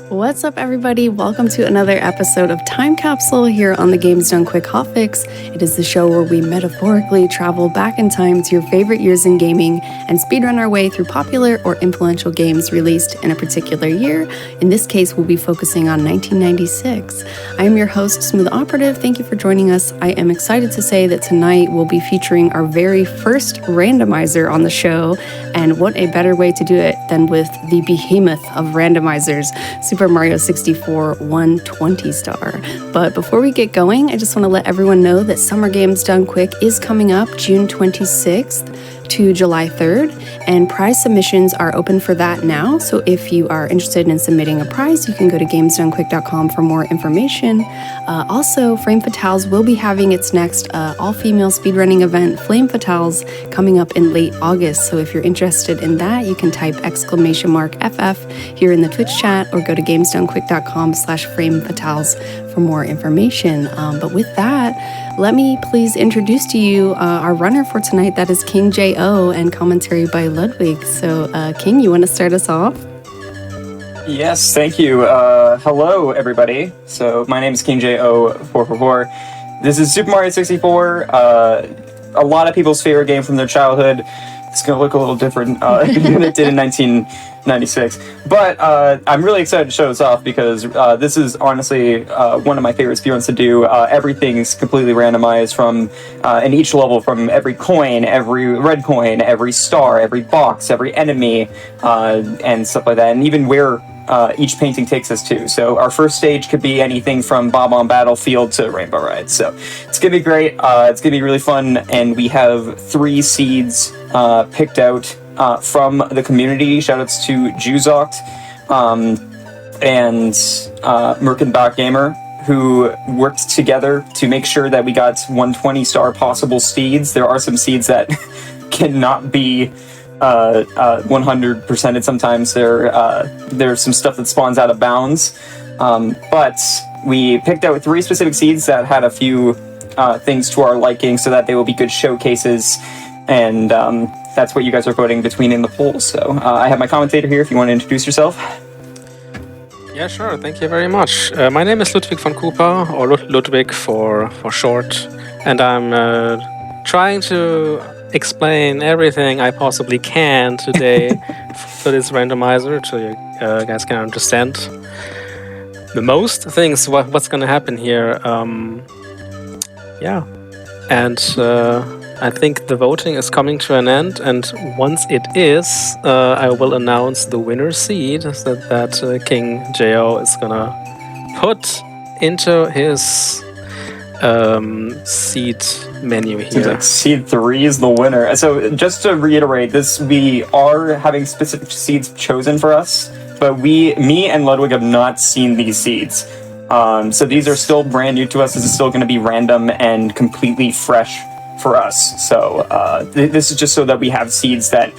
What's up, everybody? Welcome to another episode of Time Capsule here on the Games Done Quick Hotfix. It is the show where we metaphorically travel back in time to your favorite years in gaming and speedrun our way through popular or influential games released in a particular year. In this case, we'll be focusing on 1996. I am your host, Smooth Operative. Thank you for joining us. I am excited to say that tonight we'll be featuring our very first randomizer on the show, and what a better way to do it than with the behemoth of randomizers, Super Mario 64 120 star. But before we get going, I just want to let everyone know that Summer Games Done Quick is coming up June 26th to July 3rd, and prize submissions are open for that now. So if you are interested in submitting a prize, you can go to gamesdonequick.com for more information. Also, Flame Fatales will be having its next all-female speedrunning event, Flame Fatales, coming up in late August. So if you're interested in that, you can type !FF here in the Twitch chat or go to gamesdonequick.com/flamefatales for more information. But with that, let me please introduce to you our runner for tonight. That is King J.O. and commentary by Ludwig. So, King, you want to start us off? Yes, thank you. Hello, everybody. So, my name is King J.O. 444. This is Super Mario 64. A lot of people's favorite game from their childhood. It's going to look a little different than it did in 1996. But I'm really excited to show this off because this is honestly one of my favorite speedruns to do. Everything's completely randomized from in each level, from every coin, every red coin, every star, every box, every enemy, and stuff like that, and even where each painting takes us to. So our first stage could be anything from Bob on Battlefield to Rainbow Ride. So it's going to be great. It's going to be really fun, and we have 3 seeds picked out from the community. Shoutouts to Juzoct and Merkenbach Gamer, who worked together to make sure that we got 120 star possible seeds. There are some seeds that cannot be 100%. Sometimes there's some stuff that spawns out of bounds. But we picked out 3 specific seeds that had a few things to our liking, so that they will be good showcases. And that's what you guys are voting between in the poll. So I have my commentator here if you want to introduce yourself. Yeah, sure. Thank you very much. My name is Ludwig von Cooper, or Ludwig for short, and I'm trying to explain everything I possibly can today for this randomizer, so you guys can understand the most things, what's going to happen here. And I think the voting is coming to an end, and once it is, I will announce the winner seed that King J.O. is gonna put into his seed menu here. Seems like seed 3 is the winner. So just to reiterate, we are having specific seeds chosen for us, but me and Ludwig have not seen these seeds. So these are still brand new to us. This is still going to be random and completely fresh for us. So this is just so that we have seeds that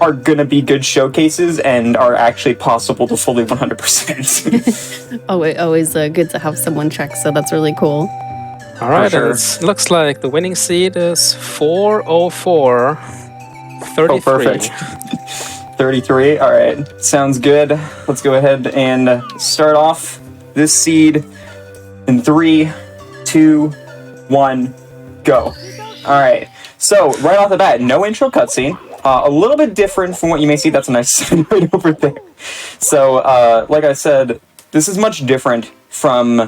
are going to be good showcases and are actually possible to fully 100%. Always good to have someone check, so that's really cool. All right, sure. It looks like the winning seed is 404-33. Oh, perfect. 33. All right, sounds good. Let's go ahead and start off this seed in 3, 2, 1, go. All right, so right off the bat, no intro cutscene. A little bit different from what you may see. That's a nice sign right over there. So, like I said, this is much different from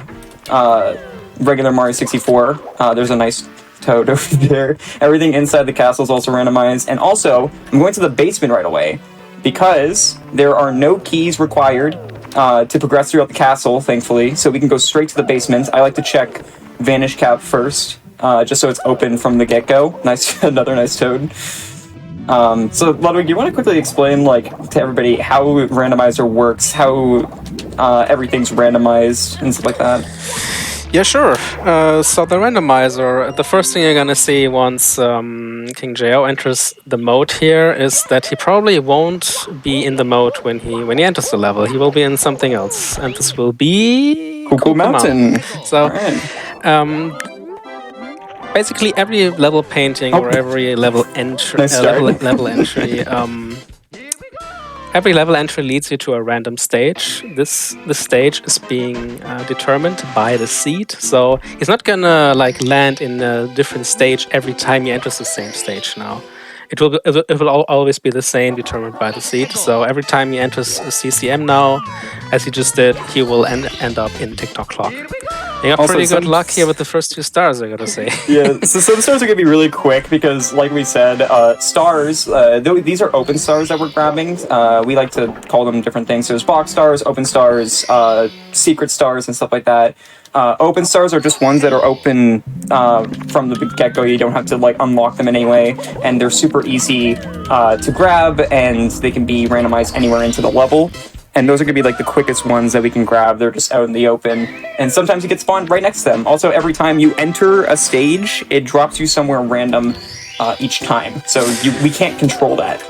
regular Mario 64. There's a nice toad over there. Everything inside the castle is also randomized. And also, I'm going to the basement right away because there are no keys required to progress throughout the castle, thankfully. So we can go straight to the basement. I like to check Vanish Cap first, just so it's open from the get-go. Nice, another nice toad. So Ludwig, you want to quickly explain, to everybody how randomizer works, how everything's randomized and stuff like that? Yeah, sure. So the randomizer, the first thing you're gonna see once King J.O. enters the mode here is that he probably won't be in the mode when he enters the level. He will be in something else, and this will be Cuckoo Mountain. So, right. Basically every level painting or every level entry, Nice level entry every level entry leads you to a random stage. This stage is being determined by the seed, so he's not gonna like land in a different stage every time he enters the same stage. Now, it will always be the same, determined by the seed. So every time he enters a CCM now, as he just did, he will end up in TikTok Clock. You got Also, pretty good some- luck here with the first 2 stars, I gotta say. Yeah, so some stars are gonna be really quick because, like we said, stars. These are open stars that we're grabbing. We like to call them different things. There's box stars, open stars, secret stars, and stuff like that. Open stars are just ones that are open from the get-go. You don't have to like unlock them in any way, and they're super easy to grab, and they can be randomized anywhere into the level. And those are going to be like the quickest ones that we can grab. They're just out in the open. And sometimes you get spawned right next to them. Also, every time you enter a stage, it drops you somewhere random each time. So we can't control that.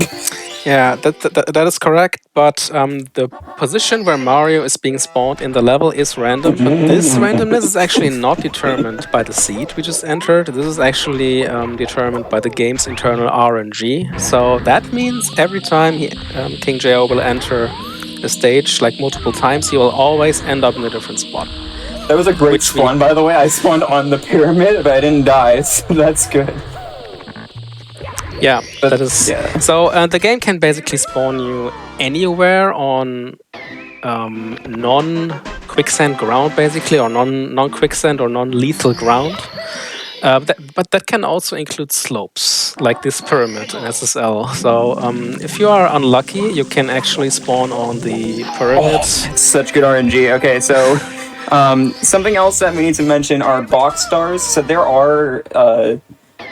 Yeah, that is correct. But the position where Mario is being spawned in the level is random. But this randomness is actually not determined by the seed we just entered. This is actually determined by the game's internal RNG. So that means every time King J.O. will enter a stage like multiple times, he will always end up in a different spot. That was a great spawn, by the way. I spawned on the pyramid, but I didn't die, so that's good. Yeah, But, that is. yeah. So the game can basically spawn you anywhere on non-quicksand ground, basically, or non-quicksand or non-lethal ground. But that can also include slopes, like this pyramid in SSL. So if you are unlucky, you can actually spawn on the pyramid. It's such good RNG. Okay, so something else that we need to mention are box stars. So there are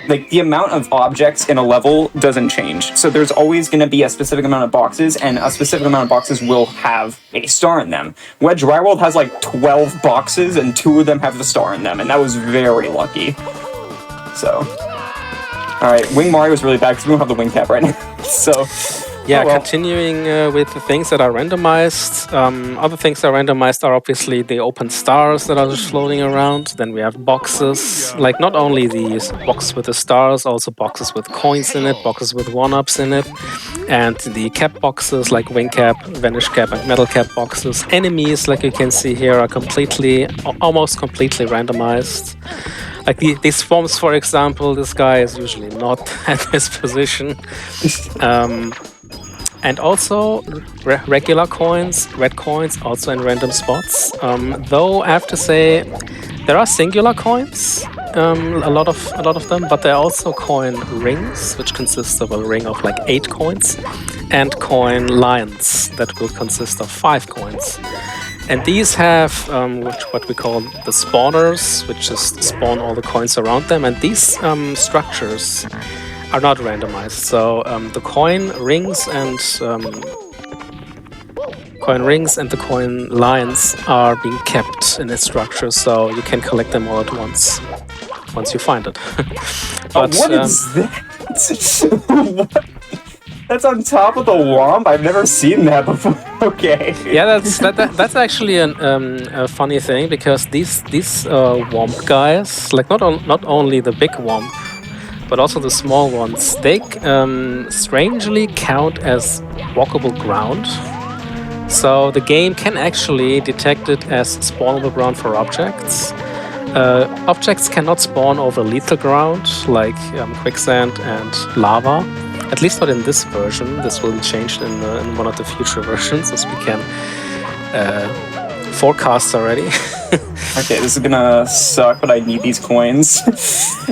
like the amount of objects in a level doesn't change. So there's always going to be a specific amount of boxes, and a specific amount of boxes will have a star in them. Wedge Dryworld has like 12 boxes, and 2 of them have the star in them, and that was very lucky. So, all right, Wing Mario is really bad because we don't have the wing cap right now. So. Yeah, oh well. Continuing with the things that are randomized. Other things that are randomized are obviously the open stars that are just floating around. Then we have boxes, like not only these boxes with the stars, also boxes with coins in it, boxes with 1-ups in it, and the cap boxes like wing cap, vanish cap, and metal cap boxes. Enemies, like you can see here, are almost completely randomized. Like these forms, for example, this guy is usually not at this position. And also regular coins, red coins, also in random spots. Though I have to say, there are singular coins, a lot of them, but there are also coin rings, which consist of a ring of like 8 coins, and coin lines that will consist of 5 coins. And these have what we call the spawners, which just spawn all the coins around them. And these structures are not randomized. So the coin rings and the coin lines are being kept in its structure, so you can collect them all at once you find it. But what is that? What? That's on top of the womp? I've never seen that before. Okay. Yeah, that's actually a funny thing, because these womp guys, like not only the big womp, but also the small ones, they strangely count as walkable ground. So the game can actually detect it as spawnable ground for objects. Objects cannot spawn over lethal ground, like quicksand and lava. At least not in this version. This will be changed in one of the future versions, as we can forecast already. Okay, this is gonna suck, but I need these coins.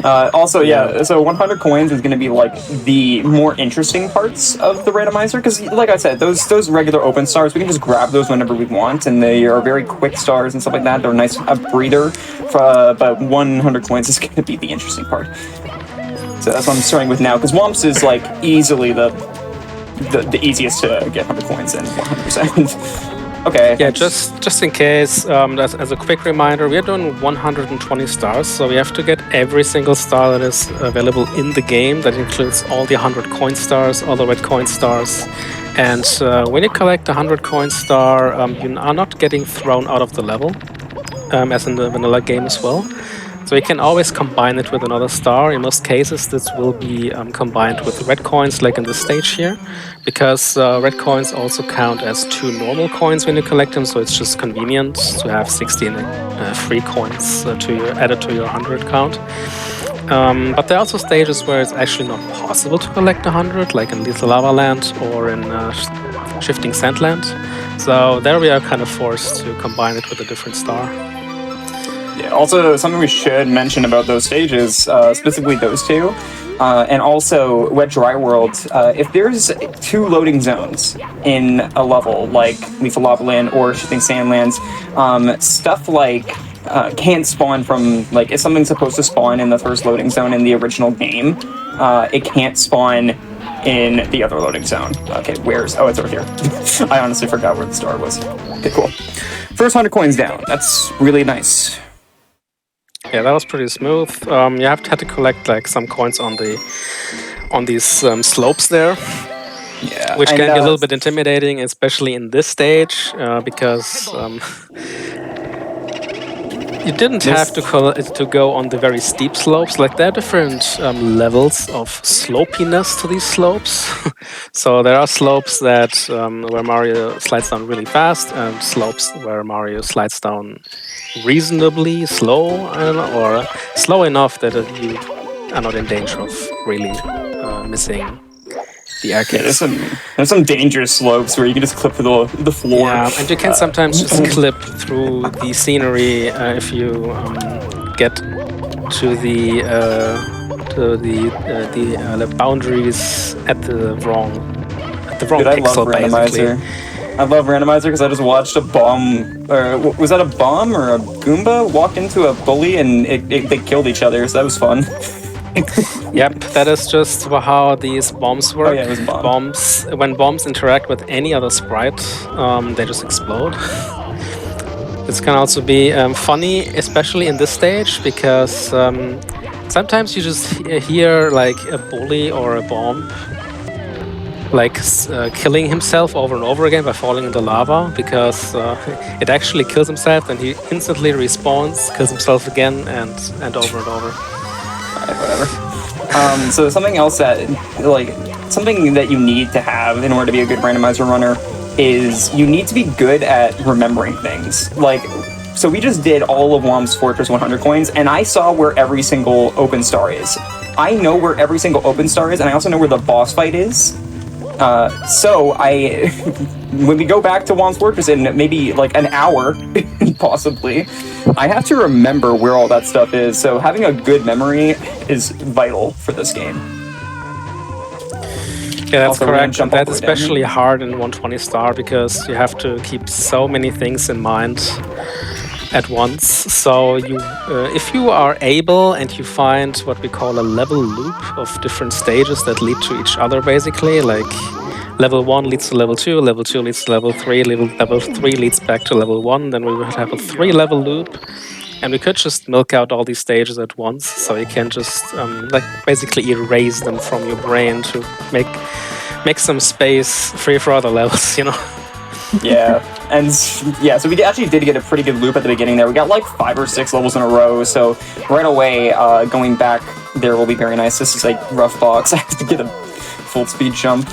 Also, yeah, so 100 coins is gonna be like the more interesting parts of the randomizer, because like I said, those regular open stars, we can just grab those whenever we want, and they are very quick stars and stuff like that. They're a nice breather, but 100 coins is gonna be the interesting part. So that's what I'm starting with now, because Womps is like easily the easiest to get 100 coins in, 100%. Okay. Yeah, just in case, as a quick reminder, we are doing 120 stars, so we have to get every single star that is available in the game. That includes all the 100 coin stars, all the red coin stars. And when you collect a 100 coin star, you are not getting thrown out of the level, as in the vanilla game as well. So you can always combine it with another star. In most cases, this will be combined with red coins, like in this stage here, because red coins also count as 2 normal coins when you collect them. So it's just convenient to have 16 free coins added to your 100 count. But there are also stages where it's actually not possible to collect 100, like in Lethal Lava Land or in Shifting Sandland. So there we are kind of forced to combine it with a different star. Yeah, also, something we should mention about those stages, specifically those two, and also Wet Dry World, if there's 2 loading zones in a level, like Lethal Lava Land or Shifting Sandlands, stuff like can't spawn from, like, if something's supposed to spawn in the first loading zone in the original game, it can't spawn in the other loading zone. Okay, oh, it's over here. I honestly forgot where the star was. Okay, cool. First 100 coins down. That's really nice. Yeah, that was pretty smooth. You had to collect like some coins on these slopes there, which can be a little bit intimidating, especially in this stage, because you didn't have to go on the very steep slopes. Like there are different levels of slopiness to these slopes. So there are slopes that where Mario slides down really fast, and slopes where Mario slides down reasonably slow, or slow enough that you are not in danger of really missing the arcades. Yeah, there's some dangerous slopes where you can just clip through the floor. Yeah, and you can sometimes just clip through the scenery if you get to the boundaries at the wrong pixel, basically. I love randomizer because I just watched a bomb, or was that a bomb or a Goomba walk into a bully and they killed each other, so that was fun. Yep, that is just how these bombs work. Oh, yeah, it was a bomb. When bombs interact with any other sprite, they just explode. This can also be funny, especially in this stage, because sometimes you just hear like a bully or a bomb like killing himself over and over again by falling into lava, because it actually kills himself and he instantly respawns, kills himself again, and over and over. Alright, whatever. So something else something that you need to have in order to be a good randomizer runner is you need to be good at remembering things. Like, so we just did all of Whomp's Fortress 100 coins, and I saw where every single open star is. I know where every single open star is, and I also know where the boss fight is. So when we go back to Whomp's Fortress in maybe like an hour, possibly, I have to remember where all that stuff is. So having a good memory is vital for this game. Yeah, that's correct. And that's especially hard in 120 star because you have to keep so many things in mind at once. So you, if you are able and you find what we call a level loop of different stages that lead to each other, basically, like level 1 leads to level 2 leads to level 3, level 3 leads back to level 1, then we would have a 3-level loop, and we could just milk out all these stages at once, so you can just like basically erase them from your brain to make some space free for other levels, you know. Yeah, and yeah, so we actually did get a pretty good loop at the beginning there. We got like 5 or 6 levels in a row, so right away, going back there will be very nice. This is like rough box. I have to get a full speed jump.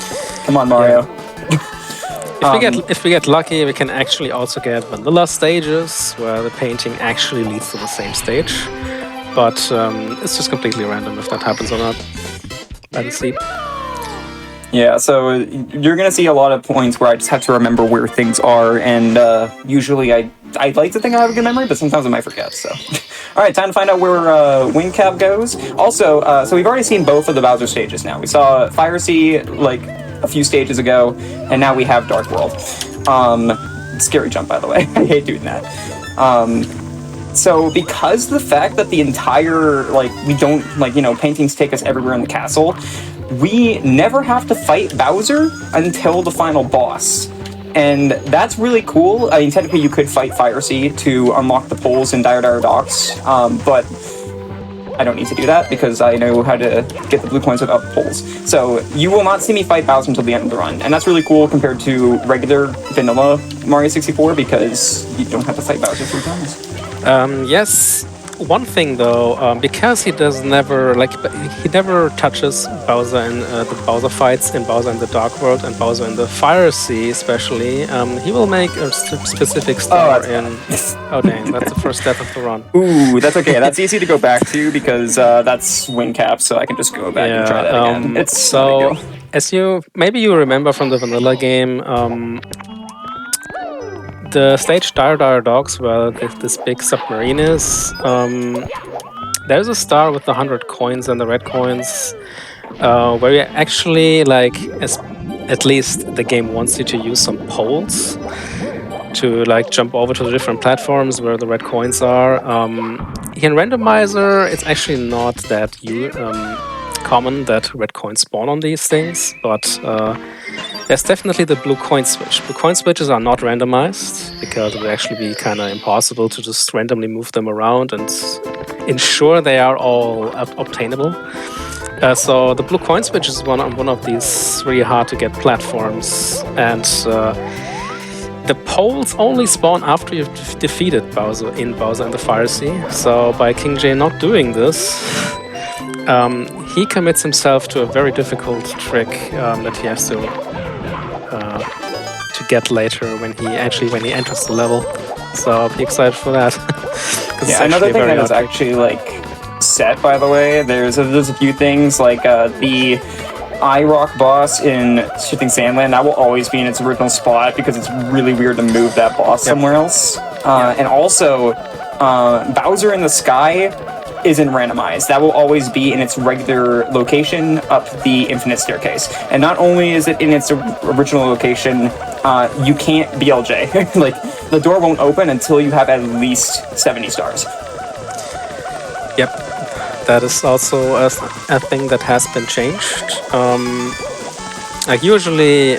Come on, Mario. Yeah. If we get lucky, we can actually also get vanilla stages where the painting actually leads to the same stage, but it's just completely random if that happens or not. Let's see. Yeah, so you're gonna see a lot of points where I just have to remember where things are, and usually I like to think I have a good memory, but sometimes I might forget, so. Alright, time to find out where Wing Cap goes. Also, so we've already seen both of the Bowser stages now. We saw Fire Sea, like, a few stages ago, and now we have Dark World. Scary jump, by the way. I hate doing that. So because the fact that the entire, like, we don't, like, you know, paintings take us everywhere in the castle, we never have to fight Bowser until the final boss. And that's really cool. I mean, technically you could fight Fire Sea to unlock the poles in Dire Docks, but I don't need to do that because I know how to get the blue coins without the poles. So you will not see me fight Bowser until the end of the run. And that's really cool compared to regular vanilla Mario 64 because you don't have to fight Bowser 3 times. Yes, One thing though, because he never touches Bowser in the Bowser fights in Bowser in the Dark World and Bowser in the Fire Sea, especially. He will make a specific star in. Oh dang! That's the first death of the run. Ooh, that's okay. That's easy to go back to because that's win cap, so I can just go back and try that again. It's so as you remember from the vanilla game. The stage Dire Dogs, where this big submarine is, there's a star with the 100 coins and the red coins, where you actually, at least the game wants you to use some poles to jump over to the different platforms where the red coins are. Here in Randomizer, it's actually not that common that red coins spawn on these things, but there's definitely the blue coin switch. Blue coin switches are not randomized because it would actually be kind of impossible to just randomly move them around and ensure they are all obtainable. So the blue coin switch is one of these really hard to get platforms, and the poles only spawn after you've defeated Bowser in the Fire Sea. So by King J not doing this, he commits himself to a very difficult trick that he has to get later when he enters the level. So I'll be excited for that. Yeah, another thing that is actually set, by the way, there's a few things like the iRock boss in Shifting Sandland that will always be in its original spot because it's really weird to move that boss somewhere else. And also Bowser in the Sky isn't randomized. That will always be in its regular location up the infinite staircase. And not only is it in its original location, you can't BLJ. The door won't open until you have at least 70 stars. Yep. That is also a thing that has been changed. Usually,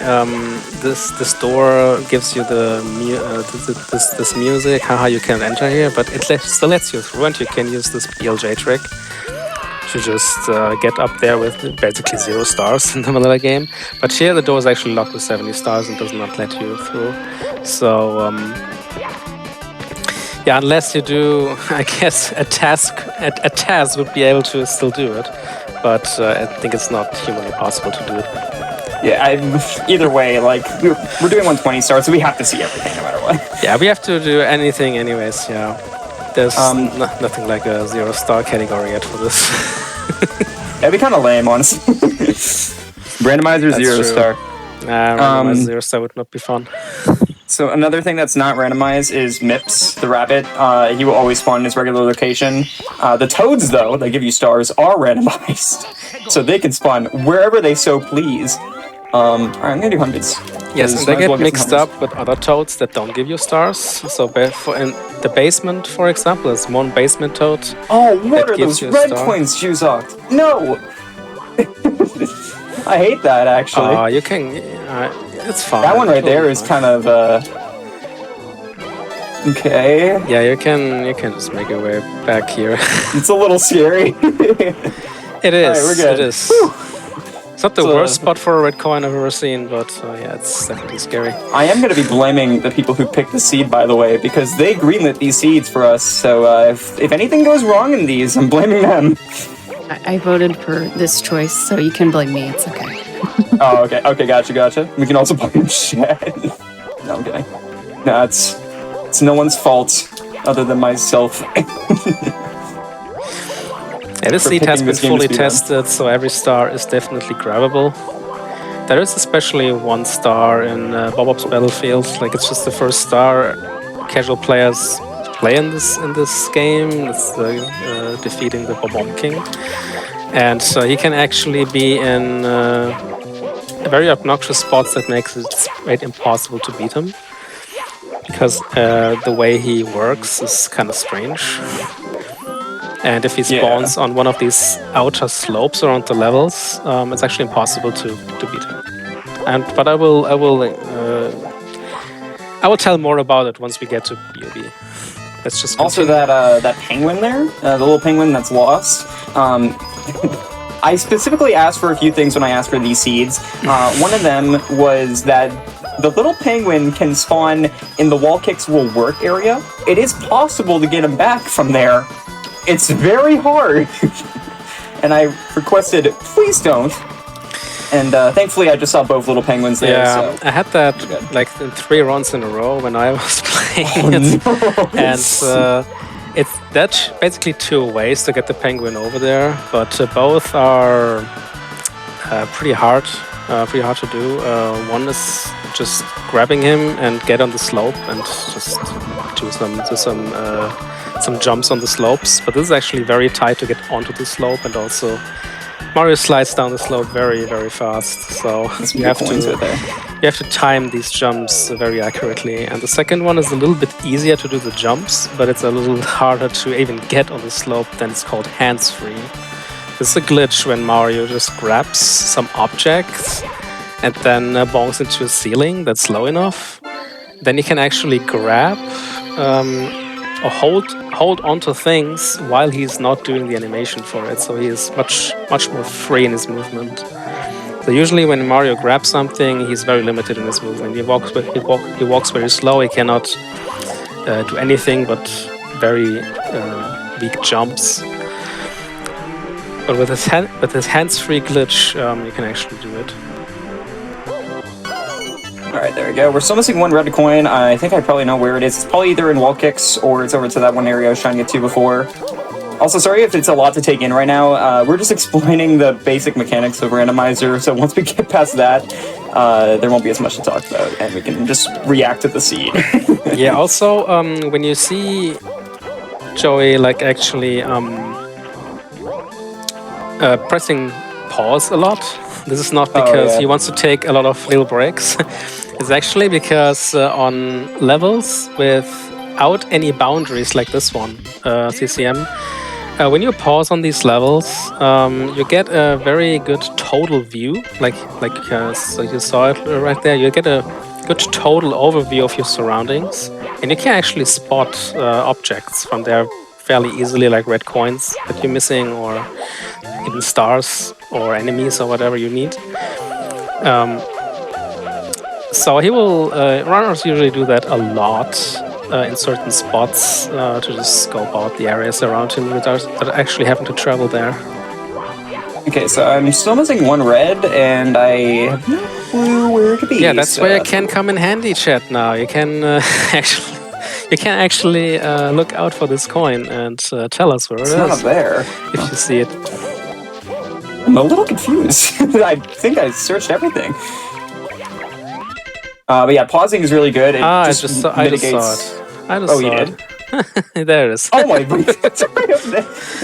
this door gives you this music, how you can enter here, but it still lets you through, and you can use this BLJ trick to just get up there with basically 0 stars in the vanilla game. But here the door is actually locked with 70 stars and does not let you through. So yeah, unless you do, I guess a Taz would be able to still do it, but I think it's not humanly possible to do it. Yeah, either way, we're doing 120 stars, so we have to see everything no matter what. Yeah, we have to do anything anyways, yeah. There's nothing like a 0-star category yet for this. That'd be kind of lame, honestly. Randomizer 0-star. Randomizer 0-star would not be fun. So another thing that's not randomized is Mips, the rabbit. He will always spawn in his regular location. The toads, though, that give you stars, are randomized. So they can spawn wherever they so please. Alright, I'm gonna do hundreds. Yes, and they get mixed up with other toads that don't give you stars. So in the basement, for example, there's one basement toad. Oh, what are those red coins, Juzok? No! I hate that, actually. You can... it's fine. That one right there is kind of, okay. Yeah, you can just make your way back here. It's a little scary. It is. Right, we're good. It is. Whew. It's not the worst spot for a red coin I've ever seen, but yeah, it's definitely scary. I am going to be blaming the people who picked the seed, by the way, because they greenlit these seeds for us. So if anything goes wrong in these, I'm blaming them. I voted for this choice, so you can blame me. It's okay. Oh, okay. Okay, gotcha. We can also blame Chad. No, I'm kidding. No, it's no one's fault other than myself. Yeah, this seed has been fully tested, so every star is definitely grabbable. There is especially one star in Bob's Battlefield. It's just the first star casual players play in this game. It's defeating the Bob King. And so he can actually be in very obnoxious spots that makes it quite impossible to beat him. Because the way he works is kind of strange. And if he spawns on one of these outer slopes around the levels, it's actually impossible to beat him. But I will tell more about it once we get to BOB. Let's just also that penguin there, the little penguin that's lost. I specifically asked for a few things when I asked for these seeds. One of them was that the little penguin can spawn in the wall kicks will work area. It is possible to get him back from there, It's very hard. And I requested, please don't. And thankfully, I just saw both little penguins there. Yeah, So. I had that like in 3 runs in a row when I was playing it. No. And that's basically 2 ways to get the penguin over there, but both are pretty hard to do. One is just grabbing him and get on the slope and just do some jumps on the slopes. But this is actually very tight to get onto the slope, and also Mario slides down the slope very, very fast. So you have to time these jumps very accurately. And the second one is a little bit easier to do the jumps, but it's a little harder to even get on the slope. Then it's called hands-free. This is a glitch when Mario just grabs some objects and then bonks into a ceiling that's low enough. Then you can actually grab or hold onto things while he's not doing the animation for it. So he is much more free in his movement. So usually when Mario grabs something, he's very limited in his movement. He walks very slow. He cannot do anything but very weak jumps. But with his hands-free glitch, you can actually do it. Alright, there we go. We're still missing 1 red coin. I think I probably know where it is. It's probably either in wall kicks or it's over to that one area I was trying to get to before. Also, sorry if it's a lot to take in right now. We're just explaining the basic mechanics of randomizer, so once we get past that, there won't be as much to talk about, and we can just react to the seed. Yeah, also, when you see Joey, like, actually pressing pause a lot, this is not because he wants to take a lot of little breaks. It's actually because on levels without any boundaries like this one, CCM, when you pause on these levels, you get a very good total view. So you saw it right there. You get a good total overview of your surroundings, and you can actually spot objects from there fairly easily, like red coins that you're missing, or even stars or enemies or whatever you need. So he will. Runners usually do that a lot in certain spots to just scope out the areas around him without actually having to travel there. Okay, so I'm still missing 1 red, and I have no clue where to be. Yeah, that's where you can come in handy, chat. Now you can actually look out for this coin and tell us where it is. It's not there. If you see it. I'm a little confused. I think I searched everything. But yeah, pausing is really good. I just saw it. There it is. Oh my god.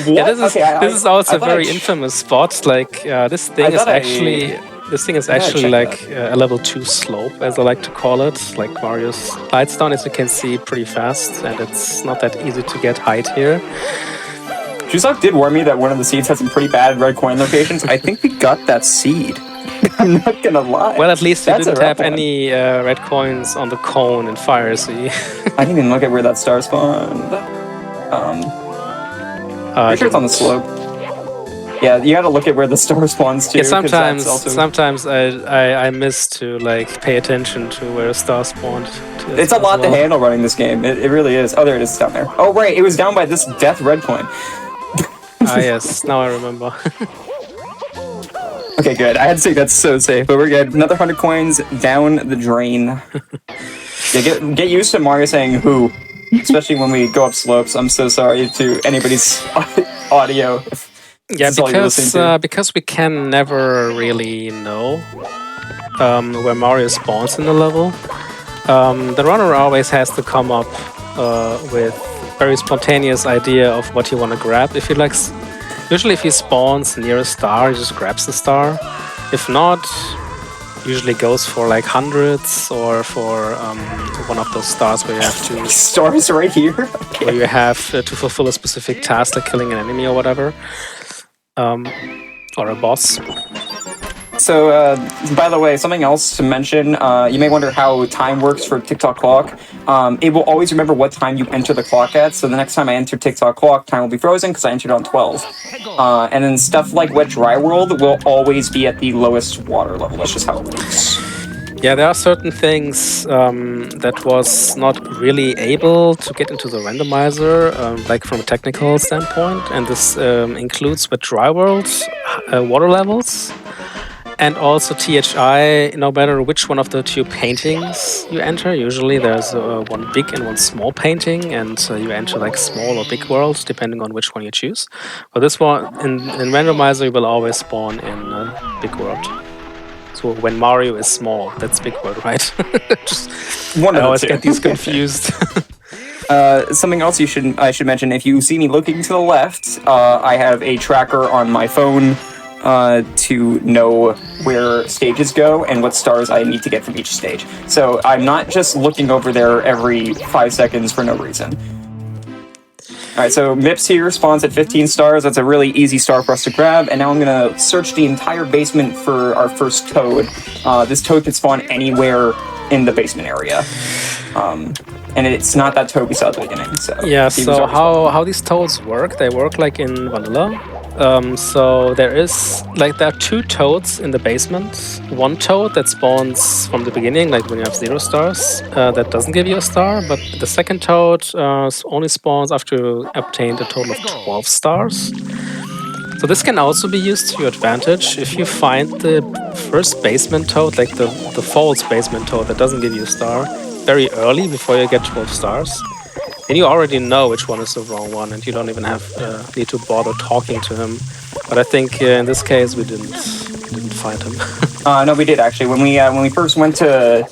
What? Yeah, this is also a very I infamous spot. Like this thing is actually like a level 2 slope, as I like to call it. Like Mario slides down, as you can see, pretty fast, and it's not that easy to get height here. Juzok did warn me that one of the seeds had some pretty bad red coin locations. I think we got that seed. I'm not gonna lie. Well, at least you didn't have any red coins on the cone and fire, so you... I didn't even look at where that star spawned. Pretty sure it's on the slope. Yeah, you gotta look at where the star spawns too. Yeah, sometimes I miss to like pay attention to where a star spawned. It's a lot to handle running this game. It really is. Oh, there it is down there. Oh, right, it was down by this death red coin. Yes, now I remember. Okay, good. I had to say that's so safe, but we're good. Another 100 coins down the drain. Yeah, get used to Mario saying "who," especially when we go up slopes. I'm so sorry to anybody's audio. Yeah, because we can never really know where Mario spawns in the level. The runner always has to come up with very spontaneous idea of what you want to grab. If he likes. Usually if he spawns near a star, he just grabs the star. If not, usually goes for like hundreds or for one of those stars where you have to... Stars right here? Okay. Where you have to fulfill a specific task like killing an enemy or whatever. Or a boss. So, by the way, something else to mention, you may wonder how time works for TikTok clock. It will always remember what time you enter the clock at, so the next time I enter TikTok clock, time will be frozen because I entered on 12. And then stuff like Wet Dry World will always be at the lowest water level. That's just how it works. Yeah, there are certain things that was not really able to get into the randomizer, like from a technical standpoint, and this includes with dry worlds, water levels, and also THI. No matter which one of the two paintings you enter, usually there's one big and one small painting, and you enter like small or big worlds depending on which one you choose. But this one in randomizer, you will always spawn in big world. So when Mario is small, that's big world, right? Just, One I of always the two. get these confused. Something else I should mention. If you see me looking to the left, I have a tracker on my phone to know where stages go and what stars I need to get from each stage. So I'm not just looking over there every 5 seconds for no reason. Alright, so Mips here spawns at 15 stars. That's a really easy star for us to grab. And now I'm going to search the entire basement for our first toad. This toad could spawn anywhere in the basement area. And it's not that toad we saw at the beginning. So yeah, so how these toads work, they work like in vanilla. So there are two toads in the basement. One toad that spawns from the beginning, like when you have 0 stars, that doesn't give you a star. But the second toad only spawns after you obtained a total of 12 stars. So this can also be used to your advantage. If you find the first basement toad, like the false basement toad that doesn't give you a star, very early before you get 12 stars, and you already know which one is the wrong one, and you don't even need to bother talking to him. But I think in this case we didn't find him. No, we did actually. When we first went to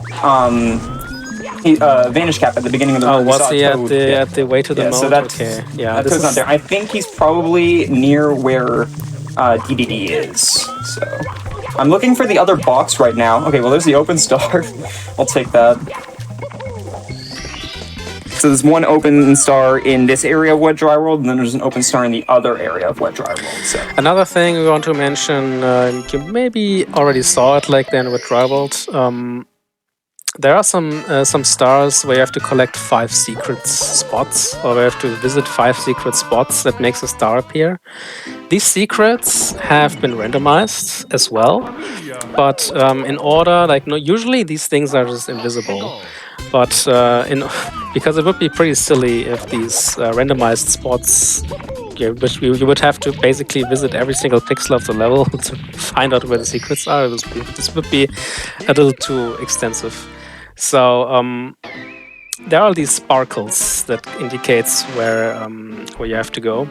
Vanish Cap at the beginning of the run, we was saw he a toad. at the way to the Yeah, mode? so that's, okay, yeah, that toad's not there. I think he's probably near where DDD is. So I'm looking for the other box right now. Okay, well there's the open star. I'll take that. So there's one open star in this area of Wet Dry World, and then there's an open star in the other area of Wet Dry World. So another thing we want to mention, you maybe already saw it like then with Dry World. There are some stars where you have to collect 5 secret spots, or you have to visit 5 secret spots that makes a star appear. These secrets have been randomized as well, but in order, usually these things are just invisible. But because it would be pretty silly if these randomized spots, which you would have to basically visit every single pixel of the level to find out where the secrets are. This would be a little too extensive. So there are these sparkles that indicates where you have to go.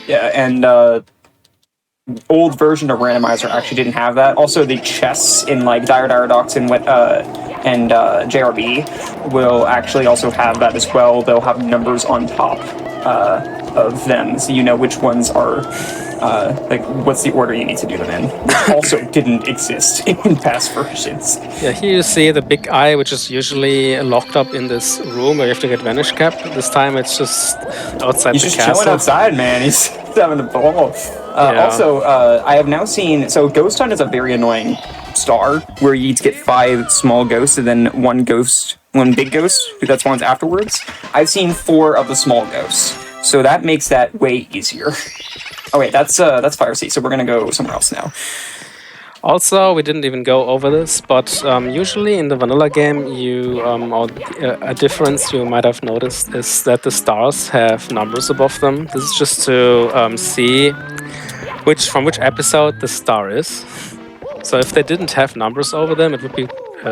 yeah, and old version of Randomizer actually didn't have that. Also, the chests in like Dire Docs and JRB will actually also have that as well. They'll have numbers on top of them, so you know which ones are what's the order you need to do them in, which also didn't exist in past versions. Yeah, here you see the big eye, which is usually locked up in this room where you have to get Vanish Cap. This time it's just outside He's the just castle. chilling outside, man. He's having a ball. Yeah. Also, I have now seen... So Ghost Hunt is a very annoying star where you need to get 5 small ghosts and then one big ghost that spawns afterwards. I've seen 4 of the small ghosts, so that makes that way easier. Oh wait, that's Fire Sea, so we're gonna go somewhere else now. Also, we didn't even go over this, but usually in the vanilla game, a difference you might have noticed is that the stars have numbers above them. This is just to see from which episode the star is. So if they didn't have numbers over them, it would be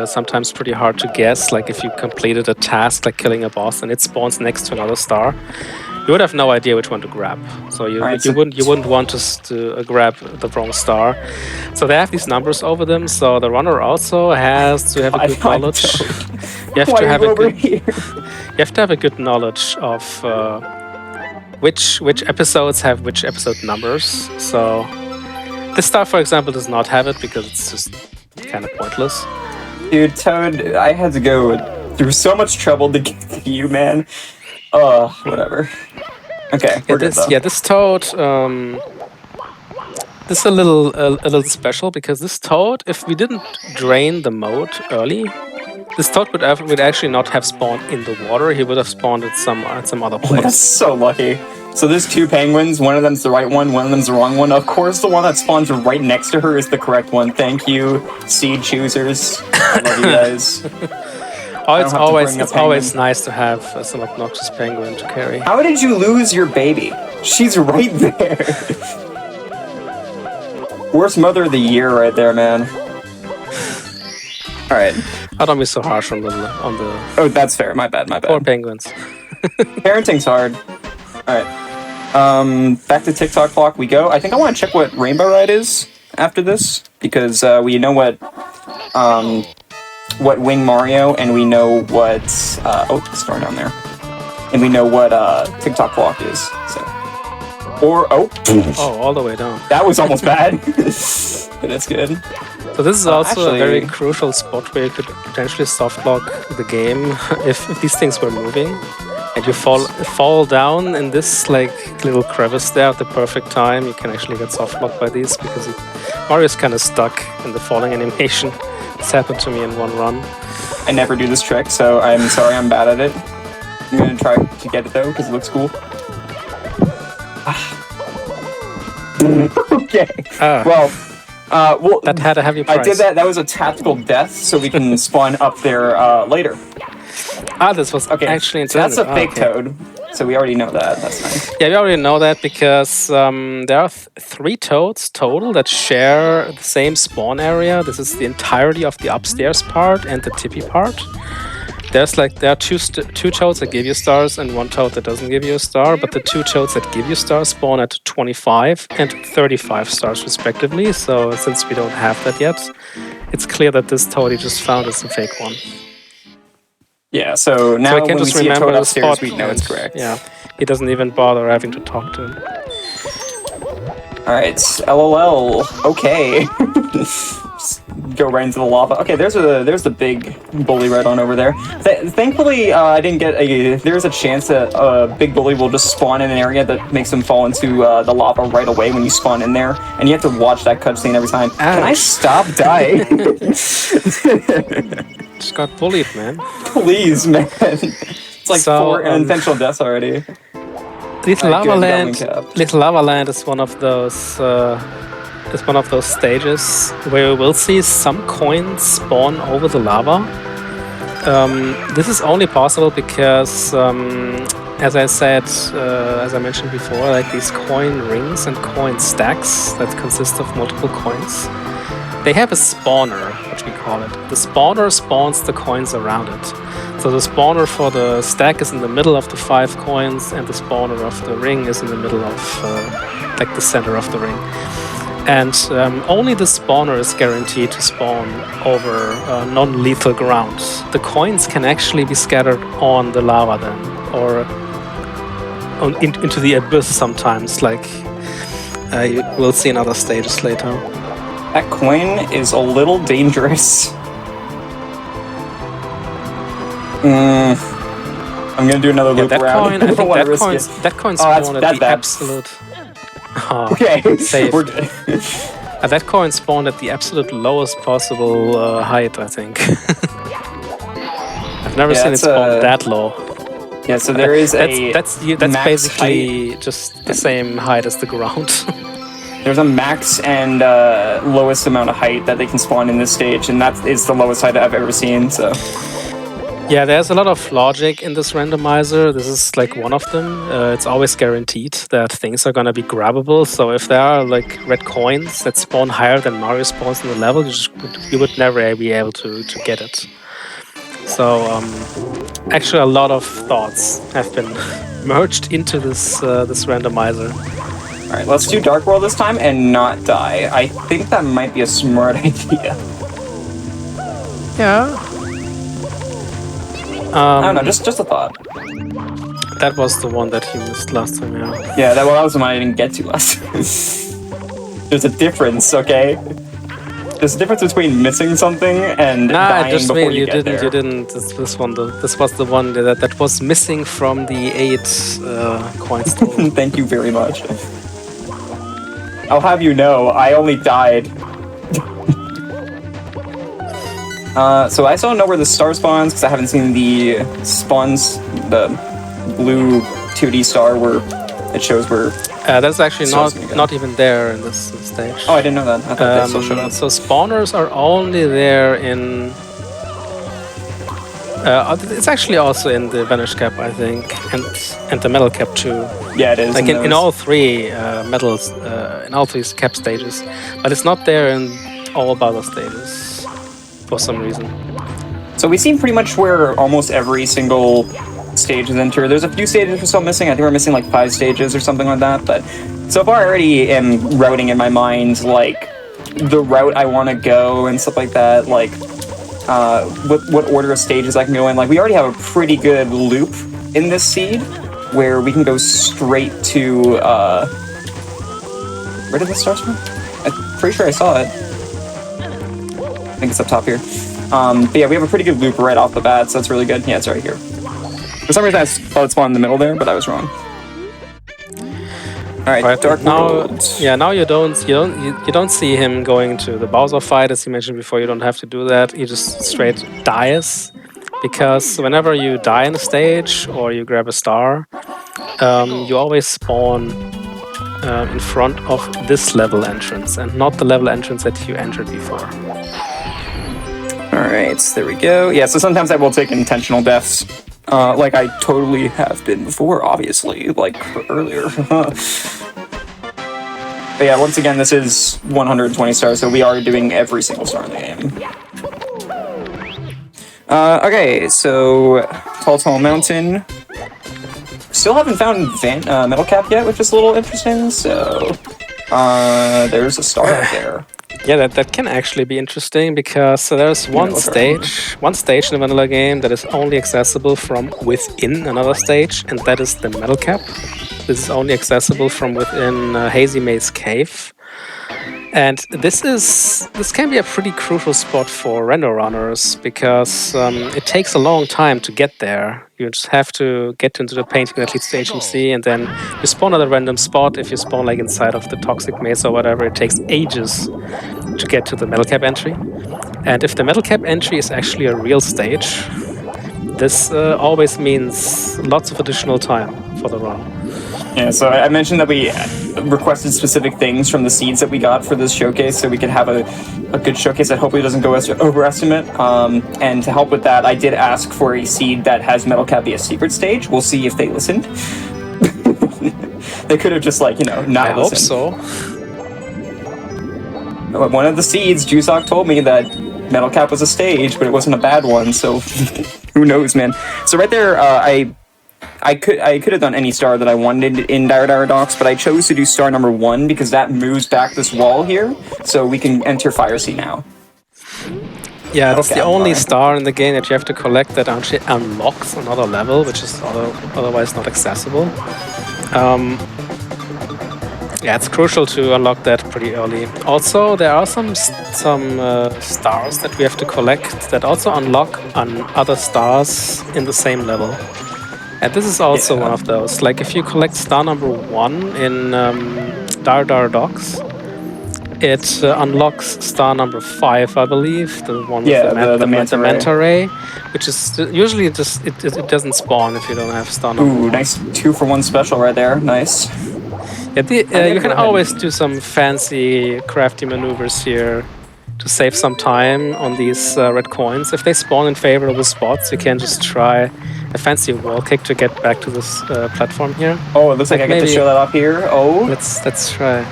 sometimes pretty hard to guess. Like if you completed a task, like killing a boss, and it spawns next to another star, you would have no idea which one to grab. So you wouldn't want to grab the wrong star. So they have these numbers over them. So the runner also has to have a good knowledge. You have to have a good knowledge of which episodes have which episode numbers. So this star, for example, does not have it because it's just kind of pointless. Dude, Toad, I had to go through so much trouble to get to you, man. Whatever. Okay, we're good though. Yeah, this toad, this is a little special because this toad, if we didn't drain the mode early, this toad would actually not have spawned in the water. He would have spawned at some other place. That's so lucky. So there's two penguins. One of them's the right one. One of them's the wrong one. Of course, the one that spawns right next to her is the correct one. Thank you, seed choosers. I love you guys. It's always nice to have some obnoxious penguin to carry. How did you lose your baby? She's right there. Worst mother of the year right there, man. All right. I don't be so harsh on the. Oh, that's fair. My bad. Poor penguins. Parenting's hard. All right. Back to TikTok clock we go. I think I want to check what Rainbow Ride is after this because we know what Wing Mario and we know what store down there, and we know what TikTok clock is. So, all the way down. That was almost bad, but that's good. So this is also a very crucial spot where you could potentially softlock the game if these things were moving. And you fall down in this like little crevice there at the perfect time. You can actually get softlocked by these because Mario's kind of stuck in the falling animation. It's happened to me in one run. I never do this trick, so I'm sorry I'm bad at it. I'm gonna try to get it though because it looks cool. Okay. Well, that had a heavy price. I did that. That was a tactical death, so we can spawn up there later. This was actually intended. So that's a fake toad. So we already know that. That's nice. Yeah, we already know that because there are 3 toads total that share the same spawn area. This is the entirety of the upstairs part and the tippy part. There are two toads that give you stars and 1 toad that doesn't give you a star, but the 2 toads that give you stars spawn at 25 and 35 stars respectively. So since we don't have that yet, it's clear that this toad you just found is a fake one. Yeah, so now when we see a toad upstairs, we know it's correct. Yeah, he doesn't even bother having to talk to him. Alright, LOL, okay. Go right into the lava. Okay, there's the big bully right on over there. Thankfully, I didn't get there's a chance that a big bully will just spawn in an area that makes him fall into the lava right away when you spawn in there, and you have to watch that cutscene every time. Ouch. Can I stop dying? Just got bullied, man. Please, man. It's like 4 unintentional deaths already. Little Lava Land is one of those. It's one of those stages where you will see some coins spawn over the lava. This is only possible because, as I said, as I mentioned before, like these coin rings and coin stacks that consist of multiple coins, they have a spawner, what we call it. The spawner spawns the coins around it. So the spawner for the stack is in the middle of the 5 coins, and the spawner of the ring is in the middle of, like the center of the ring. And only the spawner is guaranteed to spawn over non-lethal ground. The coins can actually be scattered on the lava then, or into the abyss sometimes, like you will see in other stages later. That coin is a little dangerous. I'm gonna do another loop around. That coin spawned at the absolute... Oh, okay, safe. We're good. That coin spawned at the absolute lowest possible height, I think. I've never seen it spawn that low. Yeah, so there is that's basically height. Just the same height as the ground. There's a max and lowest amount of height that they can spawn in this stage, and that is the lowest height I've ever seen, so... Yeah, there's a lot of logic in this randomizer. This is like one of them. It's always guaranteed that things are gonna be grabbable. So if there are like red coins that spawn higher than Mario spawns in the level, you would never be able to get it. So actually a lot of thoughts have been merged into this randomizer. Alright, let's do Dark World this time and not die. I think that might be a smart idea. Yeah. I don't know, just a thought. That was the one that you missed last time, yeah. Yeah, that was the one I didn't get to last time. There's a difference, okay? There's a difference between missing something and dying before you get there. You didn't. This was the one that was missing from the 8 coins. Thank you very much. I'll have you know, I only died. So I still don't know where the star spawns because I haven't seen the spawns, the blue 2D star where It shows where. That's actually So I was gonna go. not even there in this stage. Oh, I didn't know that. I thought they still showed up. So spawners are only there in. It's actually also in the Vanish Cap, I think, and the Metal Cap too. Yeah, it is. Like in those. all three metals, in all three cap stages, but it's not there in all other stages for some reason. So we've seen pretty much where almost every single stage is entered. There's a few stages we're still missing. I think we're missing like 5 stages or something like that. But so far, I already am routing in my mind like the route I want to go and stuff like that. Like what order of stages I can go in. Like we already have a pretty good loop in this seed where we can go straight to where did this start from? I'm pretty sure I saw it. I think it's up top here. But yeah, we have a pretty good loop right off the bat, so that's really good. Yeah, it's right here. For some reason, I thought it spawned in the middle there, but I was wrong. All right, Dark World. Now you don't see him going to the Bowser fight, as you mentioned before. You don't have to do that. He just straight dies, because whenever you die in a stage or you grab a star, you always spawn in front of this level entrance and not the level entrance that you entered before. All right, there we go. Yeah, so sometimes I will take intentional deaths, like I totally have been before, obviously, like earlier. But yeah, once again, this is 120 stars, so we are doing every single star in the game. Okay, so Tall Mountain. Still haven't found Metal Cap yet, which is a little interesting, so there's a star right there. Yeah, that can actually be interesting, because there's one stage in the vanilla game that is only accessible from within another stage, and that is the Metal Cap. This is only accessible from within Hazy Maze Cave. And this can be a pretty crucial spot for render runners, because it takes a long time to get there. You just have to get into the painting that leads to HMC, and then you spawn at a random spot. If you spawn like inside of the Toxic Maze or whatever, it takes ages to get to the Metal Cap entry. And if the Metal Cap entry is actually a real stage, this always means lots of additional time for the run. Yeah, so I mentioned that we requested specific things from the seeds that we got for this showcase, so we could have a good showcase that hopefully doesn't go overestimate. And to help with that, I did ask for a seed that has Metal Cap be a secret stage. We'll see if they listened. They could have just not listened. I hope so. One of the seeds, Jusok told me that Metal Cap was a stage, but it wasn't a bad one, so who knows, man. So right there, I could have done any star that I wanted in Dire Docks, but I chose to do star number 1 because that moves back this wall here, so we can enter Fire Sea now. Yeah, that's the only star in the game that you have to collect that actually unlocks another level, which is otherwise not accessible. Yeah, it's crucial to unlock that pretty early. Also, there are some stars that we have to collect that also unlock on other stars in the same level. And this is also one of those. Like if you collect star number 1 in Dire Docks, it unlocks star number 5, I believe, the one with the Manta Ray, which is usually just it doesn't spawn if you don't have star number 1. Ooh, nice 2-for-1 special right there. Nice. Yeah, you can always do some fancy, crafty maneuvers here to save some time on these red coins. If they spawn in favorable spots, you can just try a fancy wall kick to get back to this platform here. Oh, it looks like I get to show that off here. Oh, let's try.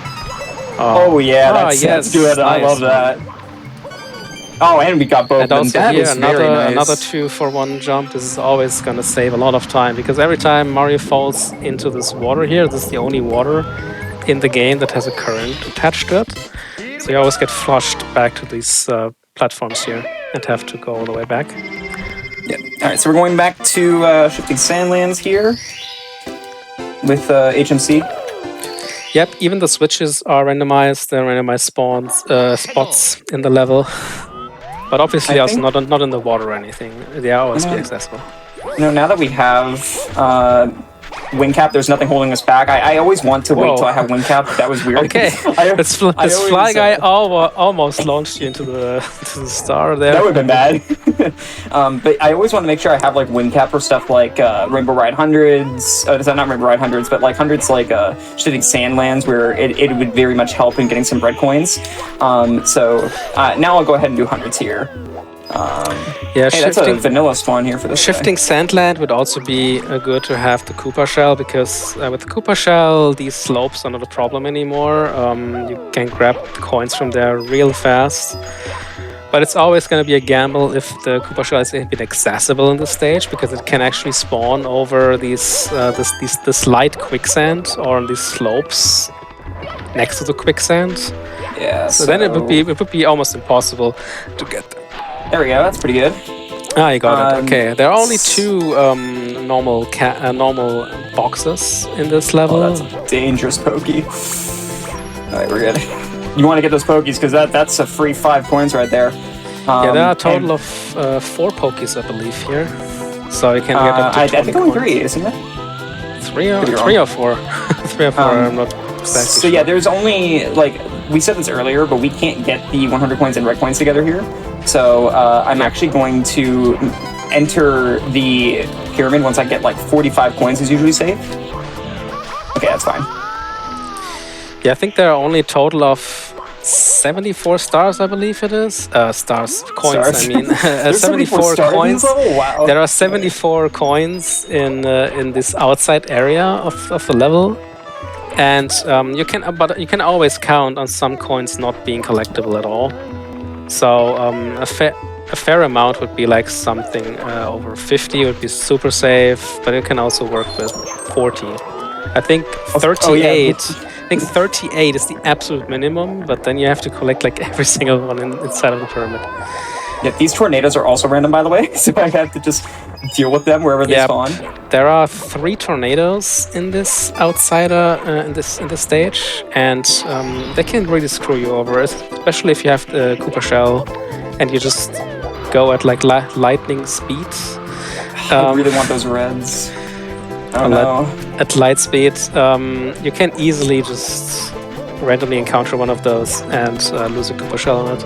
Oh yeah, that's good. Nice. I love that. Oh, and we got both. And also that here, is very nice. another 2-for-1 jump. This is always going to save a lot of time, because every time Mario falls into this water here, this is the only water in the game that has a current attached to it. So you always get flushed back to these platforms here and have to go all the way back. Yeah. All right, so we're going back to Shifting Sandlands here with HMC. Yep, even the switches are randomized. They're randomized spots in the level. But obviously also not in the water or anything. They are always be accessible. Now that we have wing cap. There's nothing holding us back. I always want to wait till I have wing cap. That was weird. Okay, this fly guy almost launched you into the star there. That would have been bad. But I always want to make sure I have like wing cap for stuff like Rainbow Ride Hundreds. Not Rainbow Ride Hundreds, but like hundreds like shitting Sandlands, where it would very much help in getting some red coins. So now I'll go ahead and do hundreds here. Yeah, hey, that's a vanilla spawn here for this Shifting guy. Sandland would also be good to have the Koopa Shell, because with the Koopa Shell, these slopes are not a problem anymore. You can grab coins from there real fast. But it's always going to be a gamble if the Koopa Shell is even accessible in the stage, because it can actually spawn over this light quicksand or on these slopes next to the quicksand. Yeah. So then it would be almost impossible to get there. There we go. That's pretty good. Ah, you got it. Okay, there are only two normal boxes in this level. Oh, that's a dangerous pokey. All right, we're good. You want to get those pokies because that's a free 5 coins right there. Yeah, there are a total of 4 pokies, I believe, here. So you can get up to 20 I think only coins. 3, isn't it? 3 or 4. 3 or 4. I'm not exactly So sure. yeah, there's only like we said this earlier, but we can't get the 100 coins and red coins together here. So I'm actually going to enter the pyramid once I get like 45 coins is usually safe. Okay, that's fine. Yeah, I think there are only a total of 74 stars, I believe it is. Coins, Stars? I mean. There's 74 stars in coins. this level? Wow. There are 74 coins in this outside area of the level. And you can always count on some coins not being collectible at all. So a fair amount would be like something over 50 would be super safe, but it can also work with 40. I think 38. Oh, yeah. I think 38 is the absolute minimum, but then you have to collect like every single one inside of the pyramid. Yeah, these tornadoes are also random, by the way, so I have to just deal with them wherever they spawn. There are 3 tornadoes in this outsider in this stage, and they can really screw you over, especially if you have the Koopa Shell and you just go at like lightning speed. I really want those reds. Oh no. At light speed, you can easily just randomly encounter one of those and lose a Koopa Shell on it.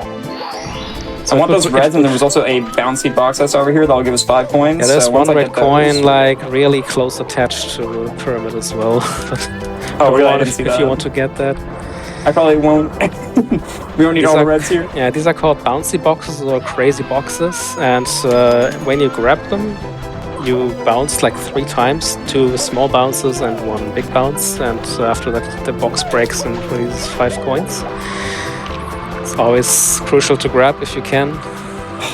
I want those reds, and there was also a bouncy box that's over here that'll give us 5 coins. Yeah, there's so one red coin like really close attached to the pyramid as well. Oh, really? I didn't see if that. you want to get that. I probably won't. We don't need all the reds here. Yeah, these are called bouncy boxes or crazy boxes, and when you grab them, you bounce like 3 times, 2 small bounces and 1 big bounce, and after that the box breaks and releases 5 coins. It's always crucial to grab if you can.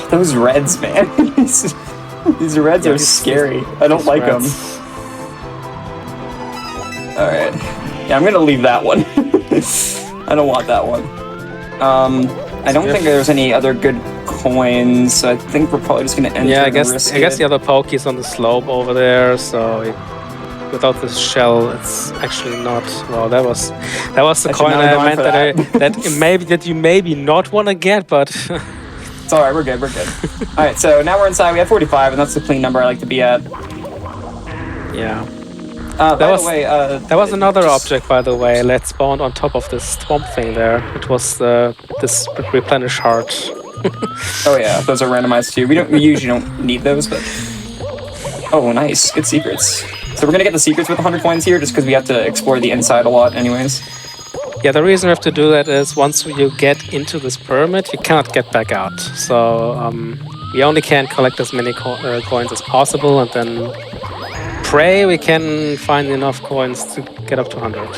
Those reds, man. These reds are scary. I don't like them. Alright. Yeah, I'm gonna leave that one. I don't want that one. I don't think there's any other good coins, so I think we're probably just gonna enter. Yeah, I guess the other poke's on the slope over there, so without this shell, it's actually not. Well, that was the coin I meant that you maybe not want to get, but it's all right. We're good. All right, so now we're inside. We have 45, and that's the clean number I like to be at. Yeah. By the way, there was another object, by the way, that spawned on top of this swamp thing there. It was this replenish heart. Oh yeah, those are randomized too. We usually don't need those, but oh, nice, good secrets. So we're gonna get the secrets with 100 coins here, just because we have to explore the inside a lot, anyways. Yeah, the reason we have to do that is once you get into this pyramid, you cannot get back out. So we only can collect as many coins as possible, and then pray we can find enough coins to get up to 100.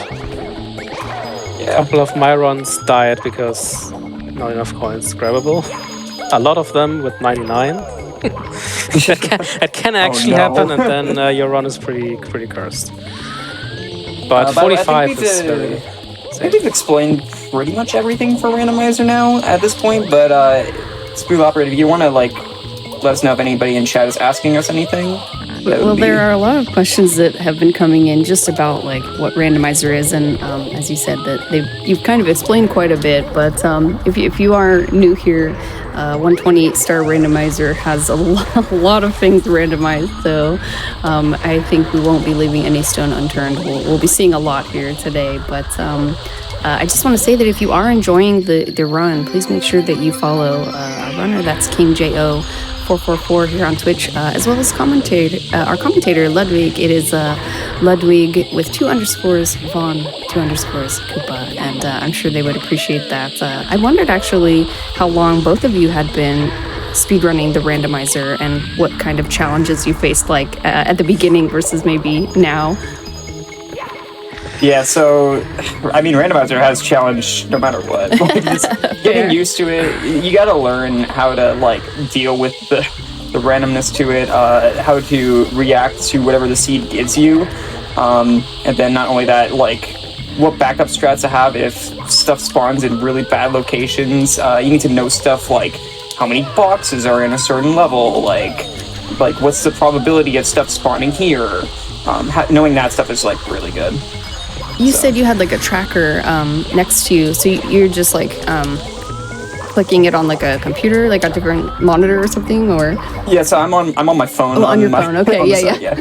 Yeah. A couple of my runs died because not enough coins grabbable. A lot of them with 99. It can actually happen, and then your run is pretty cursed. But 45 is very I think we've explained pretty much everything for randomizer now at this point, but Smooth Operator, if you want to like let us know if anybody in chat is asking us anything. Well, there are a lot of questions that have been coming in just about like what randomizer is, and as you said, that you've kind of explained quite a bit. But if you are new here, 128 star randomizer has a lot of things randomized. So I think we won't be leaving any stone unturned. We'll be seeing a lot here today. But I just want to say that if you are enjoying the run, please make sure that you follow our runner. That's King Jo 444 here on Twitch, as well as our commentator Ludwig. It is Ludwig with 2 underscores Vaughn 2 underscores Koopa, and I'm sure they would appreciate that. I wondered actually how long both of you had been speedrunning the randomizer and what kind of challenges you faced, like at the beginning versus maybe now. Yeah, so, I mean, randomizer has challenge no matter what. Like, just getting used to it, you gotta learn how to, like, deal with the randomness to it, how to react to whatever the seed gives you, and then not only that, like, what backup strats to have if stuff spawns in really bad locations. You need to know stuff like how many boxes are in a certain level, like what's the probability of stuff spawning here. Knowing that stuff is, like, really good. You said you had like a tracker next to you, so you're just like clicking it on like a computer, like a different monitor or something, or? Yeah, so I'm on my phone. Oh, on your phone. Okay, yeah.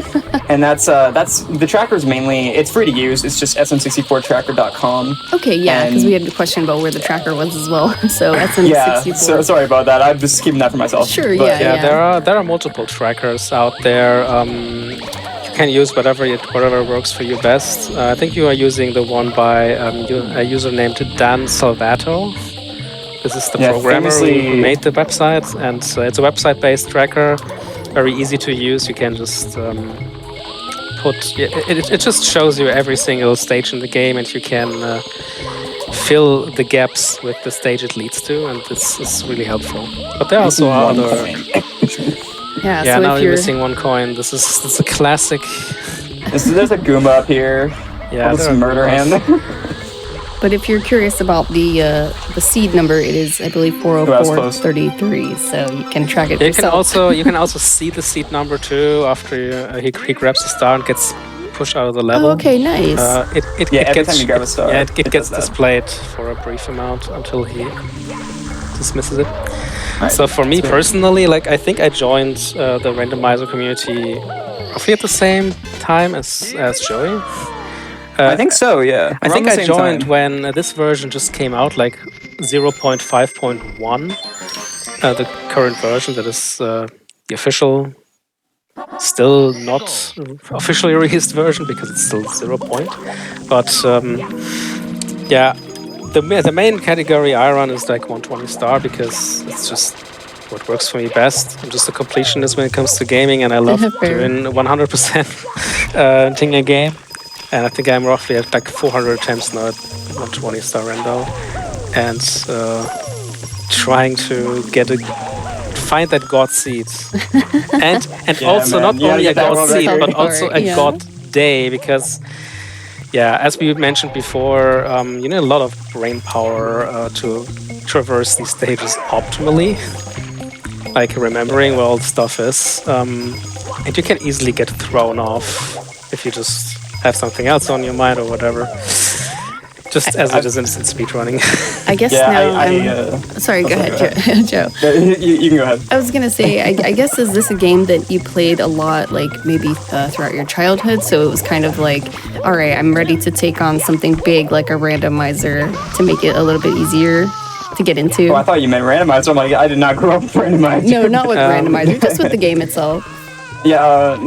And that's the tracker's mainly, it's free to use. It's just sm64tracker.com. Okay, yeah, because we had a question about where the tracker was as well. So SM64. Yeah, so sorry about that. I'm just keeping that for myself. Sure, but, yeah. There are multiple trackers out there. You can use whatever works for you best. I think you are using the one by a user named Dan Salvato. This is the programmer who made the website, and it's a website-based tracker, very easy to use. You can just it just shows you every single stage in the game, and you can fill the gaps with the stage it leads to, and this is really helpful. But there are also other. Yeah, so now you're missing 1 coin. This is a classic. There's a Goomba up here. Yeah, there's a murder hand. But if you're curious about the seed number, it is, I believe, 40433. So you can track it yourself. You can also see the seed number too after he grabs a star and gets pushed out of the level. Oh, okay, nice. Every time you grab a star, it gets displayed for a brief amount until he dismisses it. Right. So for me personally, like, I think I joined the randomizer community roughly at the same time as Joey. I think so, yeah. I think I joined when this version just came out, like 0.5.1, the current version that is the official, still not officially released version because it's still 0. But yeah. The main category I run is like 120 star because it's just what works for me best. I'm just a completionist when it comes to gaming, and I love doing 100% thing a game. And I think I'm roughly at like 400 attempts now at 120 star rando, and trying to find that god seed, and also not only a god seed but also a god day, because. Yeah, as we mentioned before, you need a lot of brain power to traverse these stages optimally, like remembering where all the stuff is. And you can easily get thrown off if you just have something else on your mind or whatever. Just as it is in speedrunning. I guess sorry, go ahead, Joe. You can go ahead. I was going to say, I guess, is this a game that you played a lot, like maybe throughout your childhood? So it was kind of like, all right, I'm ready to take on something big like a randomizer to make it a little bit easier to get into. Oh, I thought you meant randomizer. I'm like, I did not grow up with randomizer. No, not with randomizer, just with the game itself. Yeah,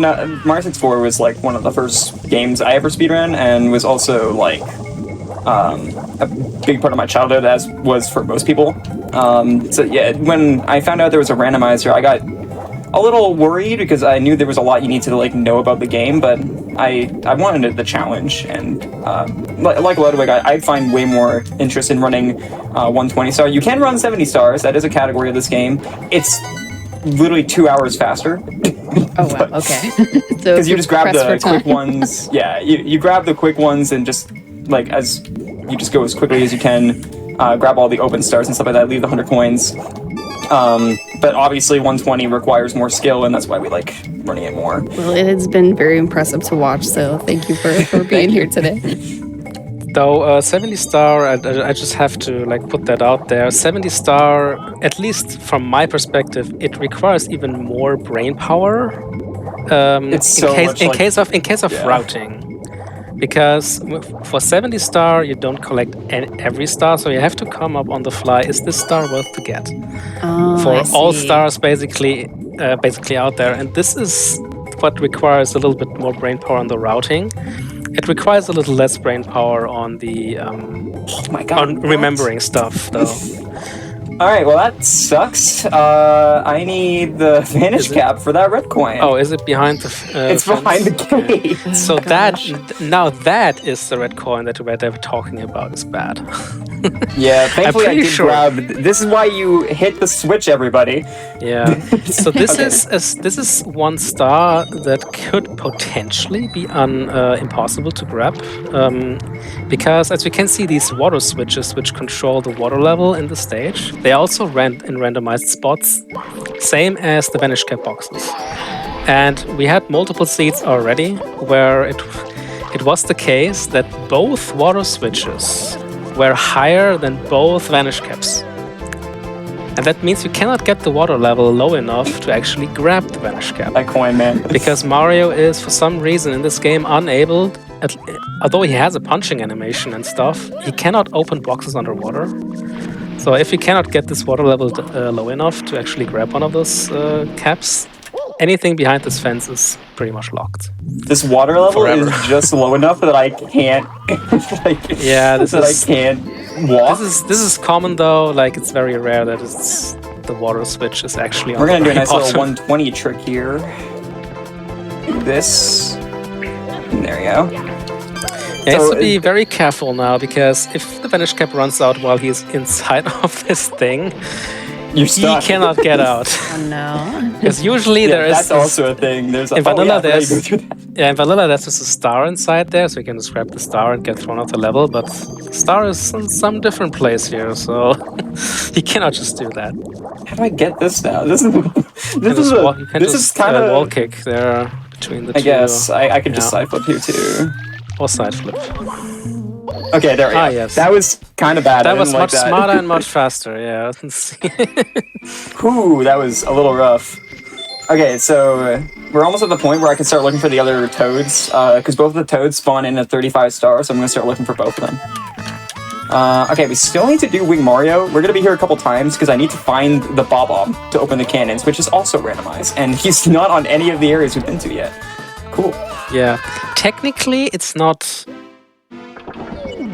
Mario 64 was like one of the first games I ever speedran, and was also like a big part of my childhood, as was for most people. So yeah, when I found out there was a randomizer, I got a little worried because I knew there was a lot you need to like know about the game, but I wanted the challenge, and like Ludwig, I find way more interest in running 120 star. You can run 70 stars. That is a category of this game. It's literally 2 hours faster. Oh wow, okay. Because you just grab the quick ones. Yeah, you grab the quick ones and just like as you just go as quickly as you can, grab all the open stars and stuff like that, leave the 100 coins, But obviously 120 requires more skill, and that's why we like running it more. Well, it has been very impressive to watch, so thank you for being here today. Though 70 star, I just have to like put that out there. 70 star, at least from my perspective, it requires even more brain power. It's so in case of routing. Because for 70 star, you don't collect every star, so you have to come up on the fly. Is this star worth to get? For all stars, basically out there, and this is what requires a little bit more brain power on the routing. It requires a little less brain power on the on remembering stuff, though. All right, well that sucks. I need the vanish cap for that red coin. Oh, is it behind the? It's fence? behind the gate. Okay. So that is the red coin that they were talking about is bad. Yeah, thankfully I did sure. grab. This is why you hit the switch, everybody. Yeah. So this is one star that could potentially be impossible to grab, because as you can see, these water switches which control the water level in the stage, they also rent in randomized spots, same as the vanish cap boxes. And we had multiple seeds already where it was the case that both water switches were higher than both vanish caps. And that means you cannot get the water level low enough to actually grab the vanish cap. That coin, man. Because Mario is, for some reason in this game, unable, although he has a punching animation and stuff, he cannot open boxes underwater. So if you cannot get this water level low enough to actually grab one of those caps, anything behind this fence is pretty much locked. This water level is just low enough that I can't. I can't walk. This is common though. Like it's very rare that the water switch is actually. We're gonna do a nice little 120 trick here. Do this. And there you go. He has to be very careful now, because if the vanish cap runs out while he's inside of this thing, he cannot get out. Oh no! Because usually there is. That's also a thing. There's in vanilla in vanilla there's just a star inside there, so you can just grab the star and get thrown off the level. But the star is in some different place here, so he cannot just do that. How do I get this now? This is kind of wall kick there between the two. I guess I could just side flip here too. Or side flip. Okay, there we go. Yes. That was kind of bad. That was much smarter and much faster, yeah. Whew, that was a little rough. Okay, so we're almost at the point where I can start looking for the other toads, because both of the toads spawn in at 35 stars, so I'm going to start looking for both of them. Okay, we still need to do Wing Mario. We're going to be here a couple times, because I need to find the Bob-Omb to open the cannons, which is also randomized, and he's not on any of the areas we've been to yet. Cool. Yeah, technically it's not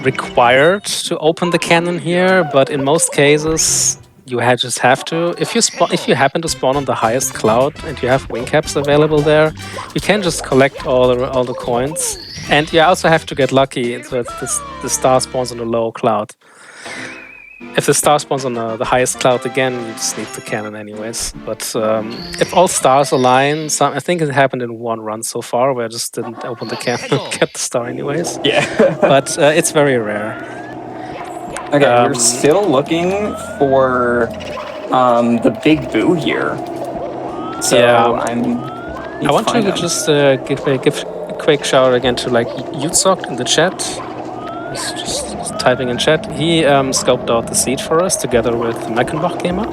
required to open the cannon here, but in most cases you just have to. If you happen to spawn on the highest cloud and you have wing caps available there, you can just collect all the coins, and you also have to get lucky so that the star spawns on a low cloud. If the star spawns on the highest cloud again, you just need the cannon anyways. But if all stars align, I think it happened in one run so far where I just didn't open the cannon and get the star anyways. Yeah. But it's very rare. Okay, we're still looking for the Big Boo here. So yeah. I want to just give a quick shout out again to like Yutsok in the chat. He's just typing in chat. He scoped out the seed for us together with Meckenbach Gamer,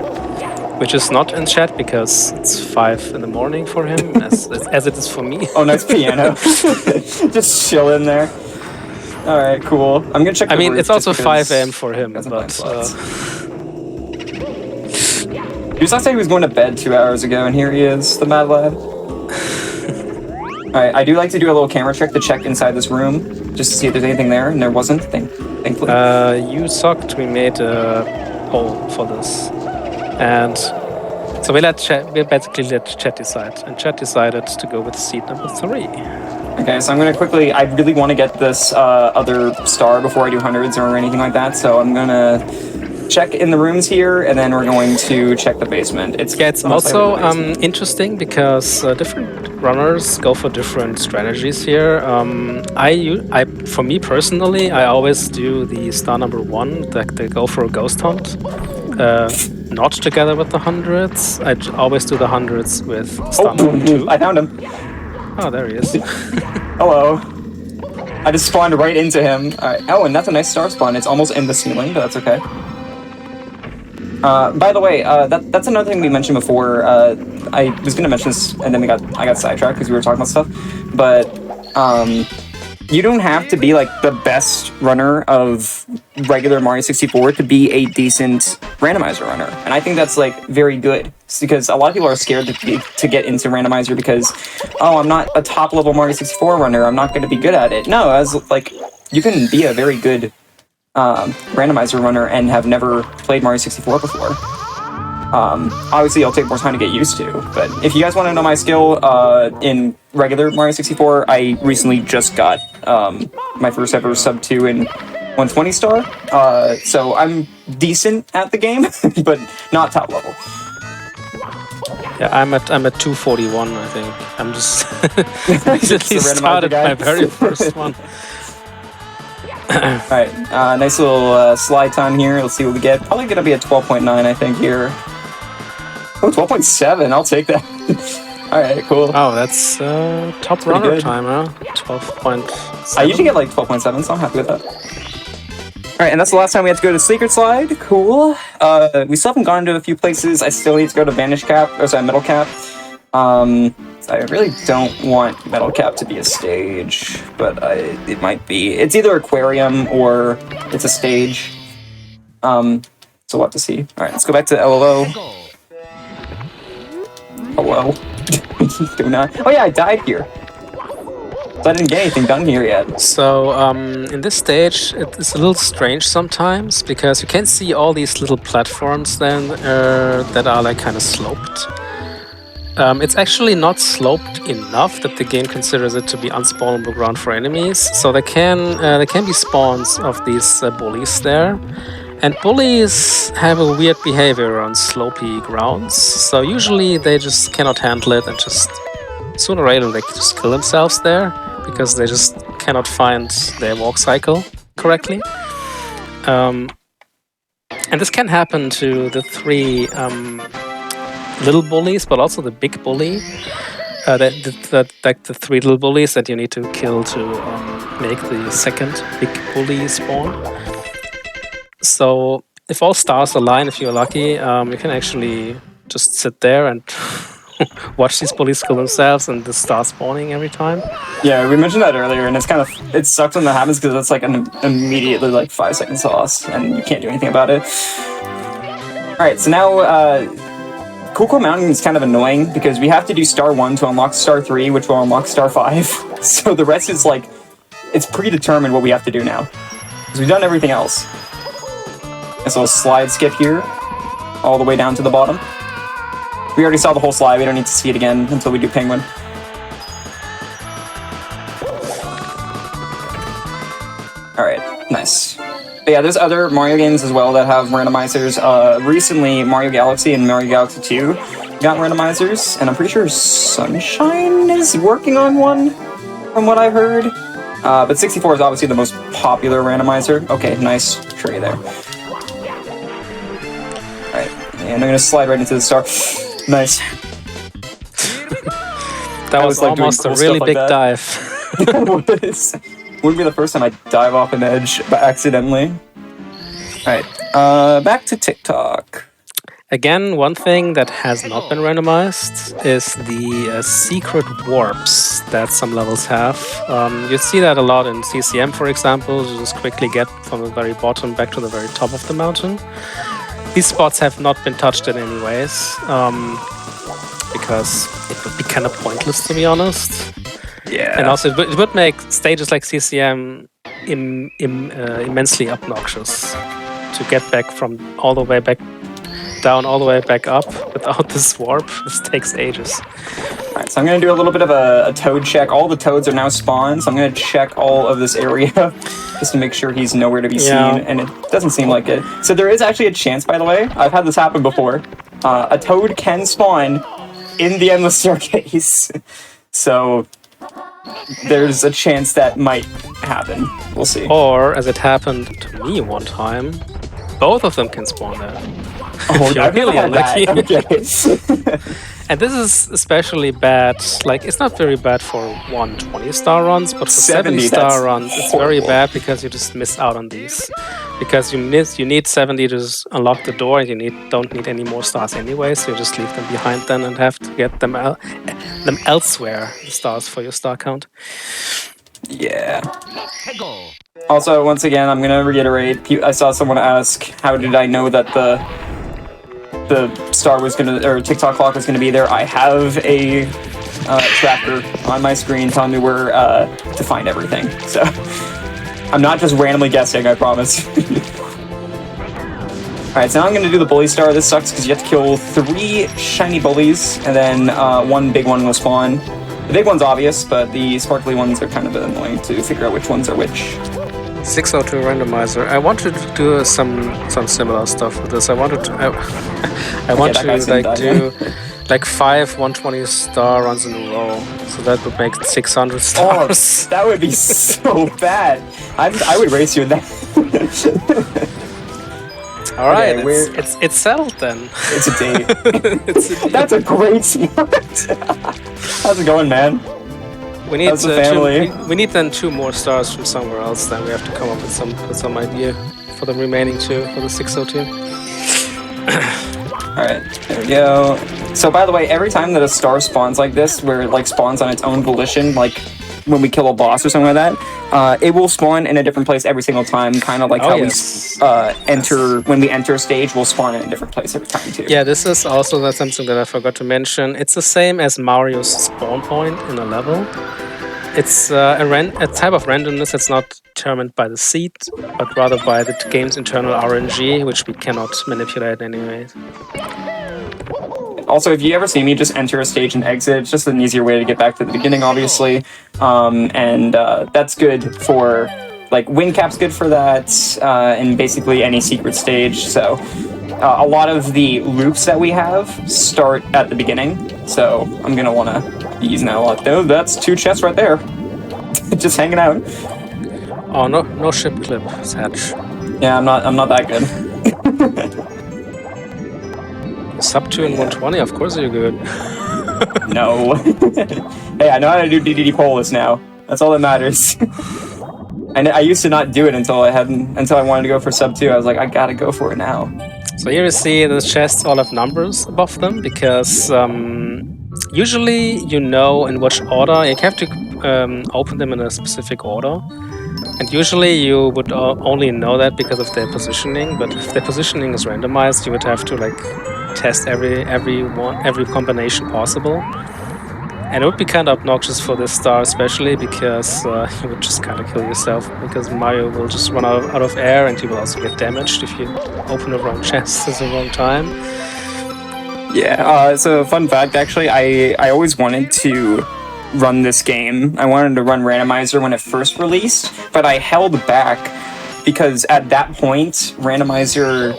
which is not in chat because it's 5 in the morning for him, as it is for me. Oh, nice piano. Just chill in there. All right, cool. I'm gonna check. I mean, it's also 5 a.m. for him, but. He was not saying he was going to bed 2 hours ago, and here he is, the mad lad. Alright, I do like to do a little camera trick to check inside this room, just to see if there's anything there, and there wasn't, thankfully. You sucked, we made a poll for this. And so we basically let chat decide, and chat decided to go with seed number 3. Okay, so I'm gonna quickly, I really want to get this other star before I do hundreds or anything like that, so I'm gonna check in the rooms here, and then we're going to check the basement. It's also interesting because different runners go for different strategies here. For me personally, I always do the star number 1, they go for a ghost hunt. not together with the hundreds. I always do the hundreds with star number 2. I found him. Oh, there he is. Hello. I just spawned right into him. Alright. Oh, and that's a nice star spawn. It's almost in the ceiling, but that's okay. By the way, that's another thing we mentioned before. I was gonna mention this, and then I got sidetracked because we were talking about stuff. But you don't have to be like the best runner of regular Mario 64 to be a decent randomizer runner, and I think that's like very good. It's because a lot of people are scared to get into randomizer because, oh, I'm not a top level Mario 64 runner. I'm not going to be good at it. No, as like you can be a very good randomizer runner and have never played Mario 64 before. Obviously, it'll take more time to get used to, but if you guys want to know my skill in regular Mario 64, I recently just got my first ever sub 2 in 120 star, so I'm decent at the game, but not top level. Yeah, I'm at 241, I think. I'm just recently started my very first one. Alright, nice little slide time here. Let's see what we get. Probably gonna be a 12.9, I think, here. Oh, 12.7, I'll take that. Alright, cool. Oh, that's top runner good. Time, huh? 12.7. I usually get like 12.7, so I'm happy with that. Alright, and that's the last time we had to go to Secret Slide. Cool. We still haven't gone to a few places. I still need to go to Vanish Cap, or sorry, Metal Cap. I really don't want Metal Cap to be a stage, but it might be. It's either Aquarium or it's a stage. So we'll have to see. Alright, let's go back to LLO. Hello. Oh yeah, I died here. So I didn't get anything done here yet. So, in this stage, it's a little strange sometimes, because you can see all these little platforms then that are like kind of sloped. It's actually not sloped enough that the game considers it to be unspawnable ground for enemies. So there can be spawns of these bullies there. And bullies have a weird behavior on slopey grounds. So usually they just cannot handle it and just sooner or later they just kill themselves there because they just cannot find their walk cycle correctly. And this can happen to the 3 little bullies, but also the big bully. Like the 3 little bullies that you need to kill to make the second big bully spawn. So if all stars align, if you're lucky, you can actually just sit there and watch these bullies kill themselves and the star spawning every time. Yeah, we mentioned that earlier, and it sucks when that happens because it's like an immediately like 5 seconds loss, and you can't do anything about it. Alright, so now Cool Mountain is kind of annoying because we have to do star 1 to unlock star 3, which will unlock star 5. So the rest is like, it's predetermined what we have to do now. Because we've done everything else. This little slide skip here, all the way down to the bottom. We already saw the whole slide, we don't need to see it again until we do Penguin. Alright, nice. But yeah, there's other Mario games as well that have randomizers. Recently, Mario Galaxy and Mario Galaxy 2 got randomizers, and I'm pretty sure Sunshine is working on one, from what I've heard. But 64 is obviously the most popular randomizer. Okay, nice tray there. Alright, and I'm gonna slide right into the star. Nice. That was like almost a really big dive. Wouldn't be the first time I dive off an edge accidentally. Alright, back to TikTok. Again, one thing that has not been randomized is the secret warps that some levels have. You see that a lot in CCM, for example. You just quickly get from the very bottom back to the very top of the mountain. These spots have not been touched in any ways, because it would be kind of pointless, to be honest. Yeah. And also, it would make stages like CCM immensely obnoxious to get back from all the way back down, all the way back up without this warp. This takes ages. Alright, so I'm going to do a little bit of a toad check. All the toads are now spawned, so I'm going to check all of this area just to make sure he's nowhere to be seen, and it doesn't seem like it. So there is actually a chance, by the way, I've had this happen before, a toad can spawn in the Endless Staircase. So there's a chance that might happen. We'll see. Or, as it happened to me one time, both of them can spawn there. Oh, You're I've never really had that. unlucky. Okay. And this is especially bad. Like, it's not very bad for 120-star runs, but for 70, 70-star that's runs, it's very horrible. bad because you just miss out on these. Because you need 70 to just unlock the door, and you don't need any more stars anyway, so you just leave them behind then and have to get them elsewhere, the stars for your star count. Yeah. Also, once again, I'm gonna reiterate. I saw someone ask, "How did I know that the star was gonna, or TikTok clock was gonna be there?" I have a tracker on my screen telling me where to find everything. So I'm not just randomly guessing. I promise. All right, so now I'm gonna do the bully star. This sucks because you have to kill 3 shiny bullies, and then 1 big one will spawn. The big one's obvious, but the sparkly ones are kind of annoying to figure out which ones are which. 602 randomizer. I wanted to do some similar stuff with this. I want to do like 5 120-star runs in a row. So that would make 600 stars. Oh, that would be so bad. I would race you in that. All right, Okay, it's settled then. It's a date. It's a deal. That's a great start. How's it going, man? We need How's the family? we need then 2 more stars from somewhere else. Then we have to come up with some idea for the remaining 2 for the 602. All right, there we go. So, by the way, every time that a star spawns like this, where it like spawns on its own volition, like when we kill a boss or something like that, it will spawn in a different place every single time. Kind of like how we enter when we enter a stage, we'll spawn in a different place every time too. Yeah, this is also that's something that I forgot to mention. It's the same as Mario's spawn point in a level. It's a type of randomness that's not determined by the seed, but rather by the game's internal RNG, which we cannot manipulate anyway. Also, if you ever see me just enter a stage and exit, it's just an easier way to get back to the beginning, obviously. And that's good for, like, win cap's good for that, and basically any secret stage. So a lot of the loops that we have start at the beginning. So I'm going to want to be using that a lot. Though that's 2 chests right there. Just hanging out. Oh, no ship clip, Satch. Yeah, I'm not that good. Sub 2 and 120, of course you're good. No. Hey, I know how to do DDD Polis now. That's all that matters. And I used to not do it until I wanted to go for sub 2. I was like, I gotta go for it now. So here you see the chests all have numbers above them because usually you know in which order you have to open them in a specific order. And usually you would only know that because of their positioning. But if their positioning is randomized, you would have to like test every combination possible. And it would be kind of obnoxious for this star, especially because you would just kind of kill yourself, because Mario will just run out of air, and you will also get damaged if you open the wrong chest at the wrong time. Yeah, so fun fact, actually, I always wanted to run this game. I wanted to run Randomizer when it first released, but I held back because at that point, Randomizer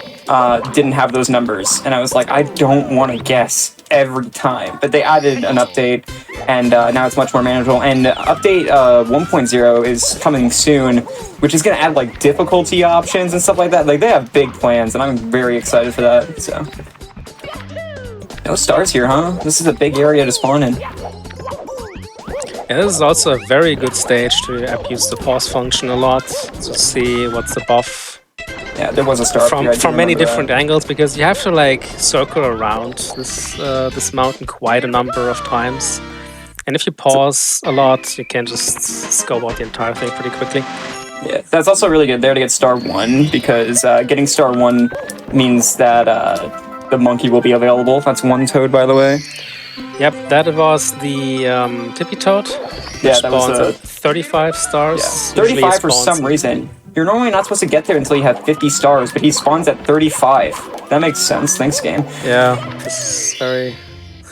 didn't have those numbers, and I was like, I don't want to guess every time. But they added an update, and now it's much more manageable. And update 1.0 is coming soon, which is going to add like difficulty options and stuff like that. Like, they have big plans, and I'm very excited for that. So, no stars here, huh? This is a big area to spawn in. Yeah, this is also a very good stage to abuse the pause function a lot, to see what's above. Yeah, there was a star from many different angles, because you have to like circle around this mountain quite a number of times. And if you pause a lot, you can just scope out the entire thing pretty quickly. Yeah, that's also really good there to get star 1, because getting star 1 means that the monkey will be available. That's 1 toad, by the way. Yep, that was the Tippy Toad. Yeah, that was at 35 stars. Yeah. 35 for some reason. You're normally not supposed to get there until you have 50 stars, but he spawns at 35. That makes sense. Thanks, game. Yeah, this is very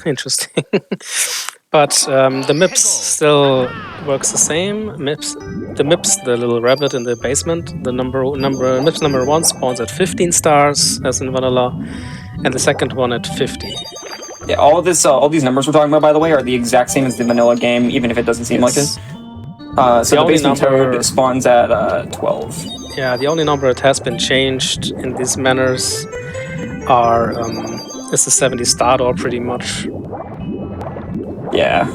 interesting. But the MIPS still works the same. The little rabbit in the basement, MIPS number 1 spawns at 15 stars, as in vanilla, and the second one at 50. Yeah, all these numbers we're talking about, by the way, are the exact same as the vanilla game, even if it doesn't seem like it. So the basement toad spawns at 12. Yeah, the only number that has been changed in these manners is the 70 star door, pretty much. Yeah.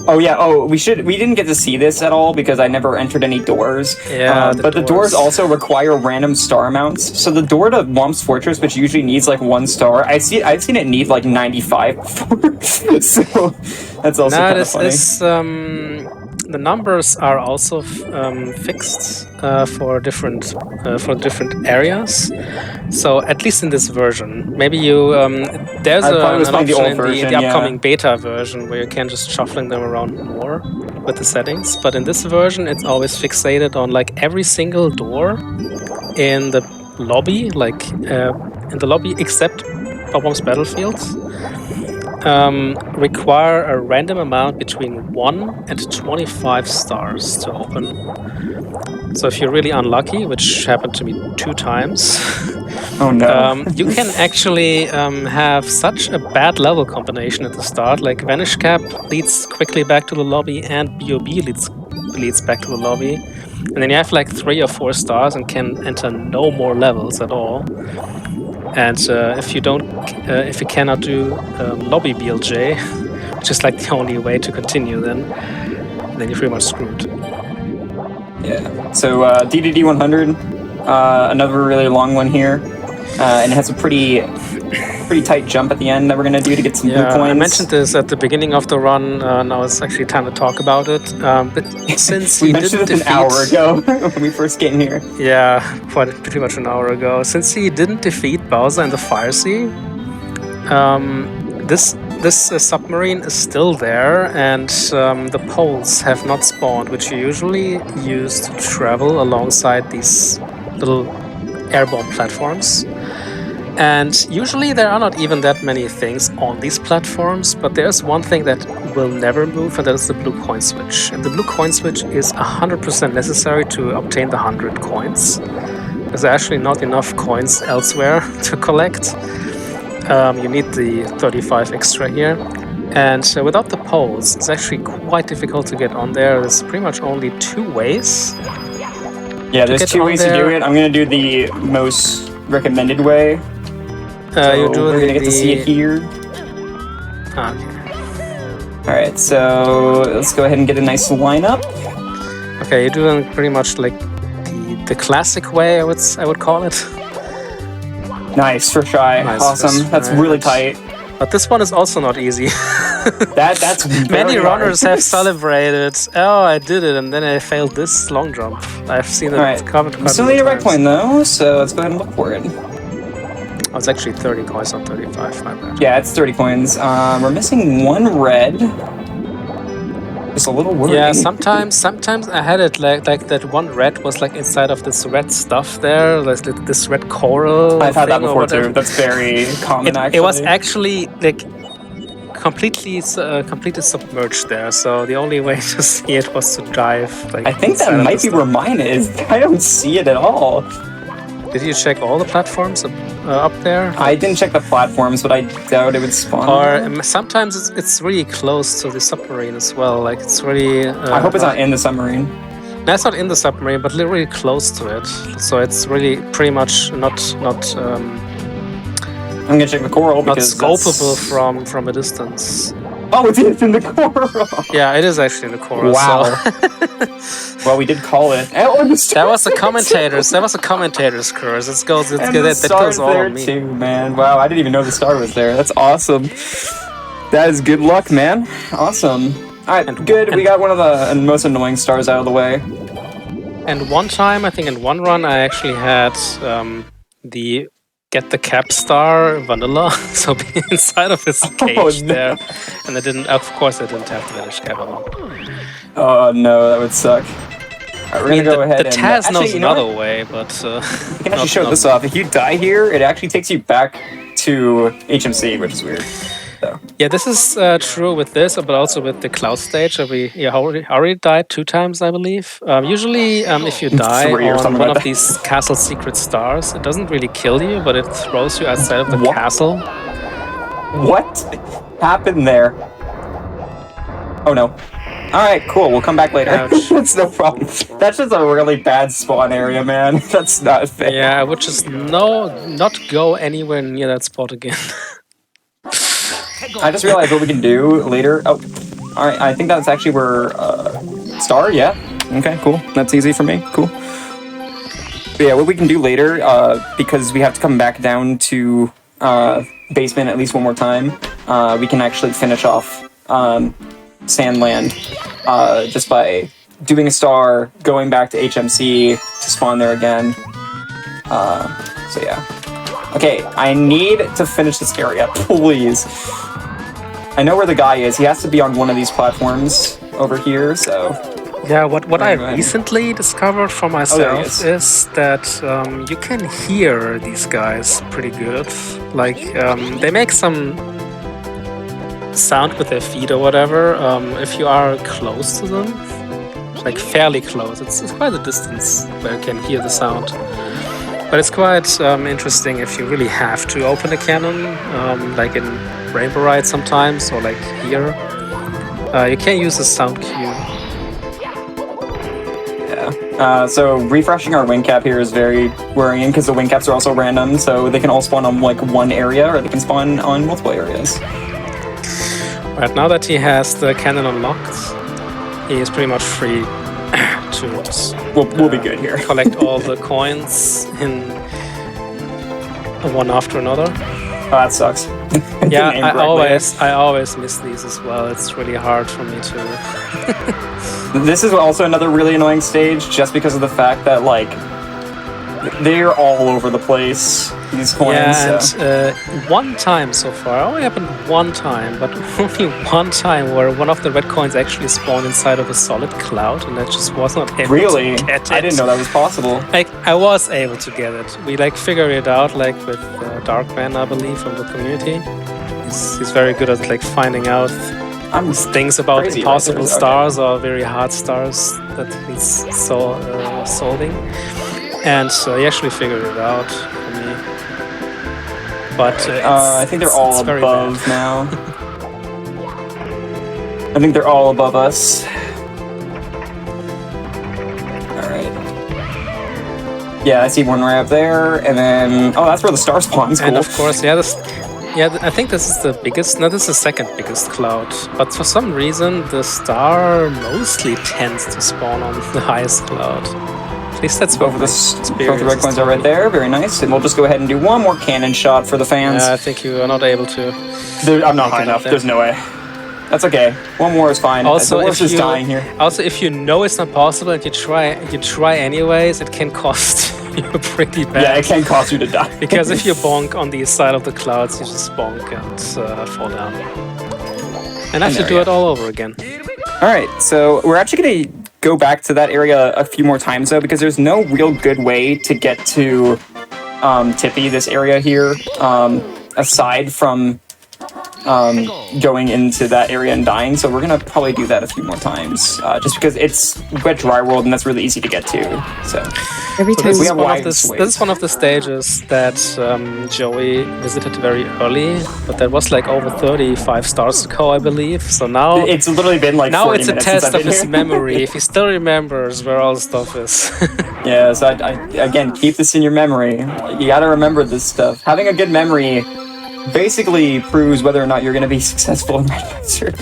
Oh yeah. Oh, we didn't get to see this at all because I never entered any doors. Yeah, but the doors also require random star amounts. So the door to Womp's Fortress, which usually needs like 1 star, I've seen it need like 95 before. So that's also kind of funny. The numbers are also fixed for different areas. So at least in this version, maybe there's an option in the upcoming beta version where you can just shuffling them around more with the settings. But in this version, it's always fixated on like every single door in the lobby, except Bob-omb's Battlefields. Require a random amount between 1 and 25 stars to open. So if you're really unlucky, which happened to me 2 times, oh no, you can actually have such a bad level combination at the start. Like Vanish Cap leads quickly back to the lobby, and BOB leads back to the lobby, and then you have like 3 or 4 stars and can enter no more levels at all. And if you cannot do lobby BLJ, which is like the only way to continue, then you're pretty much screwed. Yeah. So DDD 100, another really long one here, and it has a pretty tight jump at the end that we're gonna do to get some blue coins. I mentioned this at the beginning of the run. Now it's actually time to talk about it. But since we mentioned it an hour ago when we first came here. Yeah, pretty much an hour ago. Since he didn't defeat Bowser in the Fire Sea, this submarine is still there, and the poles have not spawned, which you usually use to travel alongside these little airborne platforms. And usually there are not even that many things on these platforms, but there's one thing that will never move, and that is the blue coin switch. And the blue coin switch is 100% necessary to obtain the 100 coins. There's actually not enough coins elsewhere to collect. You need the 35 extra here. And without the poles, it's actually quite difficult to get on there. There's pretty much only 2 ways. Yeah, there's 2 ways to do it. I'm going to do the most recommended way. We're gonna get to see it here. Okay. Alright, so let's go ahead and get a nice lineup. Okay, you're doing pretty much like the classic way, I would call it. Nice, for shy. Nice, awesome. That's really tight. But this one is also not easy. That's very Many runners hard. have celebrated. Oh, I did it, and then I failed this long jump. I've seen it covered. Still need a red coin though, so let's go ahead and look for it. Oh, it's actually 30 coins, not 35. My bad. Yeah, it's 30 coins. We're missing 1 red. Just a little worried. Yeah, sometimes I had it like that 1 red was like inside of this red stuff there, like this red coral. I've had that before too. That's very common. It was actually like completely submerged there. So the only way to see it was to dive. Like, I think that might be where mine is. I don't see it at all. Did you check all the platforms up there? I didn't check the platforms, but I doubt it would spawn. Or sometimes it's really close to the submarine as well. Like it's really. I hope it's not in the submarine. No, it's not in the submarine, but literally close to it. So it's really pretty much not. I'm gonna check the coral because not scopable from a distance. Oh, it is in the coral. Yeah, it is actually in the coral. Wow. So. Well, we did call it. That was a commentator's curse. That goes all on me. Too, man. Wow, I didn't even know the star was there. That's awesome. That is good luck, man. Awesome. All right, good. We got one of the most annoying stars out of the way. And one time, I think in one run, I actually had the get the cap star vanilla, so be inside of this cage there, and I didn't. Of course, I didn't have the vanish cap on. Oh no, that would suck. Alright, we're gonna go ahead and... The Taz knows another way, but... we can actually show this off. If you die here, it actually takes you back to HMC, which is weird. So. Yeah, this is true with this, but also with the Cloud stage. We already died 2 times, I believe. Usually, if you die on one of these castle secret stars, it doesn't really kill you, but it throws you outside of the castle. What happened there? Oh no. Alright, cool. We'll come back later. Ouch. That's no problem. That's just a really bad spawn area, man. That's not fair. Yeah, I would just not go anywhere near that spot again. I just realized what we can do later. Oh, alright. I think that's actually where... Star, yeah. Okay, cool. That's easy for me. Cool. But yeah, what we can do later, because we have to come back down to basement at least one more time, we can actually finish off Sandland just by doing a star, going back to HMC to spawn there again. So yeah. Okay, I need to finish this area, please. I know where the guy is. He has to be on one of these platforms over here, so... Yeah, what I recently discovered for myself is that you can hear these guys pretty good. Like, they make some sound with their feet or whatever if you are close to them. Like, fairly close. It's quite a distance where you can hear the sound. But it's quite interesting if you really have to open a cannon, like in Rainbow Ride sometimes, or like here. You can use the sound cue. So refreshing our wing cap here is very worrying because the wing caps are also random, so they can all spawn on like one area or they can spawn on multiple areas. Right, now that he has the cannon unlocked, he is pretty much free to we'll be good here. collect all the coins in one after another. Oh, that sucks. Yeah, I always miss these as well. It's really hard for me to... This is also another really annoying stage, just because of the fact that, like, they're all over the place, these coins. Yeah, so. and one time so far, it only happened one time, but only one time where one of the red coins actually spawned inside of a solid cloud, and I just was not able to get it. I didn't know that was possible. Like, I was able to get it. We, like, figured it out, like, with Darkman, I believe, from the community. He's very good at, like, finding out things about impossible stars or very hard stars that he's solving, and he actually figured it out for me. But I think they're all above now. I think they're all above us. All right. Yeah, I see one right up there, and then that's where the star spawns. Cool. And of course, I think this is the biggest. No, this is the second biggest cloud. But for some reason, the star mostly tends to spawn on the highest cloud. At least that's what both the red coins are right there. Very nice. And we'll just go ahead and do one more cannon shot for the fans. I think you are not able to. I'm not high enough. There's no way. That's okay. One more is fine. Also, the horse is dying here. Also, if you know it's not possible and you try anyways, it can cost you pretty bad. Yeah, it can cost you to die. Because if you bonk on the side of the clouds, you just bonk and fall down. And I have to do it all over again. Alright, so we're actually going to go back to that area a few more times, though, because there's no real good way to get to Tippy, this area here, aside from going into that area and dying, so we're gonna probably do that a few more times, just because it's wet dry world and that's really easy to get to. So every time this is one of the stages that Joey visited very early, but that was like over 35 stars ago, I believe. So now it's literally been like 40 it's a test of his memory if he still remembers where all the stuff is. Yeah, so I again, keep this in your memory. You gotta remember this stuff. Having a good memory basically proves whether or not you're going to be successful in Randomizer.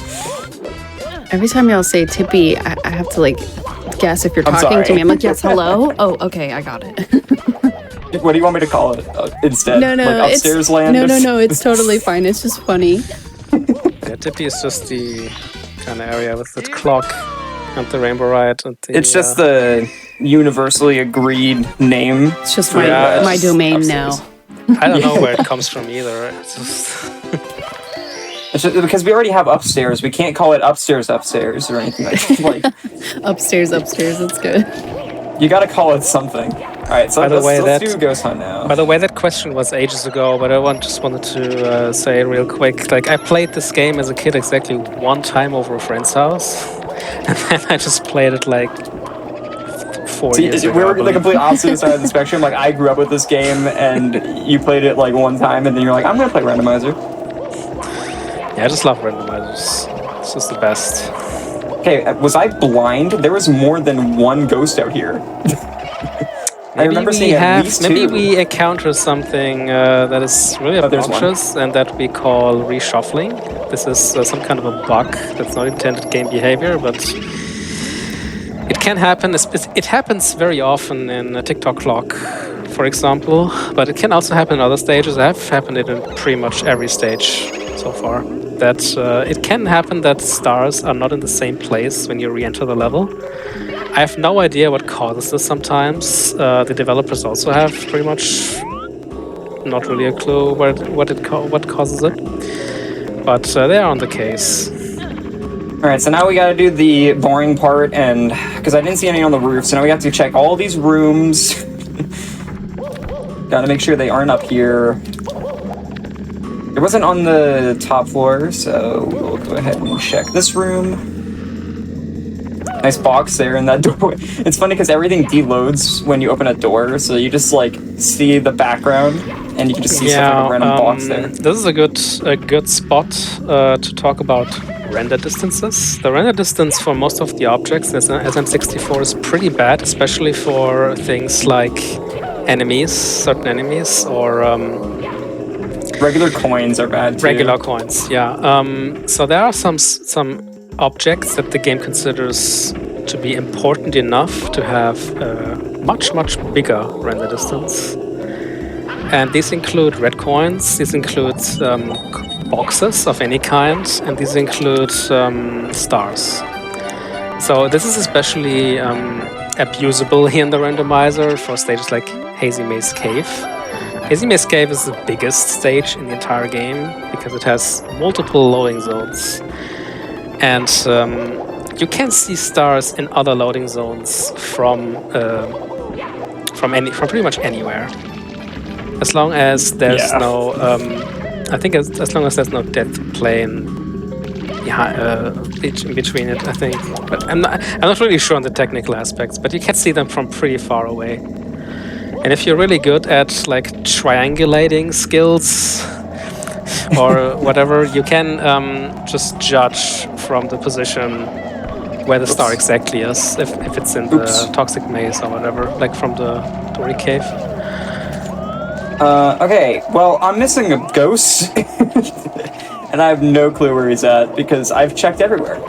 Every time y'all say Tippy, I have to like guess if you're talking to me. I'm like, yes, hello? Oh, okay, I got it. What do you want me to call it instead? No, like upstairs land? No, it's totally fine. It's just funny. Yeah, Tippy is just the kind of area with the clock and the Rainbow Ride. And it's just the universally agreed name. It's just my domain upstairs. now. I don't know where it comes from either. It's just because we already have upstairs. We can't call it upstairs or anything like that. Upstairs, that's good. You gotta call it something. Alright, so let's do Ghost Hunt now. By the way, that question was ages ago, but I just wanted to say real quick, like, I played this game as a kid exactly one time over a friend's house, and then I just played it like 4 years ago. We're the complete opposite side of the spectrum. Like, I grew up with this game, and you played it like one time, and then you're like, I'm gonna play Randomizer. Yeah, I just love randomizers. It's just the best. Okay, was I blind? There was more than one ghost out here. I remember seeing at least two. Maybe we encounter something that is really obnoxious and that we call reshuffling. This is some kind of a bug that's not intended game behavior, but it can happen. It happens very often in a TikTok clock, for example, but it can also happen in other stages. I've happened in pretty much every stage so far. That it can happen that stars are not in the same place when you re-enter the level. I have no idea what causes this sometimes. The developers also have pretty much not really a clue what causes it. But they are on the case. Alright, so now we gotta do the boring part, and because I didn't see any on the roof, so now we have to check all these rooms. Gotta make sure they aren't up here. It wasn't on the top floor, so we'll go ahead and check this room. Nice box there in that doorway. It's funny because everything deloads when you open a door, so you just like see the background and you can just see stuff like a random box there. This is a good spot to talk about render distances. The render distance for most of the objects in SM64 is pretty bad, especially for things like enemies, certain enemies, or regular coins are bad too. Regular coins, yeah. So there are some objects that the game considers to be important enough to have a much bigger render distance, and these include red coins, these include boxes of any kind, and these include stars. So this is especially abusable here in the randomizer for stages like Hazy Maze Cave. Hazy Maze Cave is the biggest stage in the entire game because it has multiple loading zones. And you can see stars in other loading zones from pretty much anywhere, as long as there's no. I think as long as there's no death plane in between it. I think, but I'm not really sure on the technical aspects. But you can see them from pretty far away. And if you're really good at like triangulating skills or whatever, you can just judge from the position where the star exactly is, if it's in the toxic maze or whatever, like from the Dory Cave. Okay, well, I'm missing a ghost, and I have no clue where he's at, because I've checked everywhere.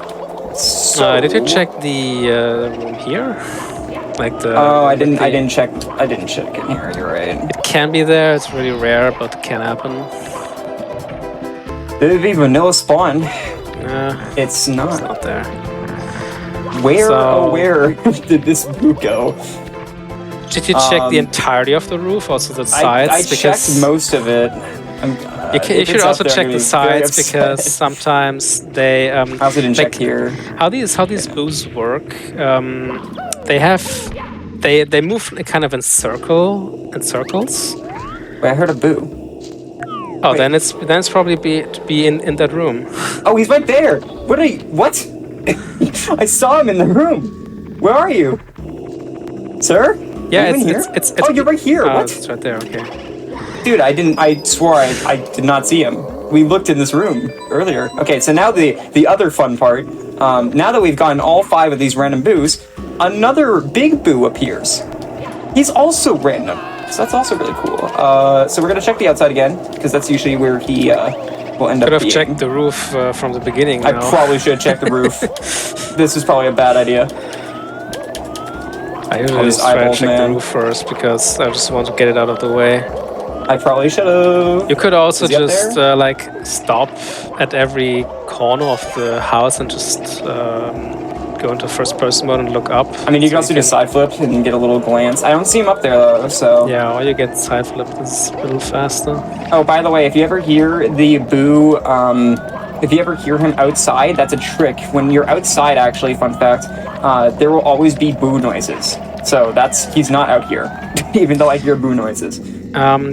So... did you check the room here? Like the... Oh, I didn't check in here, you're right. It can be there, it's really rare, but it can happen. It'd be vanilla spawn. It's not. It's not there. Where did this boo go? Did you check the entirety of the roof, also the sides? I checked most of it. You should also check the sides, because sometimes they... I also didn't check here. How these boos work, they move kind of in circles. Wait, I heard a boo. Oh, wait. then it's probably be in that room. Oh, he's right there. What? I saw him in the room. Where are you, sir? Yeah, it's oh, you're right here. What? It's right there. Okay. Dude, I swore I did not see him. We looked in this room earlier. Okay, so now the other fun part. Now that we've gotten all 5 of these random boos, another big boo appears. He's also random. So that's also really cool. So we're gonna check the outside again, because that's usually where he will end up being. Could have checked the roof from the beginning. I probably should have checked the roof. This is probably a bad idea. I usually just try to check the roof first, because I just want to get it out of the way. I probably should have. You could also just like stop at every corner of the house and just go into first person mode and look up. I mean, you can also do side flip and get a little glance. I don't see him up there though, so... Yeah, or you get side flip, this is a little faster. Oh, by the way, if you ever hear the boo, if you ever hear him outside, that's a trick. When you're outside, actually, fun fact, there will always be boo noises. So he's not out here, even though I hear boo noises.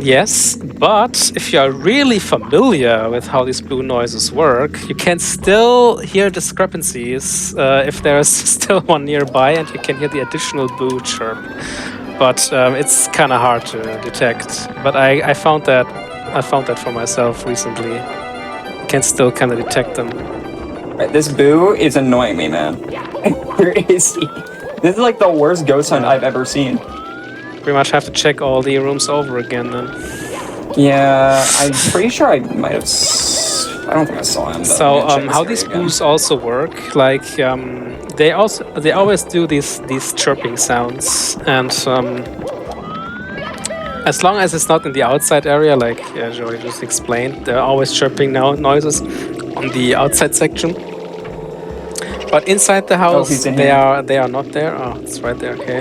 Yes, but if you are really familiar with how these boo noises work, you can still hear discrepancies if there's still one nearby, and you can hear the additional boo chirp. But it's kind of hard to detect. But I found that for myself recently. You can still kind of detect them. Right, this Boo is annoying me, man. Where is he? This is like the worst ghost hunt I've ever seen. Pretty much have to check all the rooms over again then. Yeah, I'm pretty sure I might have. I don't think I saw him. So how these boos also work? Like they always do these chirping sounds, and as long as it's not in the outside area, like Joey just explained, they're always chirping noises on the outside section. But inside the house, they are not there. Oh, it's right there. Okay.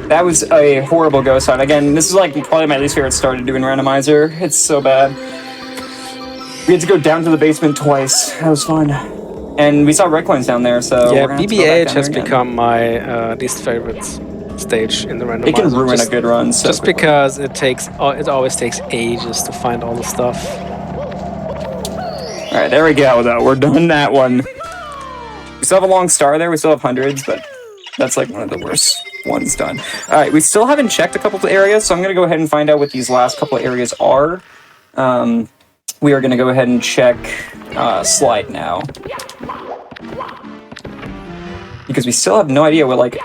That was a horrible ghost hunt. Again, this is like probably my least favorite start to doing randomizer. It's so bad. We had to go down to the basement twice. That was fun. And we saw red coins down there, so yeah, BB-8 has become my least favorite stage in the randomizer. It can ruin a good run. So just because it always takes ages to find all the stuff. All right, there we go. Though we're done that one. We still have a long star there. We still have hundreds, but that's like one of the worst ones done. All right, we still haven't checked a couple of areas, so I'm going to go ahead and find out what these last couple of areas are. We are going to go ahead and check Slide now. Because we still have no idea what, like,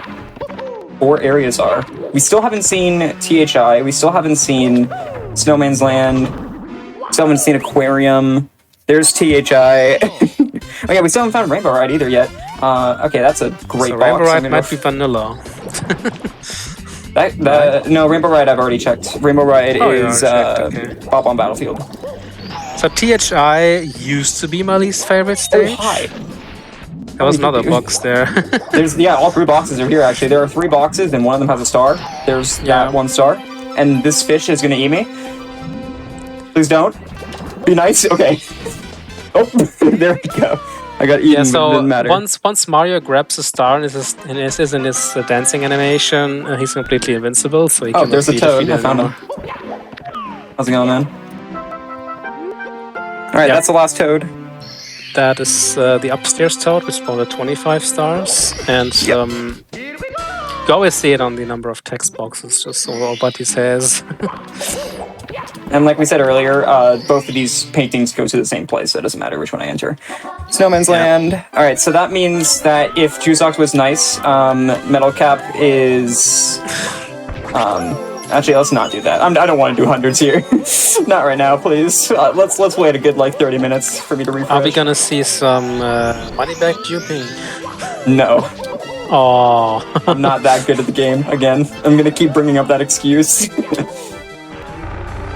4 areas are. We still haven't seen THI. We still haven't seen Snowman's Land. Still haven't seen Aquarium. There's THI. Oh yeah, we still haven't found Rainbow Ride either yet. Okay, that's a great box. Rainbow Ride might be vanilla. No, Rainbow Ride I've already checked. Rainbow Ride is Bob on Battlefield. So THI used to be my least favorite stage. Oh, hi. There was another box there. All 3 boxes are here actually. There are 3 boxes and one of them has a star. There's that 1 star. And this fish is gonna eat me. Please don't. Be nice. Okay. Oh, there we go. I got eaten, but it didn't matter. Once Mario grabs a star and is in his dancing animation, he's completely invincible. So he can there's a toad. I found him. How's it going, man? All right, that's the last toad. That is the upstairs toad, which spawned at 25 stars, and you always see it on the number of text boxes, just what he says. And like we said earlier, both of these paintings go to the same place, so it doesn't matter which one I enter. Snowman's Land. All right, so that means that if Juiceox was nice, Metal Cap is... actually, let's not do that. I don't want to do hundreds here. Not right now, please. Let's wait a good, like, 30 minutes for me to refresh. Are we gonna see some money-back duping? No. Oh. I'm not that good at the game, again. I'm gonna keep bringing up that excuse.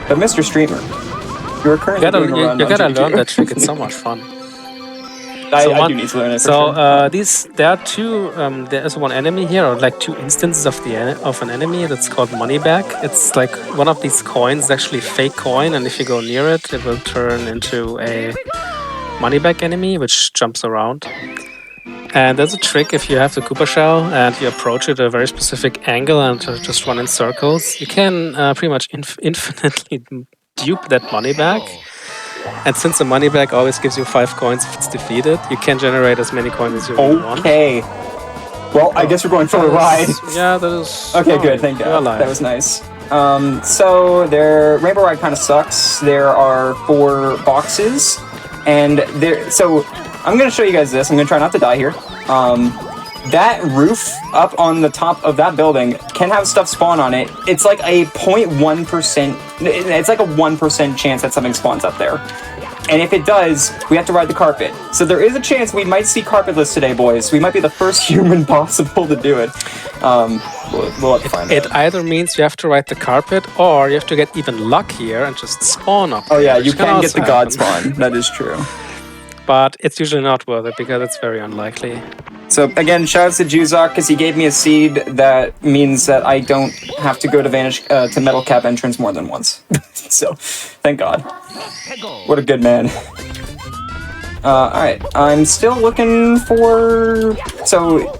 But Mr. Streamer, you're currently doing a run. You gotta learn that trick. It's so much fun. I do need to learn it. There are 2. There is one enemy here, or like 2 instances of an enemy that's called Moneyback. It's like one of these coins is actually a fake coin, and if you go near it, it will turn into a Moneyback enemy, which jumps around. And there's a trick if you have the Koopa Shell and you approach it at a very specific angle and just run in circles. You can pretty much infinitely dupe that money back. And since the money back always gives you 5 coins if it's defeated, you can generate as many coins as you want. Okay. Well, I guess we're going for a ride. Yeah, that is... Okay, good. Thank God. That was nice. So, Rainbow Ride kind of sucks. There are 4 boxes. And so I'm going to show you guys this. I'm going to try not to die here. That roof up on the top of that building can have stuff spawn on it. It's like a 0.1%, it's like a 1% chance that something spawns up there. And if it does, we have to ride the carpet. So there is a chance we might see carpetless today, boys. We might be the first human possible to do it. We'll have to find it either means you have to ride the carpet, or you have to get even luckier and just spawn up. Oh yeah, you can get the god spawn. That is true. But it's usually not worth it because it's very unlikely. So again, shout out to Juzok because he gave me a seed that means that I don't have to go to Metal Cap entrance more than once. So, thank God. What a good man. Alright, I'm still looking for... So,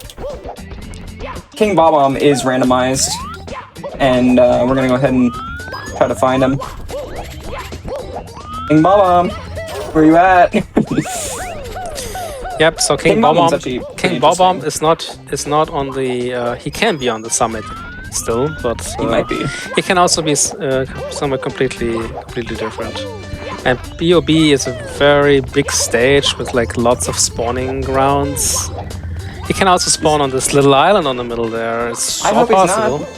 King Bob-omb is randomized, and we're gonna go ahead and try to find him. King Bob-omb, where you at? Yep, so King Bob-omb is not on the... he can be on the summit still, but... he might be. He can also be somewhere completely different. And BOB is a very big stage with like lots of spawning grounds. He can also spawn on this little island on the middle there. It's I all hope possible. he's not.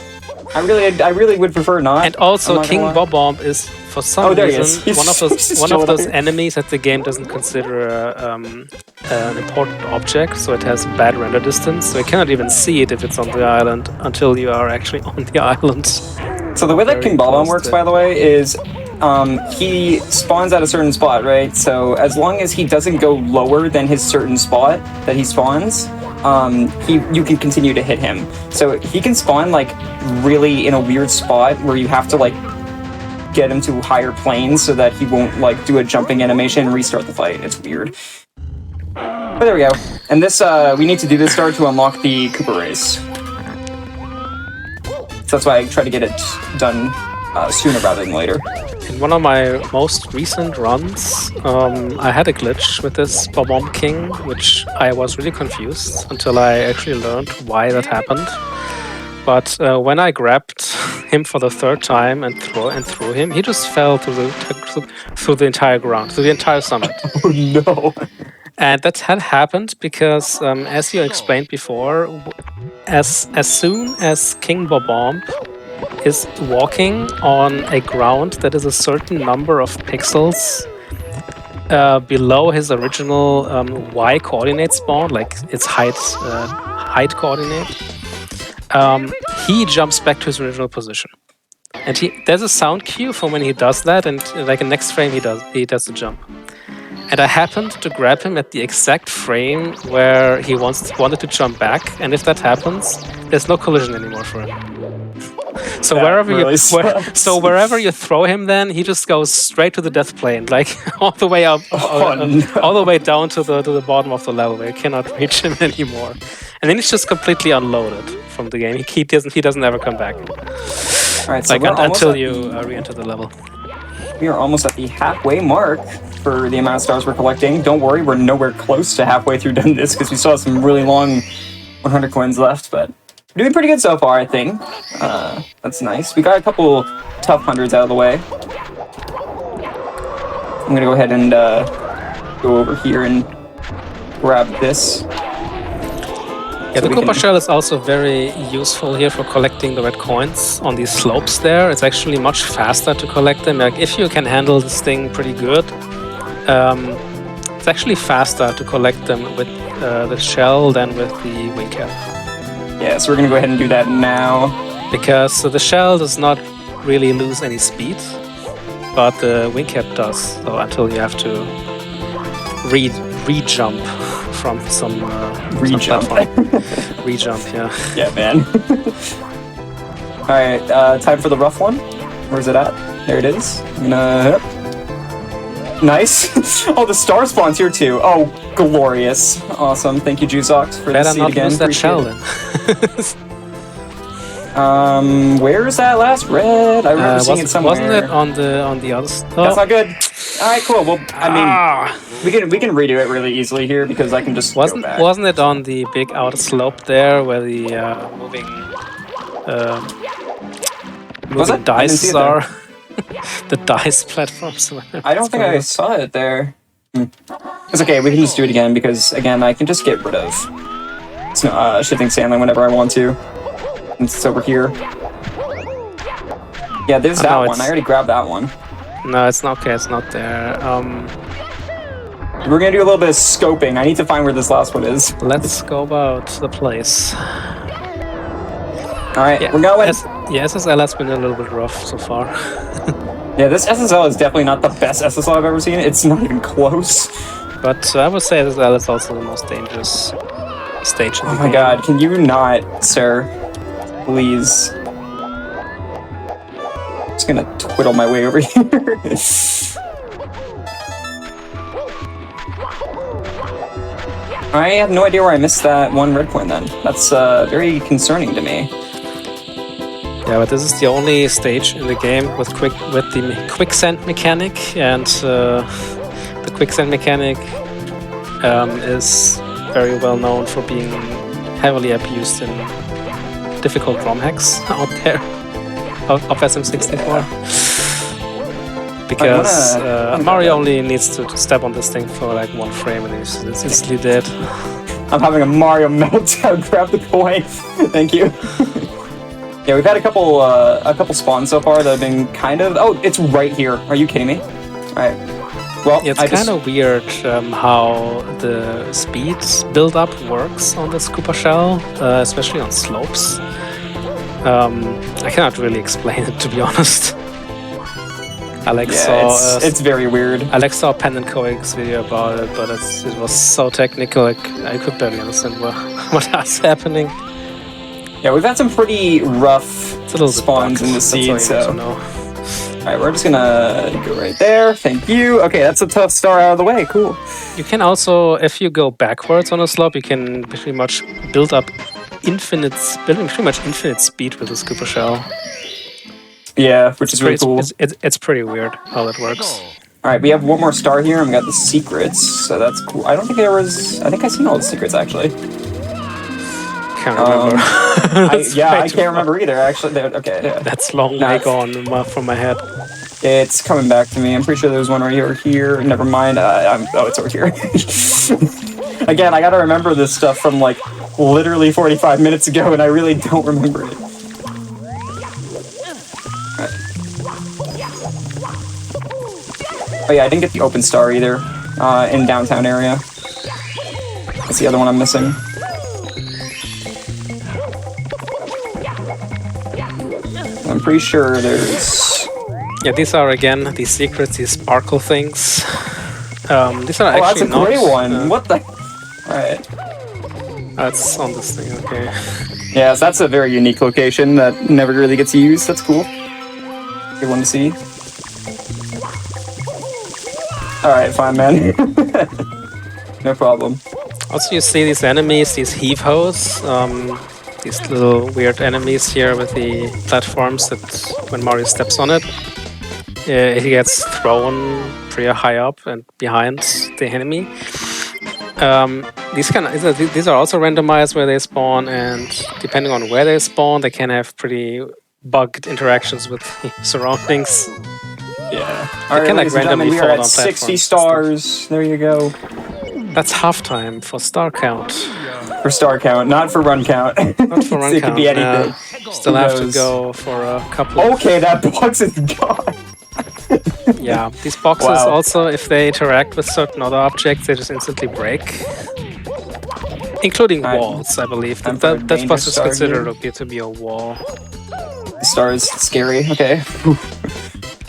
I really would prefer not. And also, I'm not King gonna lie. Bob-omb is for some there he reason is. one of He's those chilling here. enemies that the game doesn't consider an important object, so it has bad render distance. So you cannot even see it if it's on the island until you are actually on the island. So the way that Very King Bob-omb close works, to- by the way, is he spawns at a certain spot, right? So as long as he doesn't go lower than his certain spot that he spawns, you can continue to hit him. So he can spawn like really in a weird spot where you have to like get him to higher planes so that he won't like do a jumping animation and restart the fight. It's weird. But there we go. And this we need to do this star to unlock the Koopa race. So that's why I try to get it done sooner rather than later. In one of my most recent runs, I had a glitch with this Bob-omb King, which I was really confused until I actually learned why that happened. But when I grabbed him for the third time and threw him, he just fell through the entire ground, through the entire summit. Oh no! And that had happened because, as you explained before, as soon as King Bob-omb is walking on a ground that is a certain number of pixels below his original Y coordinate spawn, like its height coordinate, he jumps back to his original position. And there's a sound cue for when he does that, and like in next frame he does the jump. And I happened to grab him at the exact frame where he wanted to jump back, and if that happens, there's no collision anymore for him. So wherever you throw him, then he just goes straight to the death plane, like all the way up, all the way down to the bottom of the level where you cannot reach him anymore. And then he's just completely unloaded from the game. He doesn't ever come back. All right, so Like until you re-enter the level. we are almost at the halfway mark for the amount of stars we're collecting. Don't worry, we're nowhere close to halfway through done this because we still have some really long 100 coins left, but we're doing pretty good so far, I think. That's nice. We got a couple tough hundreds out of the way. I'm gonna go ahead and go over here and grab this. Yeah, So the we Koopa can- shell is also very useful here for collecting the red coins on these slopes there. It's actually much faster to collect them. Like if you can handle this thing pretty good, it's actually faster to collect them with the shell than with the wing cap. Yeah, so we're gonna go ahead and do that now. Because the shell does not really lose any speed, but the wing cap does. So until you have to re-jump from some Re-jump. platform. Re-jump, yeah. Yeah, man. Alright, time for the rough one. Where's it at? There it is. I'm gonna... Nice. Oh, the star spawns here too. Oh, glorious. Awesome. Thank you, Juiceox, for the Better seed not again. lose that Appreciate shell it. then. Where's that last red? I remember seeing it somewhere. Wasn't it on the other side? That's not good. Alright, cool. Well, I mean, we can redo it really easily here because I can just go back. Wasn't it on the big outer slope there where the moving Was it? I didn't see dice it there. are? The dice platforms. I don't think I saw it there. It's okay, we can just do it again because, again, I can just get rid of shifting sandline whenever I want to. And it's over here. Yeah, there's that one. I already grabbed that one. No, it's not okay. It's not there. We're gonna do a little bit of scoping. I need to find where this last one is. Let's go about the place. Alright, Yeah, we're going. SSL has been a little bit rough so far. Yeah, this SSL is definitely not the best SSL I've ever seen. It's not even close. But I would say SSL is also the most dangerous stage in the Oh my game. god, can you not, sir? Please. Just gonna twiddle my way over here. I have no idea where I missed that one red coin then. That's very concerning to me. Yeah, but this is the only stage in the game with the quicksand mechanic, and the quicksand mechanic is very well known for being heavily abused in difficult ROM hacks out there of SM64. Because wanna Mario only needs to step on this thing for like 1 frame and he's instantly dead. I'm having a Mario meltdown. Grab the coin. Thank you. Yeah, we've had a couple spawns so far that have been kind of... Oh, it's right here. Are you kidding me? All right. Well, Yeah, it's kind of weird how the speed build-up works on this Koopa shell, especially on slopes. I cannot really explain it, to be honest. It's very weird. Alex saw Pen and Coix video about it, but it was so technical, I could barely understand what was happening. Yeah, we've had some pretty rough spawns in the seed, so... Alright, we're just gonna go right there. Thank you. Okay, that's a tough star out of the way. Cool. You can also, if you go backwards on a slope, you can pretty much build up infinite speed with this Koopa shell. Yeah, which is really cool. It's pretty weird how that works. Alright, we have one more star here, and we got the secrets, so that's cool. I don't think there was... I think I've seen all the secrets, actually. Can't remember. I can't remember either, actually. Okay, yeah. That's long way gone from my head. It's coming back to me. I'm pretty sure there was one right over here. Never mind. Oh, it's over here. Again, I gotta remember this stuff from, like, literally 45 minutes ago, and I really don't remember it. Right. Oh yeah, I didn't get the open star either, in downtown area. That's the other one I'm missing. I'm pretty sure there's... Yeah, these are, again, these secrets, these sparkle things. These are actually that's a not... gray one! What the... Alright. It's on this thing, okay. Yeah, so that's a very unique location that never really gets used. That's cool. Good one to see. Alright, fine, man. No problem. Also, you see these enemies, these heave-hoes. These little weird enemies here with the platforms that when Mario steps on it, he gets thrown pretty high up and behind the enemy. These are also randomized where they spawn, and depending on where they spawn, they can have pretty bugged interactions with the surroundings. Yeah. They can like randomly we fall are on at platforms. 60 stars. There you go. That's halftime for star count. For star count, not for run count. Not for run it count. could be anything. Still have to go for a couple. Okay, that box is gone. Yeah, these boxes also, if they interact with certain other objects, they just instantly break. Including walls, I believe. That box is considered to be a wall. The star is scary. Okay.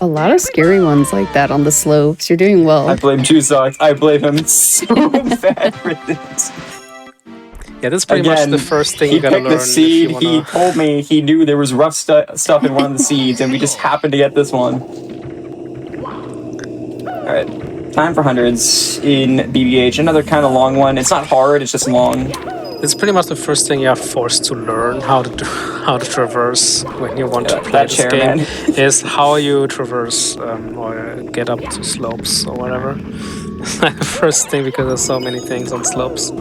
A lot of scary ones like that on the slopes. You're doing well. I blame Juzok. I blame him so bad for this. Yeah, this is pretty much the first thing you gotta learn. He picked the seed. He told me he knew there was rough stuff in one of the seeds, and we just happened to get this one. Alright, time for hundreds in BBH. Another kind of long one. It's not hard, it's just long. It's pretty much the first thing you are forced to learn how to traverse when you want to play this game. Is how you traverse or get up to slopes or whatever. The first thing, because there's so many things on slopes.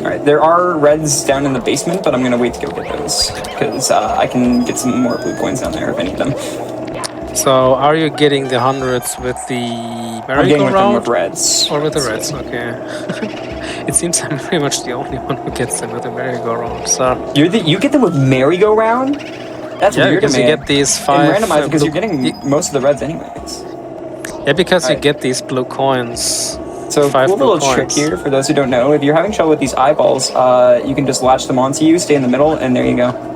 Alright, there are reds down in the basement, but I'm gonna wait to go get those. Because I can get some more blue coins down there if I need them. So, are you getting the hundreds with the merry-go-round? I'm getting with reds. Or with the reds, okay. It seems I'm pretty much the only one who gets them with the merry-go-round, so... You get them with merry-go-round? That's weird to me. You get these 5... And randomized, because you're getting most of the reds anyways. Yeah, because you get these blue coins. So, cool little trick here, for those who don't know. If you're having trouble with these eyeballs, you can just latch them onto you, stay in the middle, and there you go.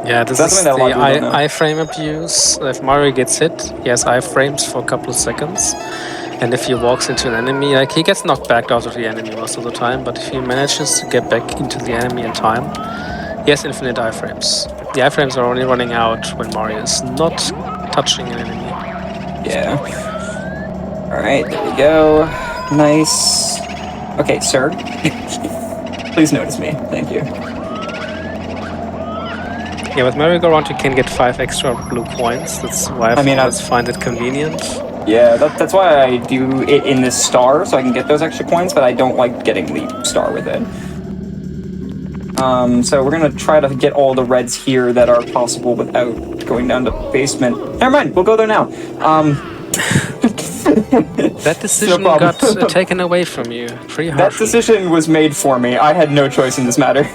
Yeah, this is the iframe abuse. If Mario gets hit, he has iframes for a couple of seconds. And if he walks into an enemy, like, he gets knocked back out of the enemy most of the time, but if he manages to get back into the enemy in time, he has infinite iframes. The iframes are only running out when Mario is not touching an enemy. Yeah. Alright, there we go. Nice. Okay, sir. Please notice me. Thank you. Yeah, with merry-go-round you can get 5 extra blue coins. That's why I find it convenient. Yeah, that's why I do it in this star, so I can get those extra coins, but I don't like getting the star with it. So we're gonna try to get all the reds here that are possible without going down to the basement. Never mind, we'll go there now. That decision No got taken away from you pretty that harshly. decision was made for me. I had no choice in this matter.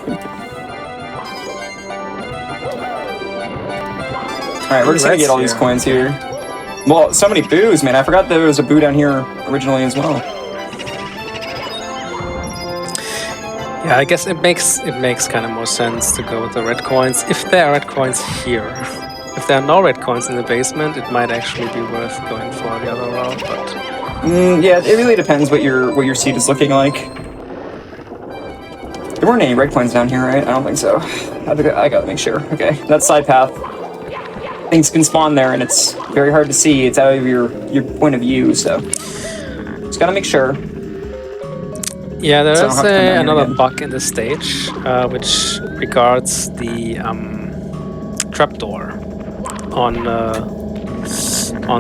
Alright, we're just gonna get all these coins here. Well, so many boos, man. I forgot there was a boo down here originally as well. Yeah, I guess it makes kind of more sense to go with the red coins if there are red coins here. If there are no red coins in the basement, it might actually be worth going for the other route. But Yeah, it really depends what your seed is looking like. There weren't any red coins down here, right? I don't think so. I gotta make sure. Okay, that side path. Things can spawn there, and it's very hard to see. It's out of your point of view, so just gotta make sure. yeah, there So is I'll have to come down here another again. bug in this stage, which regards the trapdoor on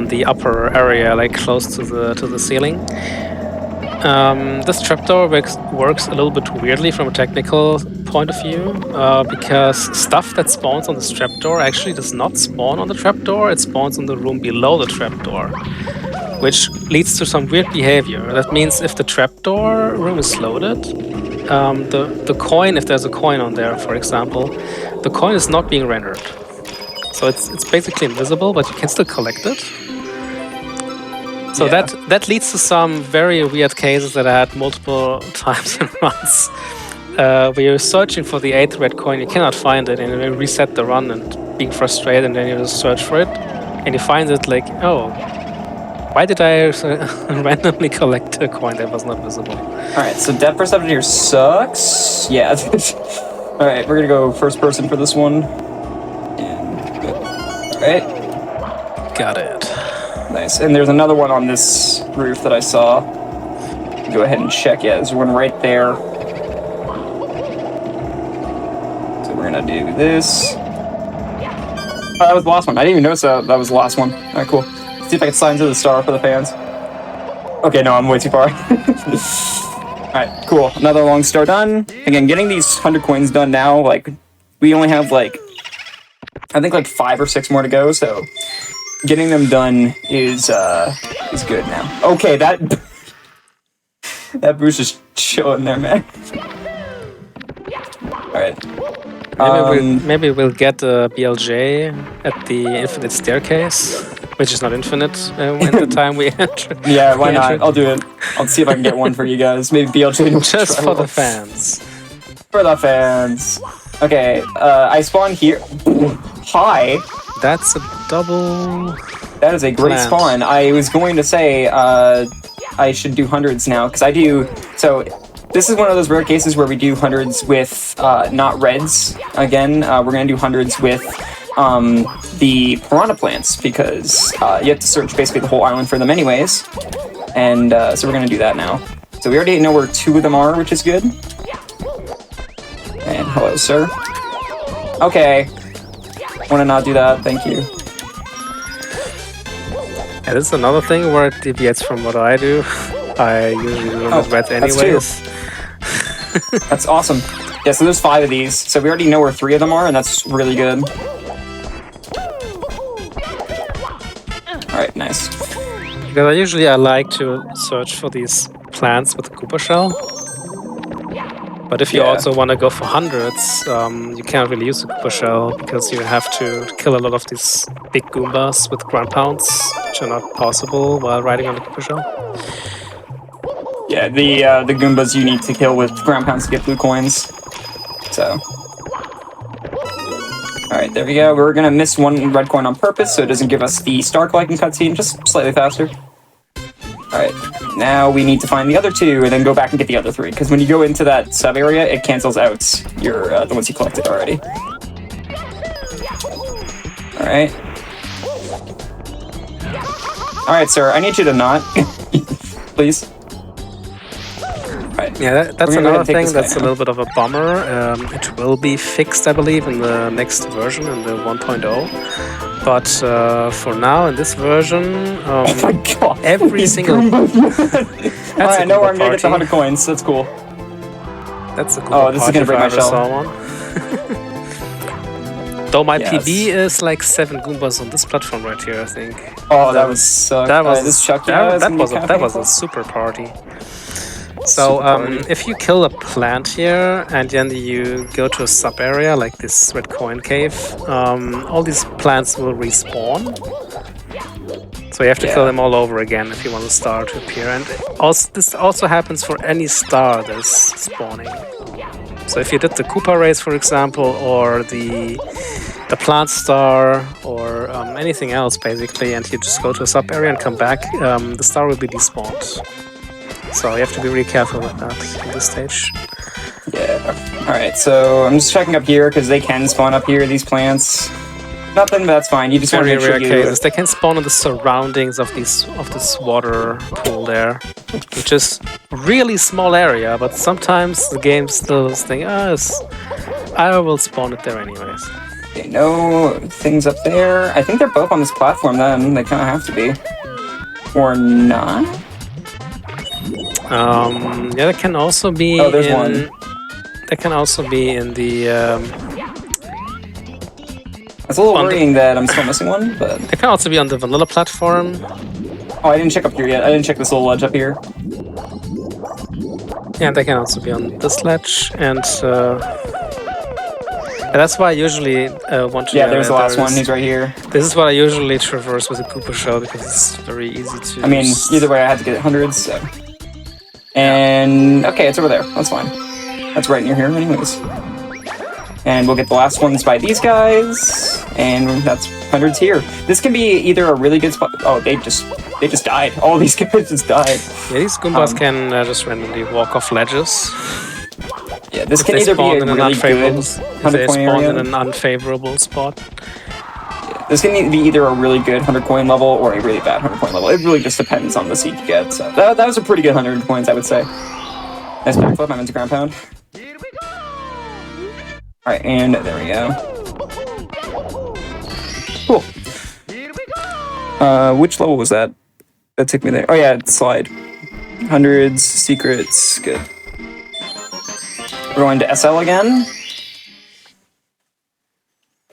the upper area, like close to the ceiling. This trapdoor works a little bit weirdly from a technical point of view, because stuff that spawns on this trapdoor actually does not spawn on the trapdoor, it spawns on the room below the trapdoor, which leads to some weird behavior. That means if the trapdoor room is loaded, the coin, if there's a coin on there, for example, the coin is not being rendered. So it's basically invisible, but you can still collect it. So Yeah. that leads to some very weird cases that I had multiple times in runs. Where you're searching for the 8th red coin, you cannot find it, and you reset the run and being frustrated, and then you just search for it, and you find it like, oh, why did I randomly collect a coin that was not visible? Alright, so depth perception here sucks. Yeah. Alright, we're gonna go first person for this one. And good. Alright. Got it. Nice. And there's another one on this roof that I saw. Go ahead and check. Yeah, there's one right there. So we're gonna do this. Oh, that was the last one. I didn't even notice that was the last one. Alright, cool. Let's see if I can slide into the star for the fans. Okay, no, I'm way too far. Alright, cool. Another long star done. Again, getting these 100 coins done now, like, we only have, like, I think, like, 5 or 6 more to go, so getting them done is good now. Okay, that boost is chilling there, man. Alright. Maybe we'll get a BLJ at the infinite staircase, which is not infinite at the time we enter. Yeah, why not? I'll do it. I'll see if I can get one for you guys. Maybe BLJ Just for the fans. For the fans. Okay, I spawn here. Hi. That's a double. That is a great Plant. spawn. I was going to say I should do hundreds now, because I do. So this is one of those rare cases where we do hundreds with not reds. Again, we're going to do hundreds with the piranha plants, because you have to search basically the whole island for them anyways. And so we're going to do that now. So we already know where 2 of them are, which is good. And hello, sir. Okay. Want to not do that? Thank you. Yeah, this is another thing where it deviates from what I do. I usually do them with red that's anyways. That's awesome. Yeah, so there's 5 of these. So we already know where 3 of them are, and that's really good. Alright, nice. Because I like to search for these plants with the Koopa shell. But if you Yeah. also want to go for hundreds, you can't really use the Koopa shell because you have to kill a lot of these big Goombas with ground pounds, which are not possible while riding on the Koopa shell. Yeah, the Goombas you need to kill with ground pounds to get blue coins. So. Alright, there we go. We're gonna miss 1 red coin on purpose so it doesn't give us the star collecting cutscene, just slightly faster. Alright, now we need to find the other 2 and then go back and get the other 3, because when you go into that sub-area, it cancels out your the ones you collected already. Alright. Alright, sir, I need you to not. Please. Alright. Yeah, that's We're gonna go ahead another and take thing this guy that's a now. little bit of a bummer. It will be fixed, I believe, in the next version, in the 1.0. But for now, in this version, Oh my god. every these single... Goombas. That's Alright, I a know where Goomba I'm gonna get the party. 100 coins. That's cool. That's a Goomba Oh, this is party gonna break my if I ever shell. saw one. Though my Yes. PB is like 7 Goombas on this platform right here, I think. Oh, that was suck. That was this Chucky. that was a super party. So if you kill a plant here and then you go to a sub area like this red coin cave, all these plants will respawn. So you have to kill them all over again if you want the star to appear. And also, this also happens for any star that's spawning. So if you did the Koopa race, for example, or the plant star, or anything else basically, and you just go to a sub area and come back, the star will be despawned. So you have to be really careful with that at this stage. Yeah. Alright, so I'm just checking up here because they can spawn up here, these plants. Nothing, but that's fine. You just want to Very make sure rare cases. They can spawn in the surroundings of this water pool there, which is really small area, but sometimes the game still think, I will spawn it there anyways. Okay, no things up there. I think they're both on this platform then. They kind of have to be. Or not? Yeah, they can also be there's one. They can also be in the... It's a little worrying that I'm still missing one, but... They can also be on the vanilla platform. Oh, I didn't check up here yet. I didn't check this little ledge up here. Yeah, they can also be on this ledge, and that's why I usually want to... Yeah, there's the last one. He's right here. This is what I usually traverse with a Koopa shell, because it's very easy to... I mean, either way, I had to get hundreds, so... And... Okay, it's over there. That's fine. That's right near here anyways. And we'll get the last ones by these guys, and that's hundreds here. This can be either a really good spot... Oh, they just died. All these guys just died. Yeah, these Goombas can just randomly walk off ledges. Yeah, this can either be a really good 100-coin area. In an unfavorable spot. Yeah, this can be either a really good 100-coin level or a really bad 100-coin level. It really just depends on the seed you get. So that was a pretty good 100 coins, I would say. Nice backflip. I'm into ground pound. Alright, and there we go. Cool. Which level was that? That took me there. Oh yeah, slide. Hundreds, secrets, good. We're going to SL again.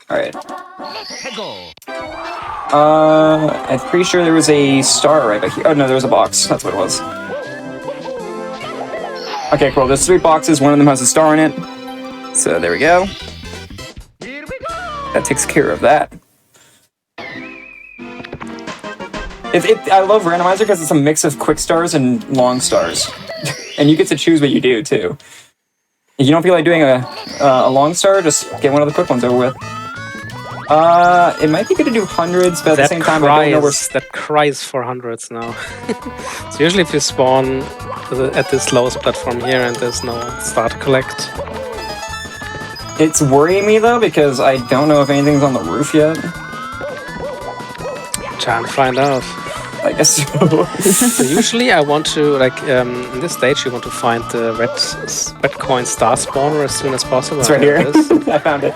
Alright. I'm pretty sure there was a star right back here. Oh no, there was a box. That's what it was. Okay, cool. There's 3 boxes. One of them has a star in it. So there we go. That takes care of that. I love randomizer because it's a mix of quick stars and long stars, and you get to choose what you do too. If you don't feel like doing a long star, just get one of the quick ones over with. It might be good to do hundreds, but at the same time, I don't know where... That cries for hundreds now. So usually if you spawn at this lowest platform here and there's no star to collect. It's worrying me though, because I don't know if anything's on the roof yet. Trying to find out. I guess so. So usually I want to, in this stage, you want to find the red coin star spawner as soon as possible. It's right here. I found it.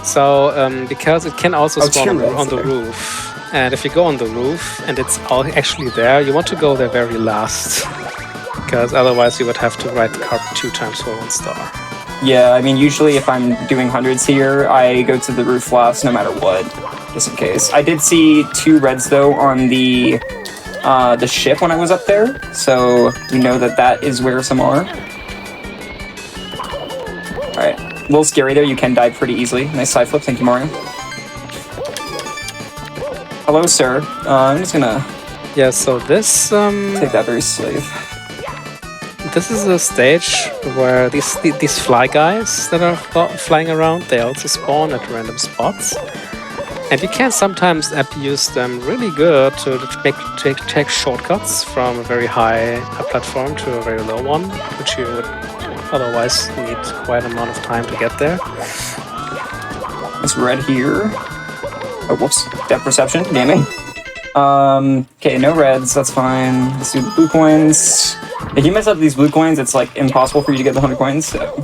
So, because it can also spawn on the roof. And if you go on the roof and it's actually there, you want to go there very last. Because otherwise you would have to ride the card 2 times for 1 star. Yeah, I mean, usually if I'm doing hundreds here, I go to the roof last no matter what, just in case. I did see 2 reds, though, on the ship when I was up there, so we know that is where some are. Alright, a little scary there, you can die pretty easily. Nice side flip, thank you, Mario. Hello, sir. I'm just gonna... Yeah, so this... take that very safe. This is a stage where these fly guys that are flying around, they also spawn at random spots. And you can sometimes abuse them really good to take shortcuts from a very high platform to a very low one, which you would otherwise need quite an amount of time to get there. This red here. Oh, whoops. Depth perception, damn it. Okay, no reds, that's fine. Let's do the blue coins. If you mess up these blue coins, it's like impossible for you to get the 100 coins, so...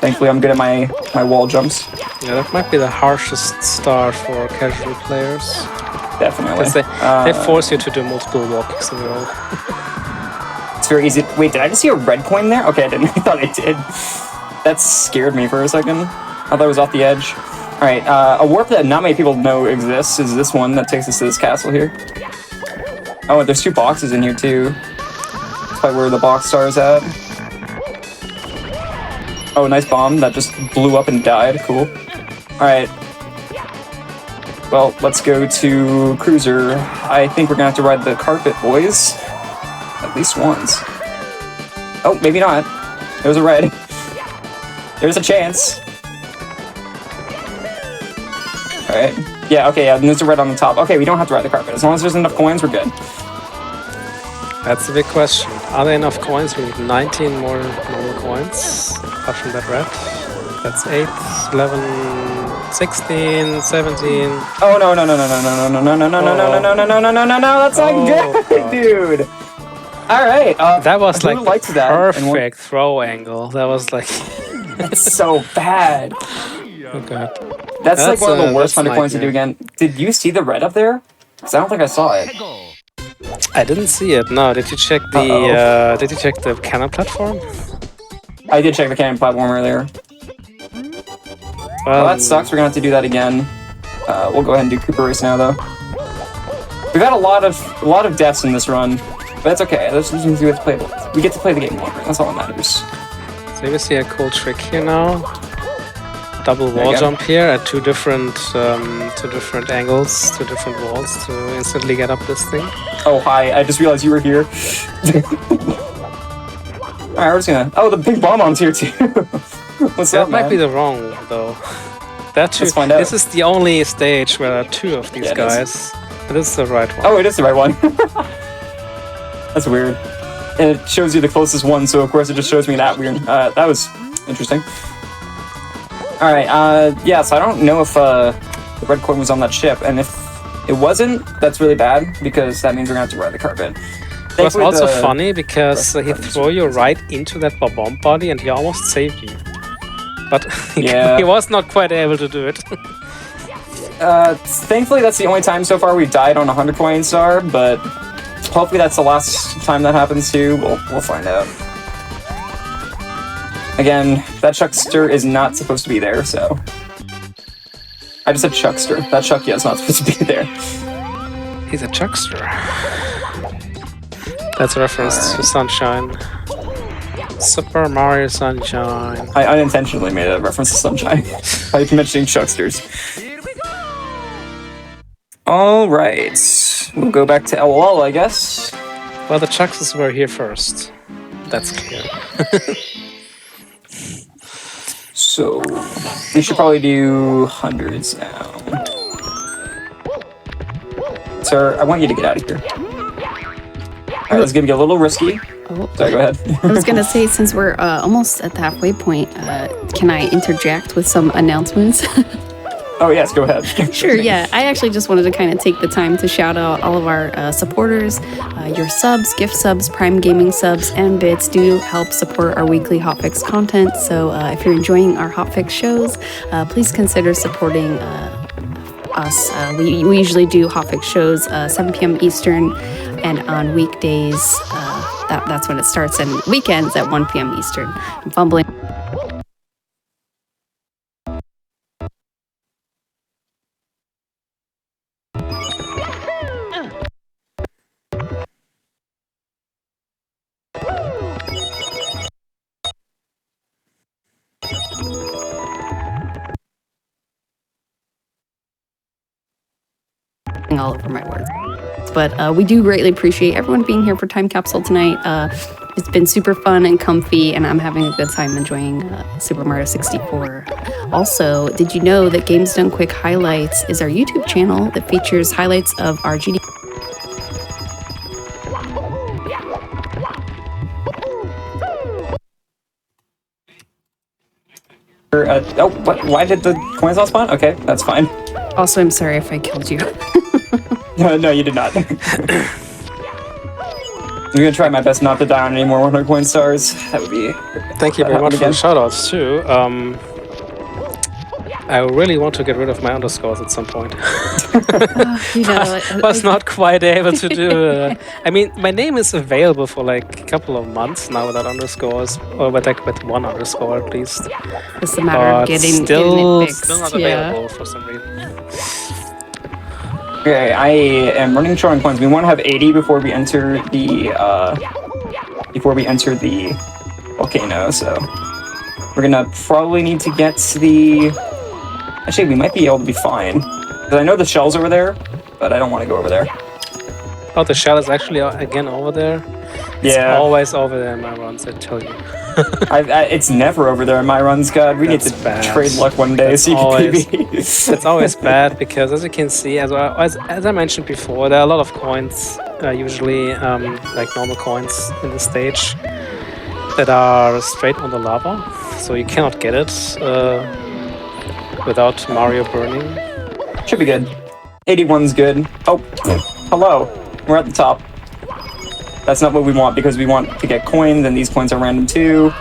Thankfully, I'm good at my wall jumps. Yeah, that might be the harshest star for casual players. Definitely. Because they force you to do multiple walks in a row. It's very easy. Wait, did I just see a red coin there? Okay, I didn't. I thought I did. That scared me for a second. I thought it was off the edge. Alright, a warp that not many people know exists is this one that takes us to this castle here. Oh, and there's 2 boxes in here too. That's probably where the box star is at. Oh, nice bomb that just blew up and died. Cool. Alright. Well, let's go to Cruiser. I think we're gonna have to ride the carpet, boys. At least once. Oh, maybe not. There's a red. There's a chance. Alright. Yeah, okay, yeah, and there's a red on the top. Okay, we don't have to ride the carpet. As long as there's enough coins, we're good. That's a big question. Are there enough coins? We need 19 more normal coins. Apart from that red. That's 8, 11, 16, 17. Oh no no no no no no no no no no no no no no no no no no! That's not good, dude. All right. That was like that perfect throw angle. That was like. That's so bad. Okay. That's like one of the worst 100 coins to do again. Did you see the red up there? Because I don't think I saw it. I didn't see it. No. Did you check the? Did you check the cannon platform? I did check the cannon platform earlier. Well, that sucks. We're gonna have to do that again. We'll go ahead and do Cooper Race now, though. We've had a lot of deaths in this run, but that's okay. We get to play the game longer. That's all that matters. So we see a cool trick here now. Double wall jump here at two different angles, 2 different walls to instantly get up this thing. Oh hi! I just realized you were here. All right, we're just gonna. Oh, the big bomb bomb's here too. What's that up, man? might be the wrong one though. Let's find out. This is the only stage where there are 2 of these guys. But this is the right one. Oh, it is the right one. That's weird. And it shows you the closest one, so of course it just shows me that weird. That was interesting. All right. Yeah. So I don't know if the red coin was on that ship, and if it wasn't, that's really bad because that means we're gonna have to ride the carpet. It was also funny because he threw you right into that bomb body and he almost saved you. But he was not quite able to do it. Thankfully, that's the only time so far we've died on a 100 coin star, but hopefully that's the last time that happens too. We'll find out. Again, that Chuckster is not supposed to be there, so... I just said Chuckster. That Chucky is not supposed to be there. He's a Chuckster. That's a reference to Sunshine. Super Mario Sunshine. I unintentionally made a reference to Sunshine by mentioning Chucksters. Alright. We'll go back to LOL, I guess. Well, the Chucksters were here first. That's clear. So, we should probably do hundreds now. Sir, I want you to get out of here. Alright, this is gonna be a little risky. Oh. Sorry, go ahead. I was gonna say, since we're almost at the halfway point, can I interject with some announcements? Oh yes, go ahead. Sure, yeah. I actually just wanted to kind of take the time to shout out all of our supporters. Your subs, gift subs, Prime Gaming subs, and bits do help support our weekly Hotfix content. So if you're enjoying our Hotfix shows, please consider supporting us. We usually do Hotfix shows 7 p.m. Eastern, and on weekdays, that's when it starts, and weekends at 1 p.m. Eastern. I'm fumbling. All over my words. But we do greatly appreciate everyone being here for Time Capsule tonight. It's been super fun and comfy, and I'm having a good time enjoying Super Mario 64. Also, did you know that Games Done Quick Highlights is our YouTube channel that features highlights of our GD? Why did the coins all spawn? Okay, that's fine. Also, I'm sorry if I killed you. No, you did not. I'm gonna try my best not to die on any more 100 coin stars. That would be... Thank you very much for the shoutouts too. I really want to get rid of my underscores at some point. Was not quite able to do. I mean, my name is available for like a couple of months now without underscores, or with one underscore at least. It's a matter of getting still it fixed. Still not available for some reason. Okay, I am running short on coins. We want to have 80 before we enter the volcano. So we're gonna probably need to get to the. Actually, we might be able to be fine. Because I know the shell's over there, but I don't want to go over there. Oh, the shell is actually again over there? It's always over there in my runs, I tell you. It's never over there in my runs, God. We need to trade luck one day, CPB. It's always bad because, as you can see, as I mentioned before, there are a lot of coins, usually like normal coins in the stage, that are straight on the lava, so you cannot get it without Mario burning. Should be good. 81's good. Oh, hello. We're at the top. That's not what we want because we want to get coins, and these coins are random too.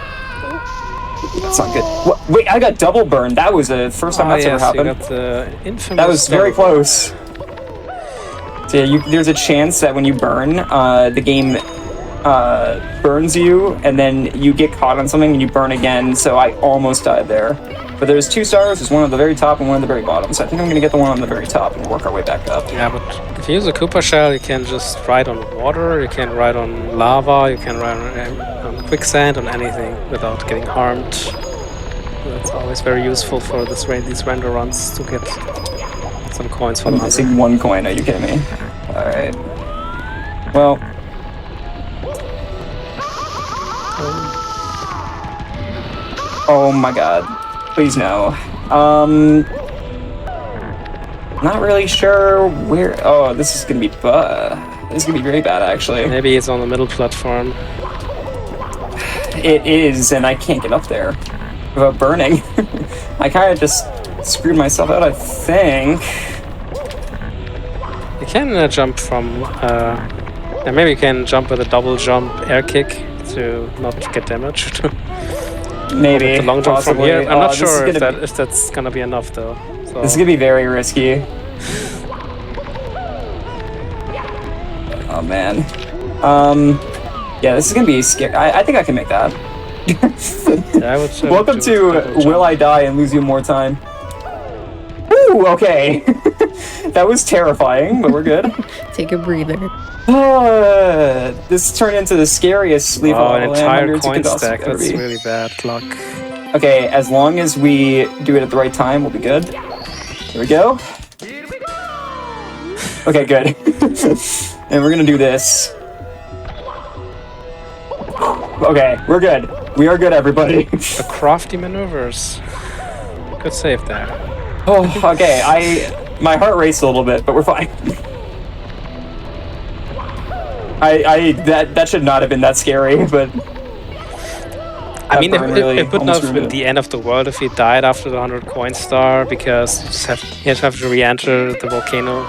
That's not good. What? Wait, I got double burned. That was the first time that's ever happened. You got the infamous that was very close. So yeah, there's a chance that when you burn, the game burns you, and then you get caught on something and you burn again. So I almost died there. But there's 2 stars. There's one at the very top and one at the very bottom. So I think I'm gonna get the one on the very top and work our way back up. Yeah, but if you use a Koopa shell, you can just ride on water, you can ride on lava, you can ride on quicksand, on anything without getting harmed. That's always very useful for these render runs to get some coins for I'm missing 1 coin. Are you kidding me? All right. Well. Oh my God. Please no. Not really sure where. Oh, this is gonna be very bad actually. Maybe it's on the middle platform. It is, and I can't get up there without burning. I kind of just screwed myself out, I think. You can jump from. And maybe you can jump with a double jump air kick to not get damaged. Maybe. The long jump possibly. from here. I'm not sure if that's gonna be enough though. So. This is gonna be very risky. Oh man. Yeah, this is gonna be scary. I think I can make that. Yeah, I would say Welcome to Will I Die and Lose You More Time. Woo, okay. That was terrifying, but we're good. Take a breather. This turned into the scariest sleep of all an entire coin stack. That's really bad luck. Okay, as long as we do it at the right time, we'll be good. Here we go. Okay, good. And we're gonna do this. Okay, we're good. We are good, everybody. The crafty maneuvers. Good save there. Oh, okay. My heart raced a little bit, but we're fine. That should not have been that scary, but I mean, it would not have been the end of the world if he died after the 100 coin star, because you have to re-enter the volcano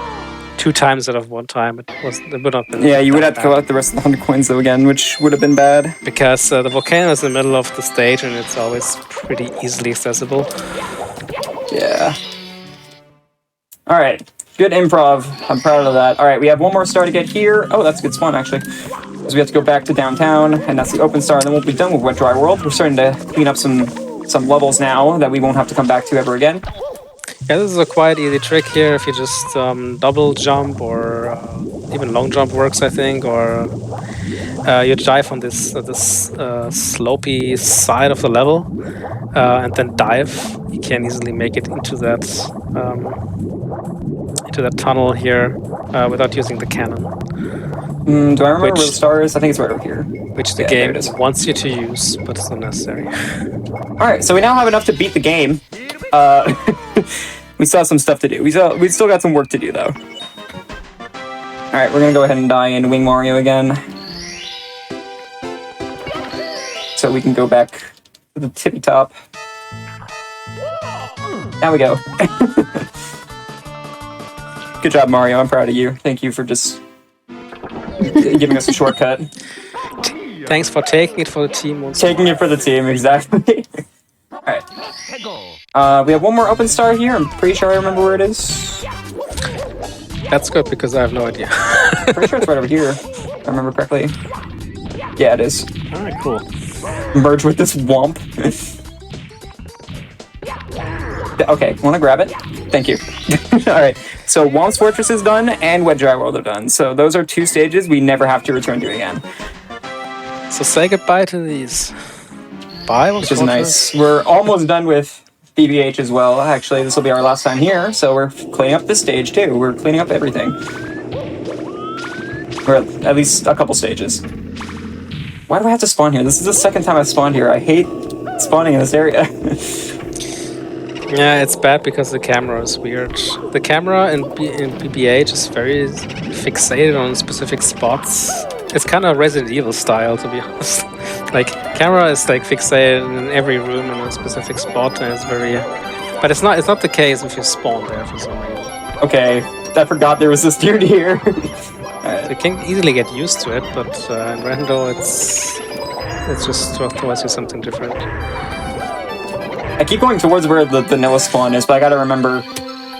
2 times instead of 1 time. It would not have been. Yeah, you would have to fill out the rest of the 100 coins though again, which would have been bad. Because the volcano is in the middle of the stage and it's always pretty easily accessible. Yeah. All right. Good improv. I'm proud of that. All right, we have 1 more star to get here. Oh, that's a good spawn, actually. Because we have to go back to downtown, and that's the open star, and then we'll be done with Wet Dry World. We're starting to clean up some levels now that we won't have to come back to ever again. Yeah, this is a quite easy trick here. If you just double jump or even long jump works, I think, or you dive on this slopey side of the level and then dive. You can easily make it into that tunnel here without using the cannon. Do I remember where the star is? I think it's right over here. Which the game wants you to use, but it's not necessary. Alright, so we now have enough to beat the game. We still have some stuff to do. We still got some work to do, though. Alright, we're gonna go ahead and die in Wing Mario again. So we can go back to the tippy top. Now we go. Good job, Mario. I'm proud of you. Thank you for just giving us a shortcut. Thanks for taking it for the team. Taking it for the team, exactly. Alright. We have one more open star here. I'm pretty sure I remember where it is. That's good because I have no idea. Pretty sure it's right over here, if I remember correctly. Yeah, it is. Alright, cool. Merge with this womp. Okay, wanna grab it? Thank you. Alright, so Womp's Fortress is done, and Wet Dry World are done. So those are 2 stages we never have to return to again. So say goodbye to these. Bye, Which is nice. We're almost done with BBH as well. Actually, this will be our last time here, so we're cleaning up this stage too. We're cleaning up everything. Or at least a couple stages. Why do I have to spawn here? This is the second time I've spawned here. I hate spawning in this area. Yeah, it's bad because the camera is weird. The camera in BBH is very fixated on specific spots. It's kind of Resident Evil style, to be honest. Like, camera is like fixated in every room in a specific spot, and it's very... But it's not the case if you spawn there for some reason. Okay, I forgot there was this dude here. You can easily get used to it, but in Rando it's just throws you something different. I keep going towards where the vanilla spawn is, but I gotta remember,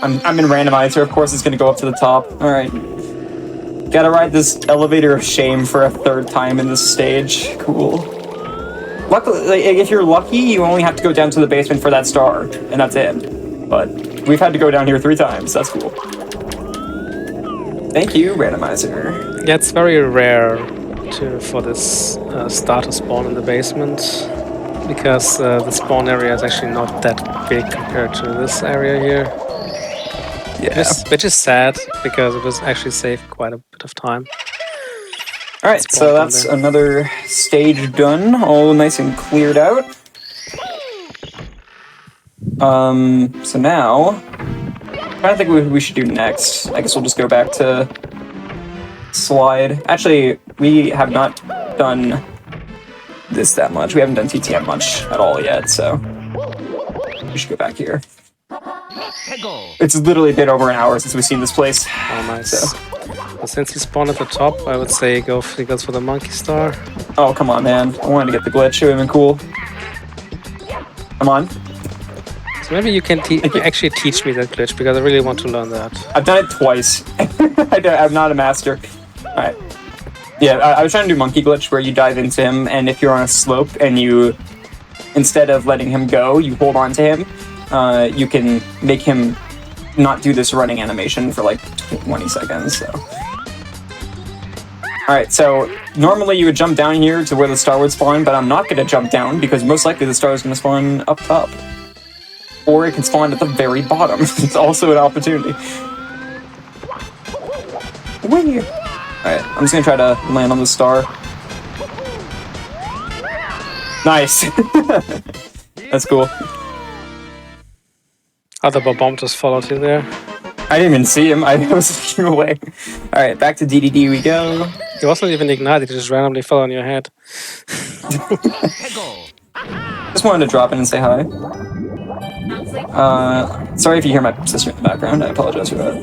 I'm in randomizer, of course it's gonna go up to the top. Alright. Gotta ride this elevator of shame for a 3rd time in this stage. Cool. Luckily, like, if you're lucky, you only have to go down to the basement for that star, and that's it. But we've had to go down here 3 times, that's cool. Thank you, randomizer. Yeah, it's very rare for this star to spawn in the basement, because the spawn area is actually not that big compared to this area here. Yeah. Which is sad, because it was actually saved quite a bit of time. Alright, so that's another stage done, all nice and cleared out. So now, I'm trying to think what we should do next. I guess we'll just go back to slide. Actually, we have not done this that much. We haven't done TTM much at all yet, so we should go back here. It's literally been over an hour since we've seen this place. Oh, nice. So. Well, since he spawned at the top, I would say he goes for the monkey star. Oh, come on, man. I wanted to get the glitch. It would have been cool. Come on. So maybe you can actually teach me that glitch, because I really want to learn that. I've done it twice. I'm not a master. Alright. Yeah, I was trying to do monkey glitch where you dive into him, and if you're on a slope and you, instead of letting him go, you hold on to him, you can make him not do this running animation for like 20 seconds, so. Alright, so normally you would jump down here to where the star would spawn, but I'm not going to jump down because most likely the star is going to spawn up top. Or it can spawn at the very bottom. It's also an opportunity. Whee! Alright, I'm just gonna try to land on the star. Nice! That's cool. Other bomb just followed you there. I didn't even see him, I was looking away. Alright, back to DDD we go. He wasn't even ignited, he just randomly fell on your head. Just wanted to drop in and say hi. Sorry if you hear my sister in the background, I apologize for that.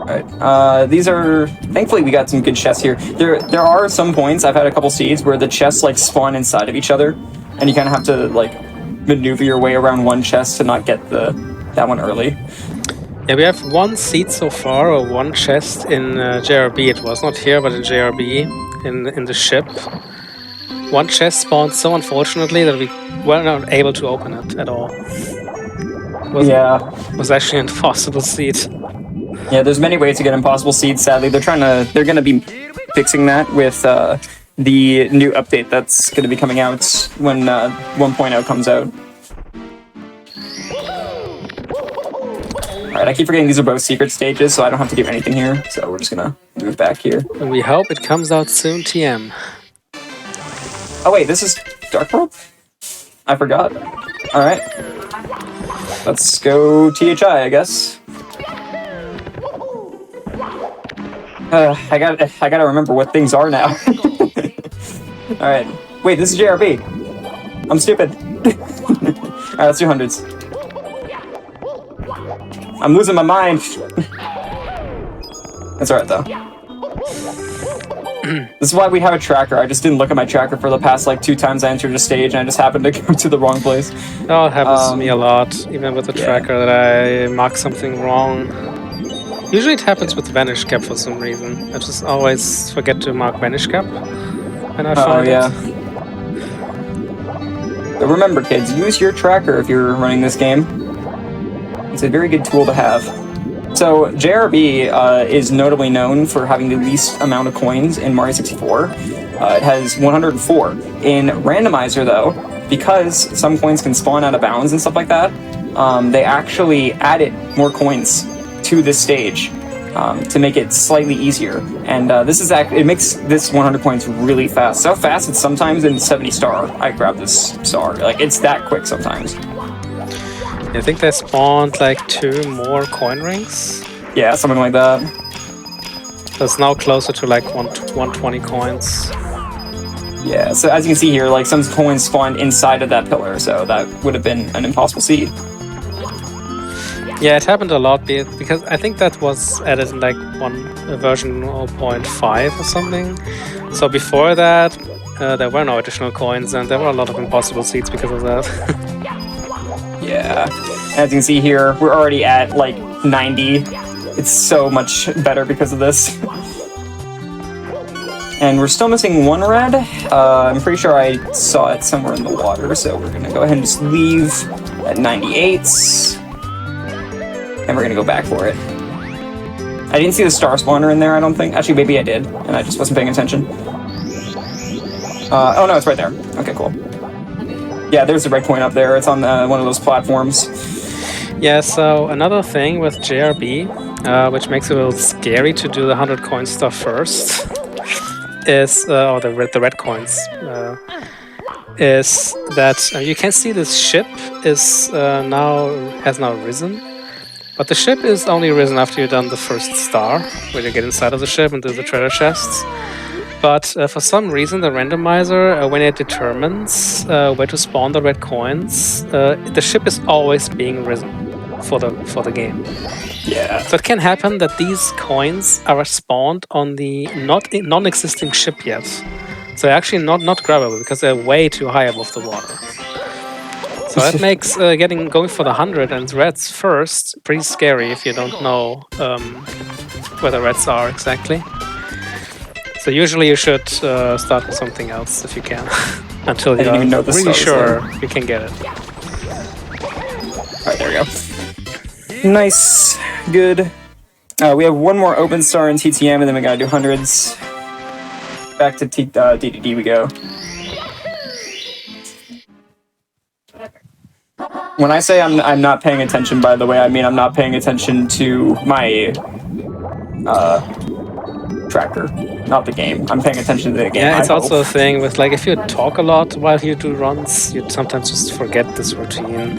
Alright, these are... Thankfully we got some good chests here. There are some points, I've had a couple seeds, where the chests, like, spawn inside of each other, and you kind of have to, like, maneuver your way around one chest to not get that one early. Yeah, we have one seed so far, or one chest in JRB. It was not here, but in JRB, in the ship. One chest spawned so unfortunately that we were not able to open it at all. It was actually an impossible seed. Yeah, there's many ways to get impossible seeds, sadly. They're gonna be fixing that with the new update that's gonna be coming out when 1.0 comes out. Alright, I keep forgetting these are both secret stages, so I don't have to do anything here. So we're just gonna move back here. And we hope it comes out soon, TM. Oh wait, this is Dark World? I forgot. Alright. Let's go THI, I guess. I gotta remember what things are now. Alright. Wait, this is JRB. I'm stupid. Alright, let's do hundreds. I'm losing my mind. That's alright though. This is why we have a tracker. I just didn't look at my tracker for the past like 2 times I entered a stage, and I just happened to go to the wrong place. Oh, it happens to me a lot, even with the tracker, that I mark something wrong. Usually it happens with Vanish Cap for some reason. I just always forget to mark Vanish Cap when I find it. But remember, kids, use your tracker if you're running this game. It's a very good tool to have. So JRB is notably known for having the least amount of coins in Mario 64. It has 104. In Randomizer, though, because some coins can spawn out of bounds and stuff like that, they actually added more coins to this stage to make it slightly easier. And it makes this 100 coins really fast. So fast that sometimes in 70 star, I grab this star. Like, it's that quick sometimes. I think they spawned like 2 more coin rings. Yeah, something like that. That's now closer to like 120 coins. Yeah, so as you can see here, like some coins spawned inside of that pillar, so that would have been an impossible seed. Yeah, it happened a lot because I think that was added in like version 0.5 or something. So before that, there were no additional coins, and there were a lot of impossible seeds because of that. Yeah, as you can see here, we're already at like 90. It's so much better because of this. And we're still missing 1 red. I'm pretty sure I saw it somewhere in the water, so we're gonna go ahead and just leave at 98. And we're gonna go back for it. I didn't see the star spawner in there, I don't think. Actually, maybe I did, and I just wasn't paying attention. Oh no, it's right there. Okay, cool. Yeah, there's the red coin up there. It's on one of those platforms. Yeah, so another thing with JRB, which makes it a little scary to do the 100 coin stuff first, is the red coins, is that you can see this ship has now risen, but the ship is only risen after you've done the first star, where you get inside of the ship and do the treasure chests. But for some reason, the randomizer, when it determines where to spawn the red coins, the ship is always being risen for the game. Yeah. So it can happen that these coins are spawned on the non-existing ship yet. So they're actually not grabbable because they're way too high above the water. So that makes going for the 100 and reds first pretty scary if you don't know where the reds are exactly. So usually you should start with something else if you can, until you're really sure you can get it. Alright, there we go. Nice. Good. We have 1 more open star in TTM, and then we gotta do hundreds. Back to DDD we go. When I say I'm not paying attention, by the way, I mean I'm not paying attention to my tracker, not the game. I'm paying attention to the game. Yeah, it's also a thing with like if you talk a lot while you do runs, you sometimes just forget this routine.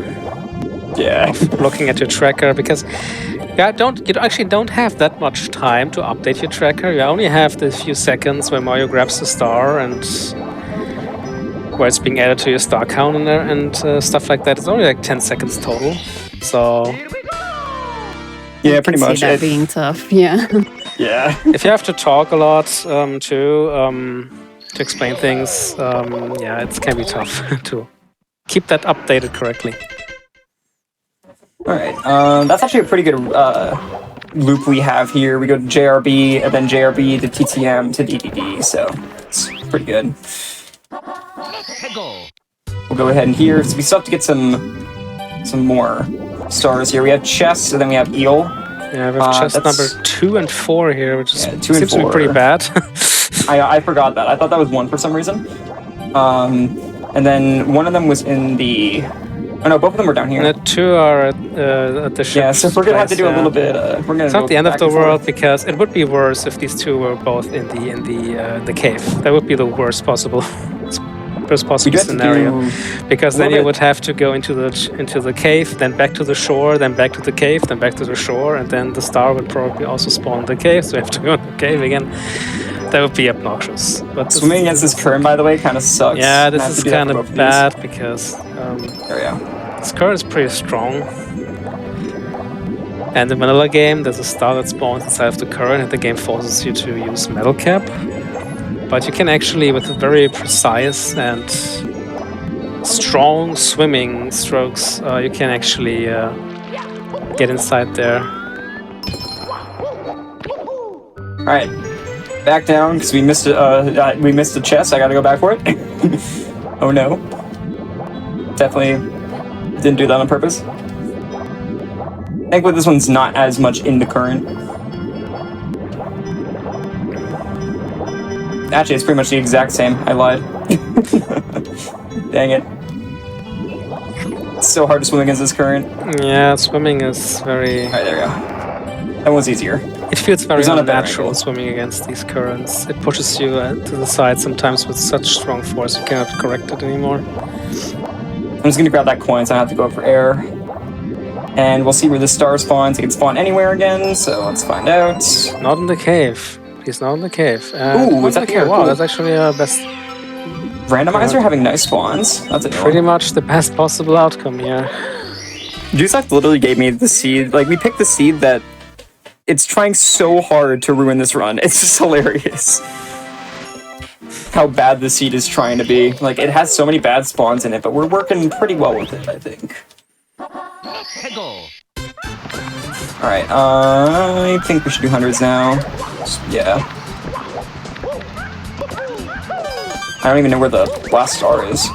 Yeah. Of looking at your tracker, because you actually don't have that much time to update your tracker. You only have the few seconds where Mario grabs the star and where it's being added to your star count and stuff like that. It's only like 10 seconds total. So yeah, pretty much. See that being tough. Yeah. Yeah. If you have to talk a lot to explain things, yeah, it can be tough to keep that updated correctly. Alright, that's actually a pretty good loop we have here. We go to JRB, and then JRB to TTM to DDD, so it's pretty good. We'll go ahead and here, so we still have to get some more stars here. We have chess, and then we have eel. Yeah, we have chest number 2 and 4 here, which is, 2 seems to be pretty bad. I forgot that. I thought that was 1 for some reason. And then one of them was in the... Oh no, both of them are down here. And the 2 are at the ship. Yeah, so we're gonna have to do a little bit. It's not the end of the world, because it would be worse if these 2 were both in the cave. That would be the worst possible scenario, because then you would have to go into the cave, then back to the shore, then back to the cave, then back to the shore, and then the star would probably also spawn in the cave, so you have to go in the cave again. That would be obnoxious. But swimming against this current, by the way, kind of sucks. Yeah, this is kind of bad because there we go. This current is pretty strong. And in the vanilla game, there's a star that spawns inside of the current, and the game forces you to use metal cap. But you can actually, with very precise and strong swimming strokes, you can actually get inside there. All right, back down because we missed a chest. I gotta go back for it. Oh no! Definitely didn't do that on purpose. Thankfully, this one's not as much in the current. Actually, it's pretty much the exact same. I lied. Dang it. It's so hard to swim against this current. Yeah, swimming is very... Alright, there we go. That one's easier. It feels very There's not a better unnatural angle. swimming against these currents. It pushes you to the side sometimes with such strong force you cannot correct it anymore. I'm just gonna grab that coin, so I have to go up for air. And we'll see where the star spawns. It can spawn anywhere again, so let's find out. Not in the cave. He's not in the cave. Ooh, it's up here. Wow, Cool. that's actually best. Randomizer having nice spawns. That's a new Pretty one. much the best possible outcome here. Juicef literally gave me the seed. Like, we picked the seed that it's trying so hard to ruin this run. It's just hilarious. How bad the seed is trying to be. Like, it has so many bad spawns in it, but we're working pretty well with it, I think. Alright, I think we should do hundreds now. Yeah. I don't even know where the last star is.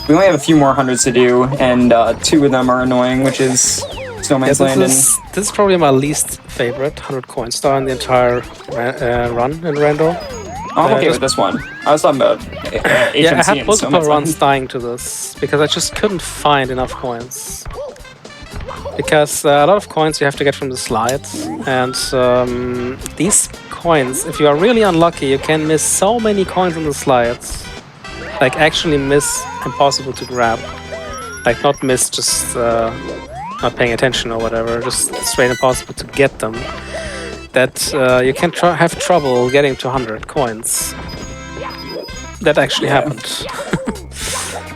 We only have a few more hundreds to do, and 2 of them are annoying, which is Snowman's Land and... This is probably my least favorite 100 coin star in the entire run in Randall. Oh, I'm okay with this one. I was talking about HMC Yeah, I had and multiple Snowman's runs Land. dying to this because I just couldn't find enough coins. Because a lot of coins you have to get from the slides, and these coins, if you are really unlucky, you can miss so many coins on the slides. Like actually miss impossible to grab. Like not miss just not paying attention or whatever, just straight impossible to get them. That you can have trouble getting to 100 coins. That actually happened.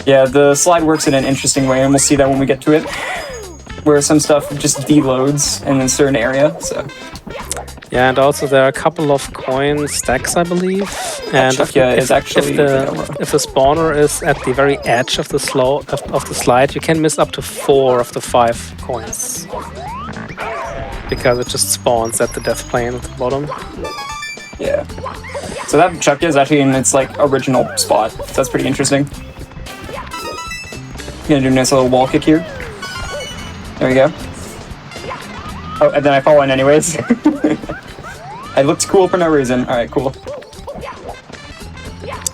Yeah, the slide works in an interesting way, and we'll see that when we get to it. Where some stuff just deloads in a certain area, so... Yeah, and also there are a couple of coin stacks, I believe. And if the spawner is at the very edge of the slide, you can miss up to 4 of the 5 coins. Because it just spawns at the death plane at the bottom. Yeah. So that Chucky is actually in its, like, original spot. So that's pretty interesting. Gonna do a nice little wall kick here. There we go. Oh, and then I fall in anyways. I looked cool for no reason. Alright, cool.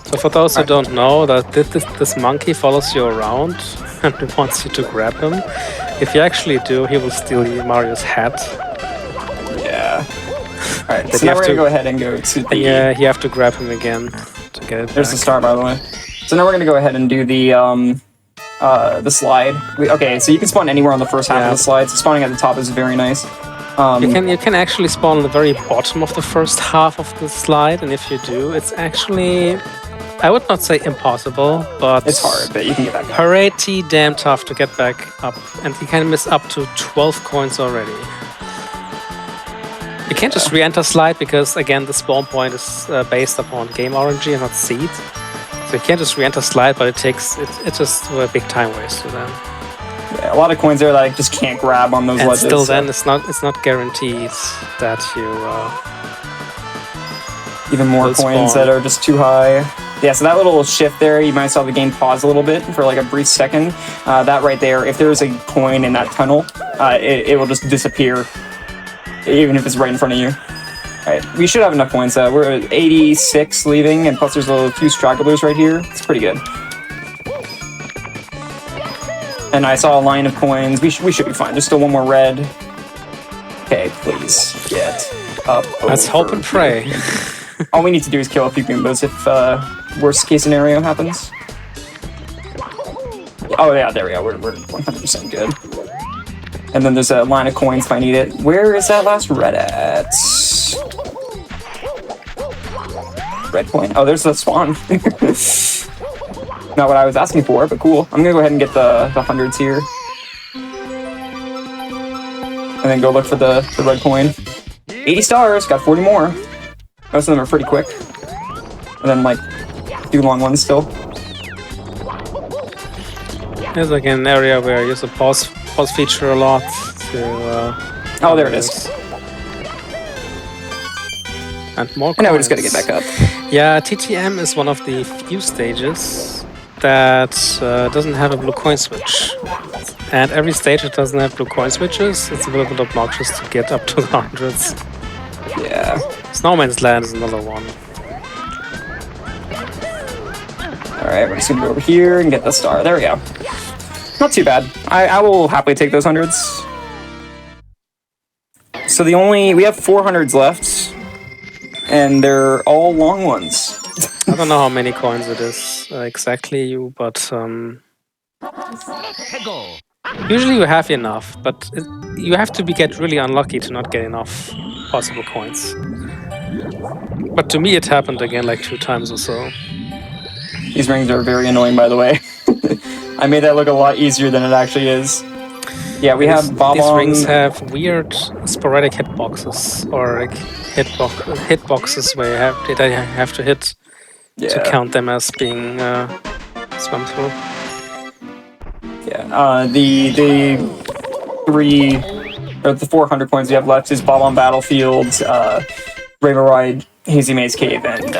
So for those who don't know, that this monkey follows you around and wants you to grab him. If you actually do, he will steal Mario's hat. Yeah. Alright, But so now we're gonna go ahead and go to the... Yeah, you have to grab him again to get it There's back. the star, by the way. So now we're gonna go ahead and do the slide. Okay, so you can spawn anywhere on the first half of the slide, so spawning at the top is very nice. You can actually spawn at the very bottom of the first half of the slide, and if you do, it's actually, I would not say impossible, but It's hard, but you can get back up. pretty damn tough to get back up, and you can miss up to 12 coins already. You can't just re-enter slide because, again, the spawn point is based upon game RNG and not seed. So you can't just re-enter slide, but it's just a big time waste to them. Yeah, a lot of coins there that I just can't grab on those And ledges. still, so- then it's not guaranteed that you. Even more will coins spawn. that are just too high. Yeah, so that little shift there, you might saw the game pause a little bit for like a brief second. That right there, if there's a coin in that tunnel, it will just disappear, even if it's right in front of you. Alright, we should have enough points. We're at 86 leaving, and plus there's a few stragglers right here. It's pretty good. And I saw a line of coins. We should be fine. There's still one more red. Okay, please get up. Let's over hope and pray. here. All we need to do is kill a few Goombas if worst case scenario happens. Oh yeah, there we go. We're 100% good. And then there's a line of coins if I need it. Where is that last red at? Red coin. Oh, there's the spawn. Not what I was asking for, but cool. I'm gonna go ahead and get the hundreds here. And then go look for the red coin. 80 stars, got 40 more. Most of them are pretty quick. And then, like, 2 long ones still. There's like an area where I use the pause feature a lot to... oh, there it is. And more coins. And now we just gotta get back up. Yeah, TTM is one of the few stages that doesn't have a blue coin switch. And every stage that doesn't have blue coin switches, it's a little bit obnoxious to get up to the hundreds. Yeah. Snowman's Land is another one. Alright, we're just gonna go over here and get the star. There we go. Not too bad. I will happily take those hundreds. So we have 400s left. And they're all long ones. I don't know how many coins it is exactly, but usually you have enough, but you have to get really unlucky to not get enough possible coins. But to me it happened again like 2 times or so. These rings are very annoying, by the way. I made that look a lot easier than it actually is. Yeah, we have Bob-omb. These rings have weird sporadic hitboxes, or like hitboxes where you have to hit to count them as being swum through. Yeah, the 400 coins we have left is Bob-omb Battlefield, Rainbow Ride, Hazy Maze Cave, and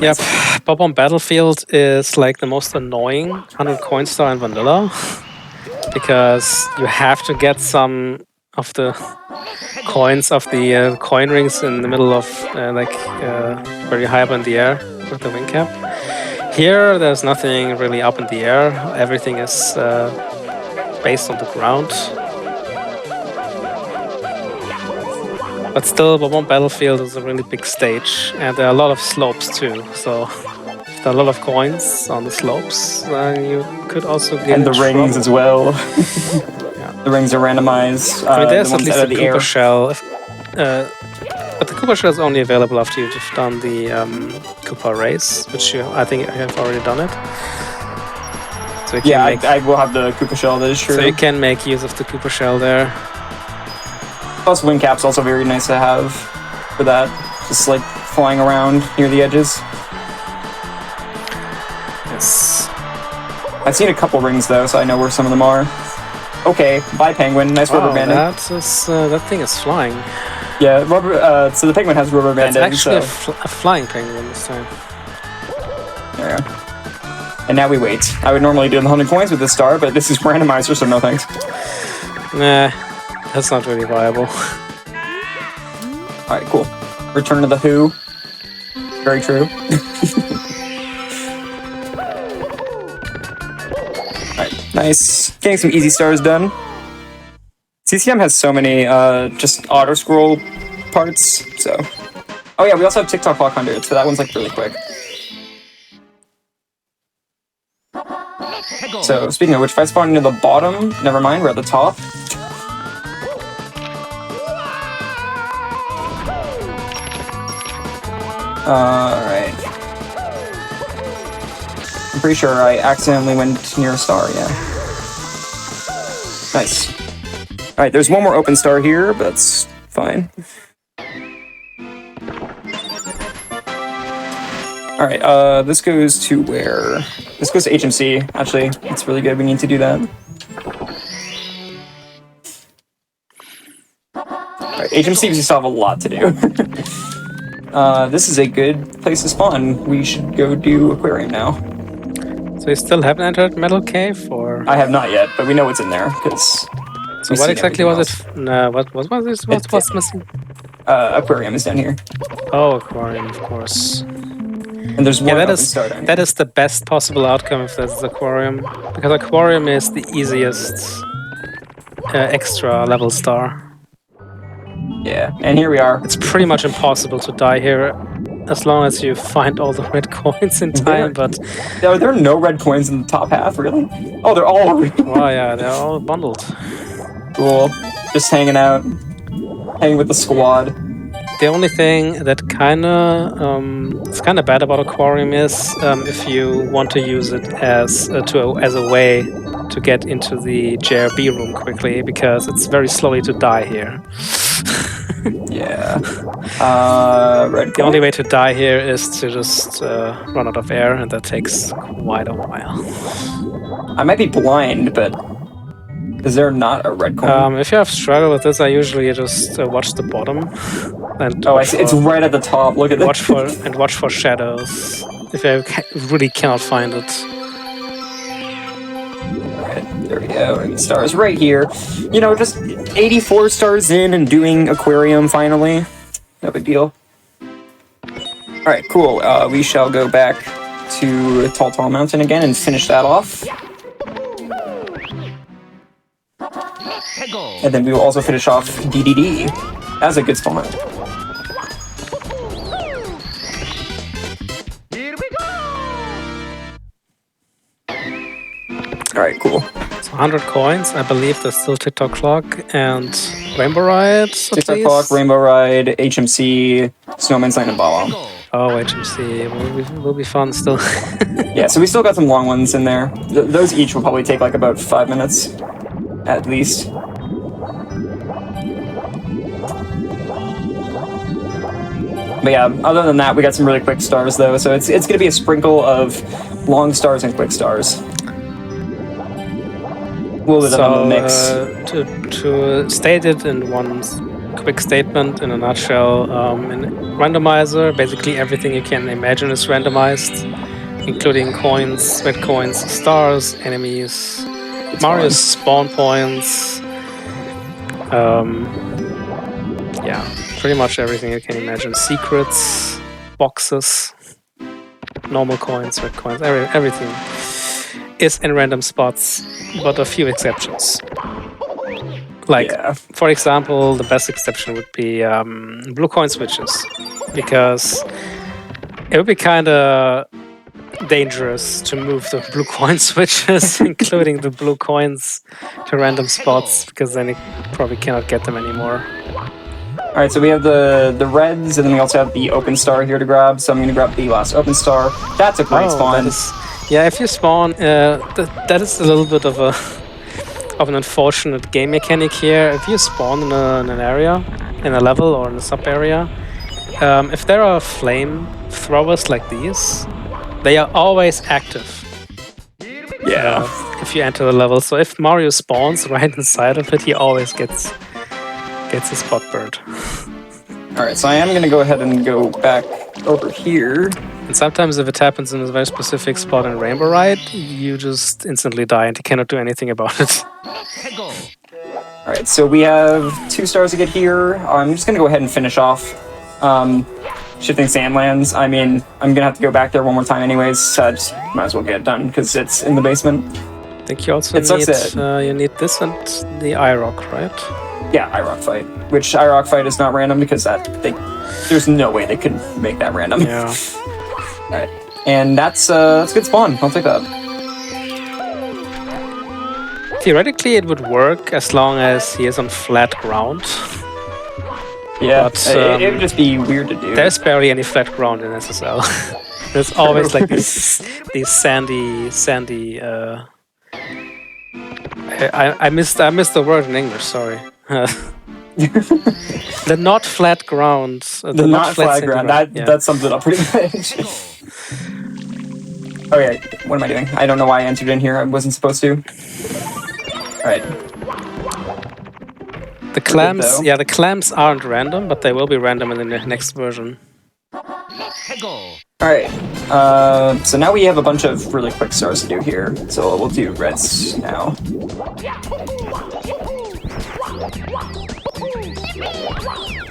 Yep, Bob-omb Battlefield is like the most annoying 100 coin star in vanilla. Because you have to get some of the coins of the coin rings in the middle of very high up in the air with the wing cap. Here there's nothing really up in the air, everything is based on the ground. But still, Bob-omb Battlefield is a really big stage, and there are a lot of slopes too, so if there are a lot of coins on the slopes, then you could also get and the rings as well. Yeah. The rings are randomized. I mean, there's the at least a the Koopa air. shell, but the Koopa shell is only available after you've done the Koopa race, which I think I have already done it. So you can I will have the Koopa shell, that is true. So you can make use of the Koopa shell there. Plus, wing cap's also very nice to have for that. Just like flying around near the edges. Yes. I've seen a couple rings though, so I know where some of them are. Okay, bye penguin. Nice rubber banding. That thing is flying. Yeah, so the penguin has rubber banding. It's actually a flying penguin this time. There we go. And now we wait. I would normally do the 100 coins with this star, but this is randomizer, so no thanks. Nah, that's not really viable. Alright, cool. Return to the Who. Very true. Alright, nice. Getting some easy stars done. CCM has so many just auto-scroll parts, so... Oh yeah, we also have TikTok Clock 100, so that one's like really quick. So, speaking of which, if I spawn near the bottom, never mind, we're at the top. Alright. I'm pretty sure I accidentally went near a star, yeah. Nice. Alright, there's one more open star here, but that's fine. Alright, this goes to where? This goes to HMC, actually. It's really good, we need to do that. Alright, HMC, we still have a lot to do. This is a good place to spawn. We should go do Aquarium now. So you still haven't entered Metal Cave, or? I have not yet, but we know what's in there, because... So what exactly was it? No, what was this? What's missing? Aquarium is down here. Oh, Aquarium, of course. And there's one open star down here. That is the best possible outcome if that's Aquarium, because Aquarium is the easiest extra level star. Yeah, and here we are. It's pretty much impossible to die here, as long as you find all the red coins in time, but... Are there no red coins in the top half, really? Oh, they're all... Oh yeah, they're all bundled. Cool. Just hanging out. Hanging with the squad. The only thing that it's kinda bad about Aquarium is if you want to use it as a way to get into the JRB room quickly, because it's very slowly to die here. Yeah. Red The only coin. way to die here is to just run out of air, and that takes quite a while. I might be blind, but is there not a red coin? If you have struggled with this, I usually just watch the bottom and Oh, I see. It's right at the top. Look at watch that. for shadows if I really cannot find it. Right, there we go. And the stars right here. You know, just 84 stars in and doing aquarium finally. No big deal. All right, cool. We shall go back to Tall Mountain again and finish that off. And then we will also finish off DDD. That's a good spawn. Alright, cool. So 100 coins. I believe there's still TikTok Clock and Rainbow Ride. TikTok Clock, Rainbow Ride, HMC, Snowman's Land, and Bala. Oh, HMC will be fun still. Yeah, so we still got some long ones in there. Those each will probably take like about 5 minutes, at least. But yeah, other than that, we got some really quick stars though, so it's going to be a sprinkle of long stars and quick stars. We'll do that on the mix. To state it in one quick statement, in a nutshell, in randomizer, basically everything you can imagine is randomized, including coins, red coins, stars, enemies, Mario's spawn points. Yeah, pretty much everything you can imagine. Secrets, boxes, normal coins, red coins, everything is in random spots, but a few exceptions. Like, for example, the best exception would be blue coin switches, because it would be kind of dangerous to move the blue coin switches, including the blue coins, to random spots, because then you probably cannot get them anymore. Alright, so we have the reds, and then we also have the open star here to grab, so I'm going to grab the last open star. That's a great spawn. Yeah, if you spawn, that is a little bit of an unfortunate game mechanic here. If you spawn in an area, in a level or in a sub area, if there are flame throwers like these, they are always active. Yeah. If you enter the level, so if Mario spawns right inside of it, he always gets a spot bird. Alright, so I am going to go ahead and go back over here. And sometimes if it happens in a very specific spot in Rainbow Ride, you just instantly die and you cannot do anything about it. Alright, so we have 2 stars to get here. I'm just going to go ahead and finish off shifting sandlands. I mean, I'm going to have to go back there one more time anyways, so I just might as well get it done because it's in the basement. I think you also need this and the iRock, right? Yeah, iRock fight. Which iRock fight is not random because there's no way they could make that random. Yeah. Alright. And that's good spawn. I'll take that. Theoretically, it would work as long as he is on flat ground. Yeah, but, it would just be weird to do. There's barely any flat ground in SSL. There's always like these sandy. I missed the word in English. Sorry. The not flat ground. The not flat ground. That sums it up pretty much. Okay, what am I doing? I don't know why I entered in here. I wasn't supposed to. Alright. The clams, the clams aren't random, but they will be random in the next version. Alright, so now we have a bunch of really quick stars to do here. So we'll do reds now.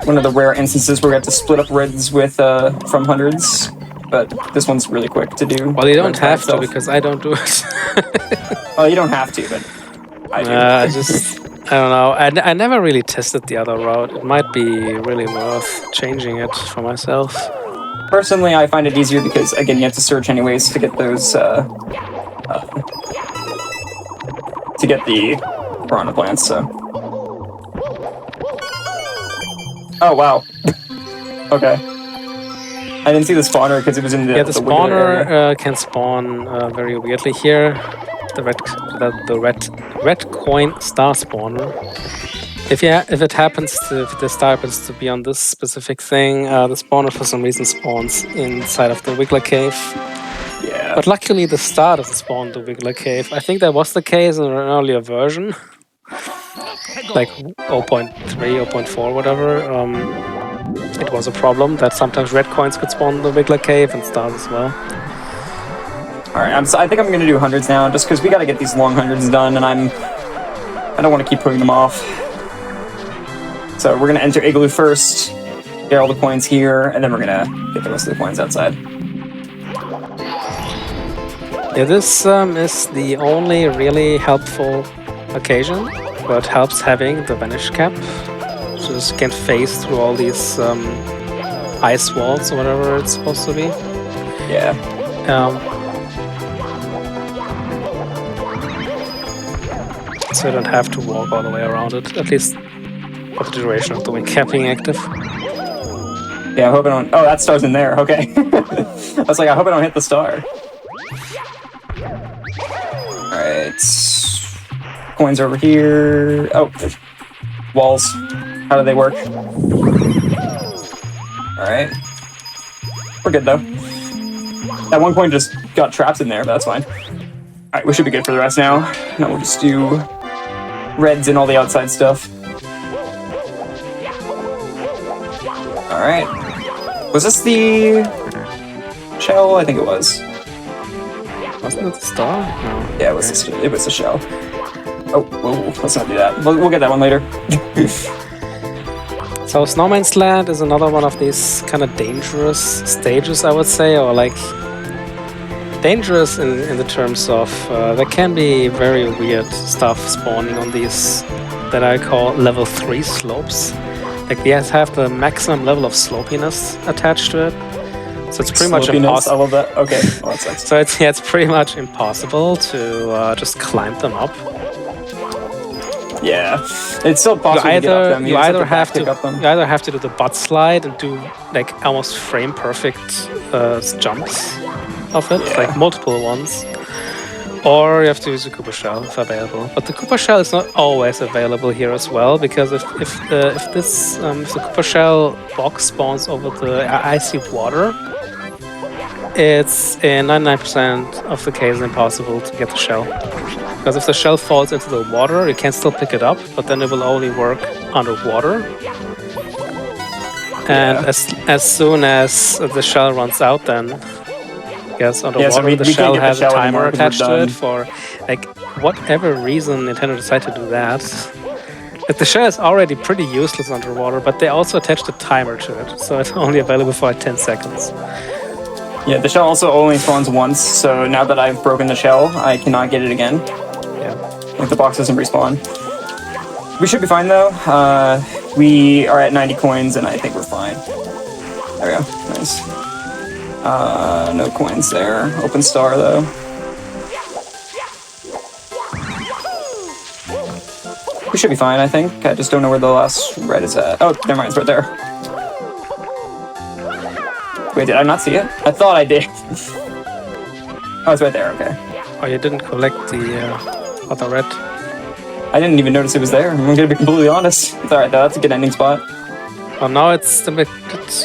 One of the rare instances where we have to split up reds with from hundreds, but this one's really quick to do. Well, you don't have to because I don't do it. Well, you don't have to, but I do. I don't know. I never really tested the other route. It might be really worth changing it for myself. Personally, I find it easier because, again, you have to search anyways to get those, to get the piranha plants, so. Oh, wow. Okay. I didn't see the spawner because it was in the the spawner can spawn very weirdly here. The red coin star spawner. If the star happens to be on this specific thing, the spawner for some reason spawns inside of the Wiggler cave. Yeah. But luckily, the star doesn't spawn the Wiggler cave. I think that was the case in an earlier version, like 0.3, 0.4, whatever. It was a problem that sometimes red coins could spawn the Wiggler cave and stars as well. All right, I think I'm gonna do hundreds now, just because we gotta get these long hundreds done, and I don't want to keep putting them off. So we're gonna enter Igloo first, get all the coins here, and then we're gonna get the rest of the coins outside. Yeah, this is the only really helpful occasion, but it helps having the vanish cap. So you can phase through all these ice walls or whatever it's supposed to be. Yeah. So you don't have to walk all the way around it, at least for the duration of the wing cap being active. Yeah, I hope I don't... Oh, that star's in there, okay. I was like, I hope I don't hit the star. Alright. Coins over here. Oh, there's walls. How do they work? Alright. We're good, though. That one coin just got trapped in there, but that's fine. Alright, we should be good for the rest now. Now we'll just do reds and all the outside stuff. Alright. Was this the shell? I think it was. Wasn't it the star? No. Yeah, it was the shell. Oh, whoa, let's not do that. We'll get that one later. So Snowman's Land is another one of these kind of dangerous stages, I would say, or like dangerous in the terms of there can be very weird stuff spawning on these that I call level 3 slopes. Like they have the maximum level of slopiness attached to it. So it's pretty much impossible. I love that. Okay. Oh, that sucks. So it's pretty much impossible to just climb them up. Yeah, it's still possible to get up them. You either have to do the butt slide and do like almost frame perfect jumps of it, Yeah. like multiple ones, or you have to use the Koopa Shell if available. But the Koopa Shell is not always available here as well, because if the Koopa Shell box spawns over the icy water, it's in 99% of the cases impossible to get the shell. Because if the shell falls into the water, you can still pick it up, but then it will only work underwater. And as soon as the shell runs out, then yes, underwater we the can't shell get the has shell a timer anymore 'cause we're attached to done. it for like whatever reason Nintendo decided to do that. Like, the shell is already pretty useless underwater, but they also attached a timer to it, so it's only available for like 10 seconds. Yeah, the shell also only spawns once, so now that I've broken the shell, I cannot get it again. Yeah. If the box doesn't respawn. We should be fine though. We are at 90 coins and I think we're fine. There we go. Nice. No coins there. Open star though. We should be fine, I think. I just don't know where the last red is at. Oh, never mind, it's right there. Wait, did I not see it? I thought I did. Oh, it's right there, okay. Oh, you didn't collect the other red? I didn't even notice it was there. I'm gonna be completely honest. It's alright though, that's a good ending spot. Oh, now it's a bit...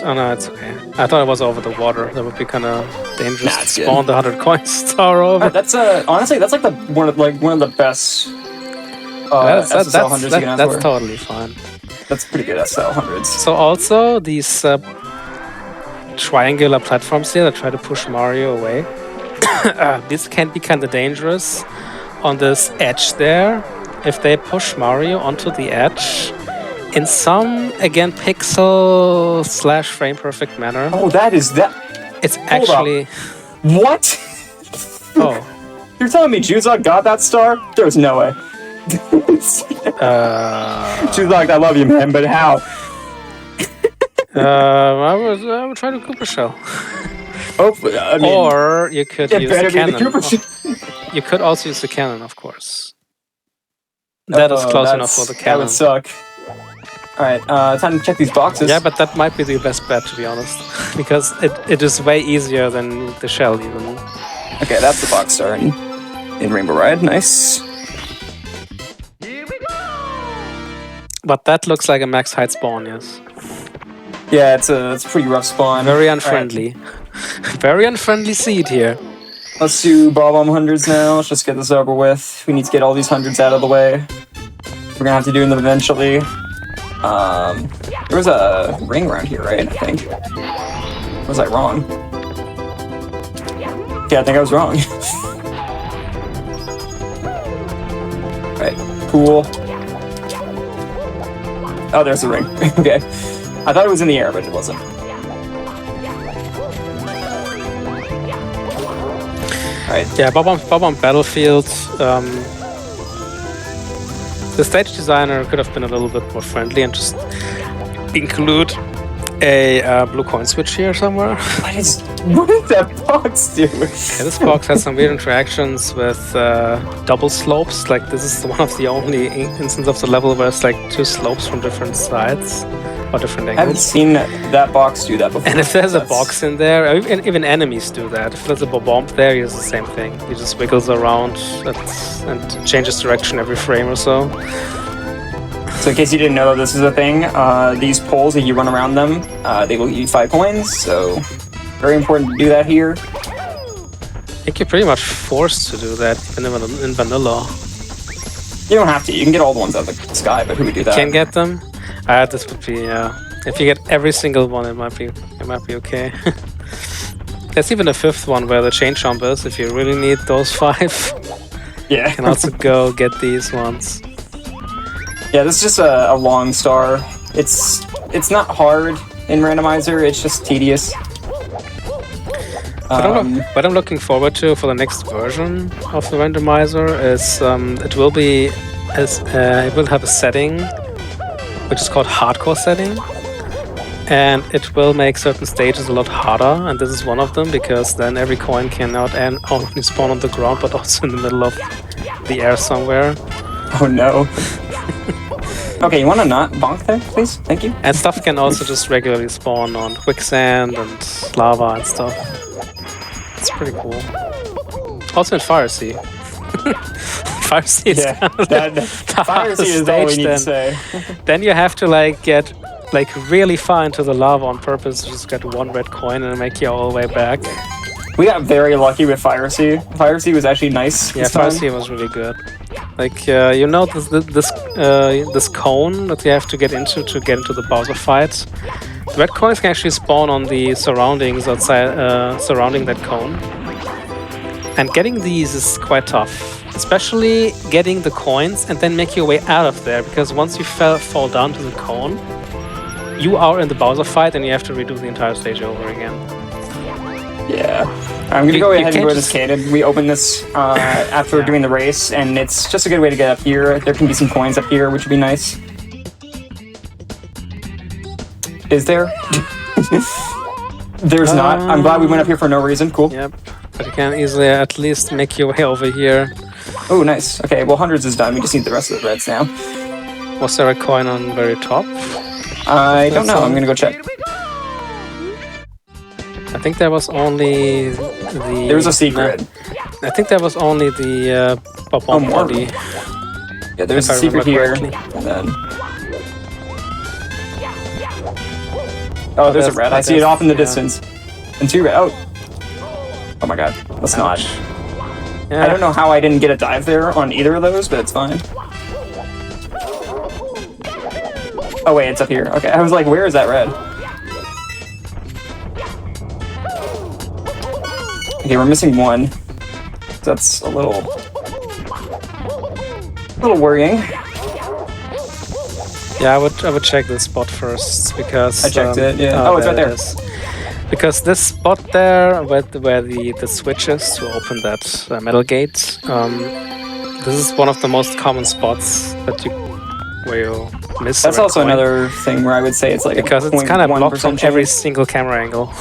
Oh, no, it's okay. I thought it was over the water. That would be kind of dangerous Nah, to it's good. spawn the 100 coins star over. That's honestly, that's like one of the best SSL hundreds you can ask That's for. totally fine. That's pretty good SSL hundreds. So also, these triangular platforms here that try to push Mario away, this can be kind of dangerous on this edge there. If they push Mario onto the edge, in some, again, pixel / frame perfect manner, Oh, that. it's Hold actually... What? Oh. You're telling me Juzok got that star? There's no way. Juzok, I love you, man, but how? I would try to Koopa Shell. Hopefully, I mean, Or you could it use better the be the cannon. Koopa Shell. You could also use the cannon, of course. That is close enough for the That cannon. would suck. Alright, time to check these boxes. Yeah, but that might be the best bet, to be honest. Because it is way easier than the shell, even. Okay, that's the box star in Rainbow Ride. Nice. But that looks like a max height spawn, yes. Yeah, it's a pretty rough spawn. Very All right. unfriendly. Very unfriendly seed here. Let's do bomb hundreds now. Let's just get this over with. We need to get all these hundreds out of the way. We're gonna have to do them eventually. There was a ring around here, right? I think. Or was I wrong? Yeah, I think I was wrong. Right, cool. Oh, there's the ring. Okay. I thought it was in the air, but it wasn't. Alright. Yeah, Bob on Battlefield. The stage designer could have been a little bit more friendly and just include a blue coin switch here somewhere. What does that box do? Yeah, this box has some weird interactions with double slopes. Like, this is one of the only instances of the level where it's like two slopes from different sides or different angles. I haven't seen that box do that before. And if there's a box in there, or even enemies do that. If there's a bomb there, he does the same thing. He just wiggles around and changes direction every frame or so. So in case you didn't know this is a thing, these poles, if you run around them, they will give you 5 coins, so very important to do that here. I think you're pretty much forced to do that, even in vanilla. You don't have to, you can get all the ones out of the sky, but who would do that? Can get them? This would be, if you get every single one, it might be okay. There's even a 5th one where the chain jump is, if you really need those 5. Yeah. You can also go get these ones. Yeah, this is just a long star. It's not hard in randomizer, it's just tedious. What I'm looking forward to for the next version of the randomizer is it will have a setting which is called hardcore setting, and it will make certain stages a lot harder, and this is one of them because then every coin can not only spawn on the ground but also in the middle of the air somewhere. Oh no. Okay, you wanna not bonk there, please? Thank you. And stuff can also just regularly spawn on quicksand and lava and stuff. It's pretty cool. Also in Fire Sea. Fire Sea is Yeah, Fire Sea is all we need to say. Then you have to get really far into the lava on purpose to just get one red coin and make your all the way back. We got very lucky with Fire Sea. Fire Sea was actually nice. Yeah, Fire Sea was really good. Like, this cone that you have to get into the Bowser fight. The red coins can actually spawn on the surroundings outside, surrounding that cone. And getting these is quite tough. Especially getting the coins and then make your way out of there, because once you fall down to the cone, you are in the Bowser fight and you have to redo the entire stage over again. Yeah. I'm gonna go ahead and go to this cannon. We open this after doing the race, and it's just a good way to get up here. There can be some coins up here, which would be nice. Is there? There's not. I'm glad we went up here for no reason. Cool. Yep. But you can easily at least make your way over here. Oh, nice. Okay, well, hundreds is done. We just need the rest of the reds now. Was there a coin on the very top? I don't know. I'm gonna go check. I think there was only the... There was a secret. I think there was only the bomb body. Yeah, there's a secret here. And then... Oh, there's a red. I see it off in the distance. And 2 red. Oh. Oh my god. That's not... Yeah. I don't know how I didn't get a dive there on either of those, but it's fine. Oh wait, it's up here. Okay, I was like, where is that red? Okay, we're missing 1. That's a little worrying. Yeah, I would check this spot first because I checked it. Yeah. Oh, it's right there. Because this spot there, where the switch is to open that metal gate, this is one of the most common spots where you miss. That's also another thing where I would say it's like because it's kind of blocked from every single camera angle.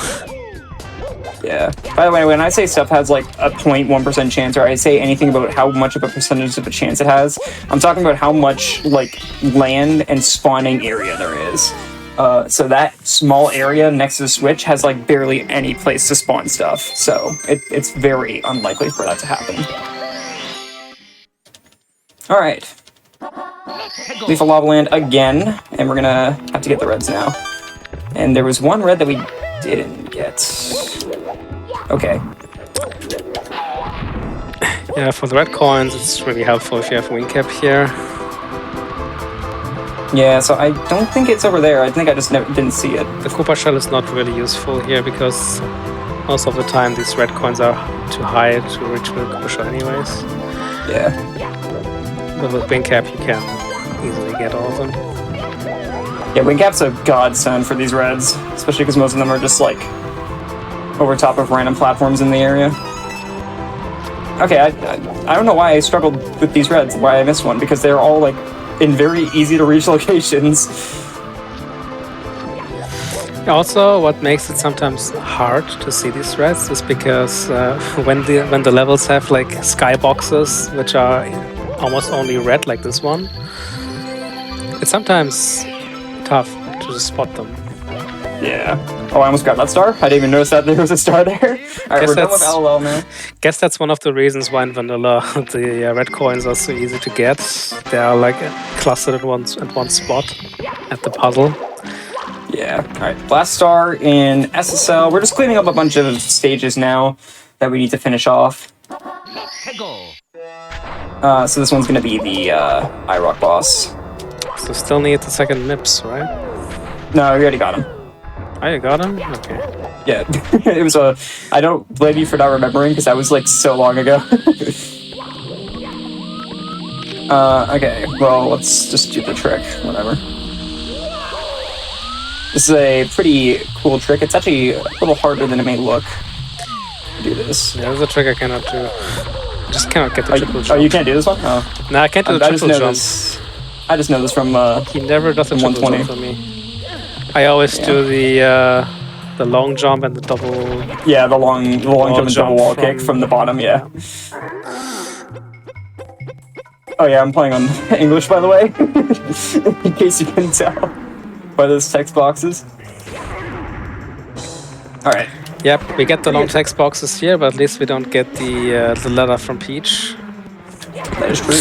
Yeah. By the way, when I say stuff has like a 0.1% chance, or I say anything about how much of a percentage of a chance it has, I'm talking about how much like land and spawning area there is. So that small area next to the switch has like barely any place to spawn stuff. So it's very unlikely for that to happen. All right. Lethal Lava Land again, and we're gonna have to get the reds now. And there was one red that we didn't get. Okay. Yeah, for the red coins, it's really helpful if you have wing cap here. Yeah, so I don't think it's over there. I think I just didn't see it. The Koopa shell is not really useful here because most of the time these red coins are too high to reach the Koopa shell anyways. Yeah. But with wing cap, you can easily get all of them. Yeah, wing cap's a godsend for these reds, especially because most of them are just like over top of random platforms in the area. Okay, I don't know why I struggled with these reds, why I missed one, because they're all like in very easy to reach locations. Also, what makes it sometimes hard to see these reds is because when the levels have like skyboxes, which are almost only red, like this one, it's sometimes tough to just spot them. Yeah. Oh, I almost got that star. I didn't even notice that there was a star there. Alright, we're done with LOL now. Guess that's one of the reasons why in vanilla the red coins are so easy to get. They are like clustered at one spot at the puzzle. Yeah. Alright, last star in SSL. We're just cleaning up a bunch of stages now that we need to finish off. So this one's gonna be the iRock boss. So still need the second Nips, right? No, we already got him. Oh, you got him? Okay. Yeah, it was a... I don't blame you for not remembering, because that was, like, so long ago. Okay, well, let's just do the trick, whatever. This is a pretty cool trick. It's actually a little harder than it may look to do this. Yeah, there's a trick I cannot do. I just cannot get the triple jump. Oh, you can't do this one? Oh. No, I can't do the triple jump. I just know this from He never does the triple 120. jump for me. I always do the long jump and the double. Yeah, the long jump and double wall kick from the bottom. Yeah. Oh yeah, I'm playing on English, by the way, in case you couldn't tell by those text boxes. All right. Yep, we get the long text boxes here, but at least we don't get the letter from Peach. That is true.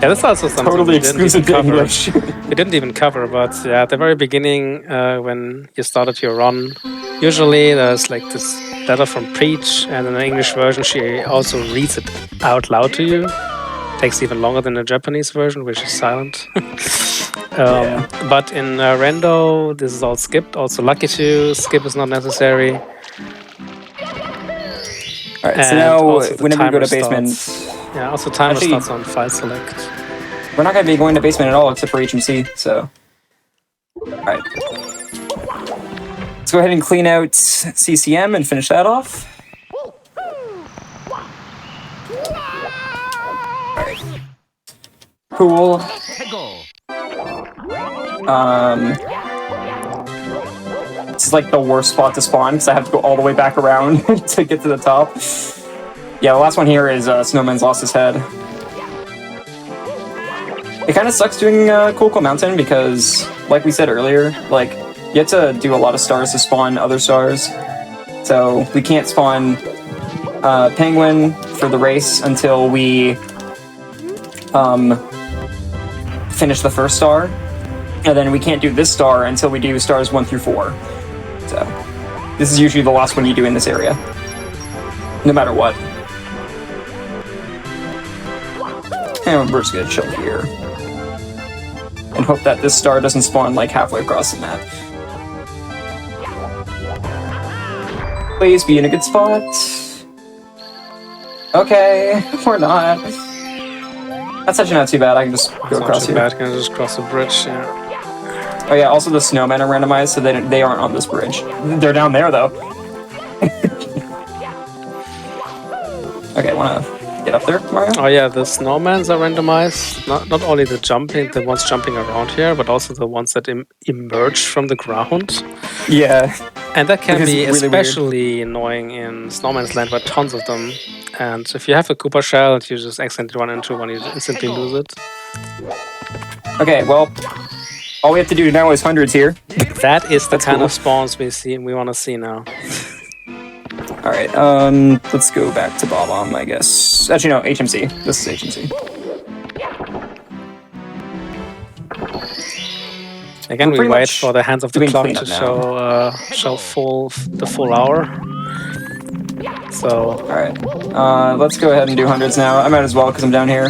Yeah, that's also something totally exclusive to English. We didn't even cover, but yeah, at the very beginning, when you started your run, usually there's like this letter from Peach, and in the English version, she also reads it out loud to you. Takes even longer than the Japanese version, which is silent. But in Rendo, this is all skipped. Also, Lucky 2, skip is not necessary. Alright, so now whenever we go to basement... Yeah, also timer starts on file select. We're not going to be going to basement at all except for HMC, so... Alright. Let's go ahead and clean out CCM and finish that off. Alright. Cool. This is like the worst spot to spawn because I have to go all the way back around to get to the top. Yeah, the last one here is Snowman's lost his head. It kind of sucks doing Cool Mountain because, like we said earlier, like you have to do a lot of stars to spawn other stars. So we can't spawn Penguin for the race until we finish the first star, and then we can't do this star until we do stars 1 through 4. So this is usually the last one you do in this area, no matter what. And we're just gonna chill here and hope that this star doesn't spawn like halfway across the map. Please be in a good spot. Okay, or not. That's actually not too bad. I can just go across here. Bad. Can I just cross the bridge? Yeah. Oh yeah. Also, the snowmen are randomized, so they aren't on this bridge. They're down there though. Okay, wanna get up there, Mario? Oh yeah, the snowmans are randomized. Not only the ones jumping around here, but also the ones that emerge from the ground. Yeah. And that can be really especially annoying in Snowman's Land, where tons of them. And if you have a Koopa shell and you just accidentally run into one, you instantly lose it. Okay, well, all we have to do now is hundreds here. That is the kind cool. of spawns we want to see now. All right, let's go back to Bob-omb, I guess. Actually, no, HMC. This is HMC. Again, we're we pretty wait much for the hands of the doing clock to cleanup show the full hour. So, all right, let's go ahead and do hundreds now. I might as well because I'm down here.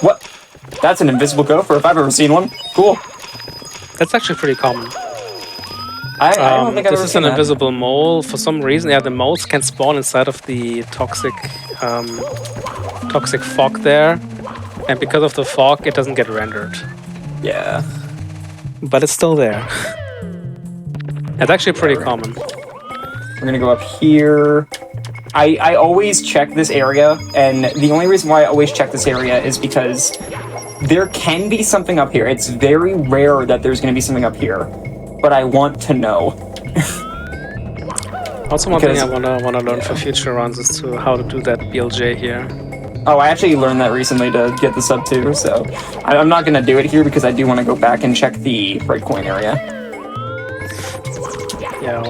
What? That's an invisible gopher if I've ever seen one. Cool. that's actually pretty common. I don't think I've This ever is seen an that. invisible mole. For some reason, yeah, the moles can spawn inside of the toxic fog there. And because of the fog, it doesn't get rendered. Yeah. But it's still there. It's actually pretty we're- common. We're gonna go up here. I always check this area, and the only reason why I always check this area is because there can be something up here. It's very rare that there's gonna be something up here, but I want to know. Also, one thing I Because- wanna learn for future runs is to how to do that BLJ here. Oh, I actually learned that recently to get the sub too, so I'm not gonna do it here because I do want to go back and check the red coin area. Yeah.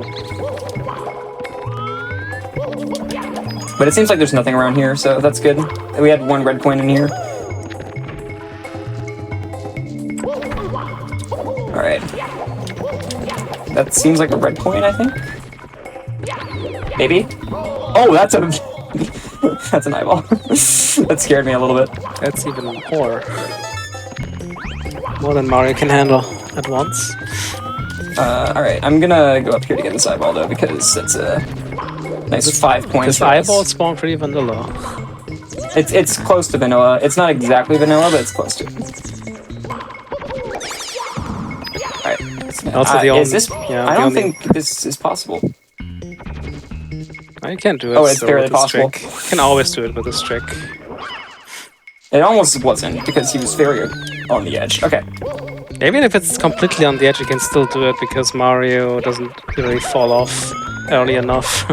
But it seems like there's nothing around here, so that's good. We had one red coin in here. Alright. That seems like a red coin, I think? Maybe? Oh, that's a... that's an eyeball. That scared me a little bit. That's even more. More than Mario can handle at once. Alright, I'm gonna go up here to get this eyeball, though, because that's a nice 5 points. This for us. eyeball spawned pretty vanilla. It's close to vanilla. It's not exactly vanilla, but it's close to it. Alright. Also the only- is this... yeah, I the don't only- think this is possible. I can do it. Oh, it's so barely with this possible. trick. You can always do it with this trick. It almost wasn't, because he was very on the edge. Okay. Even if it's completely on the edge, you can still do it because Mario doesn't really fall off early enough.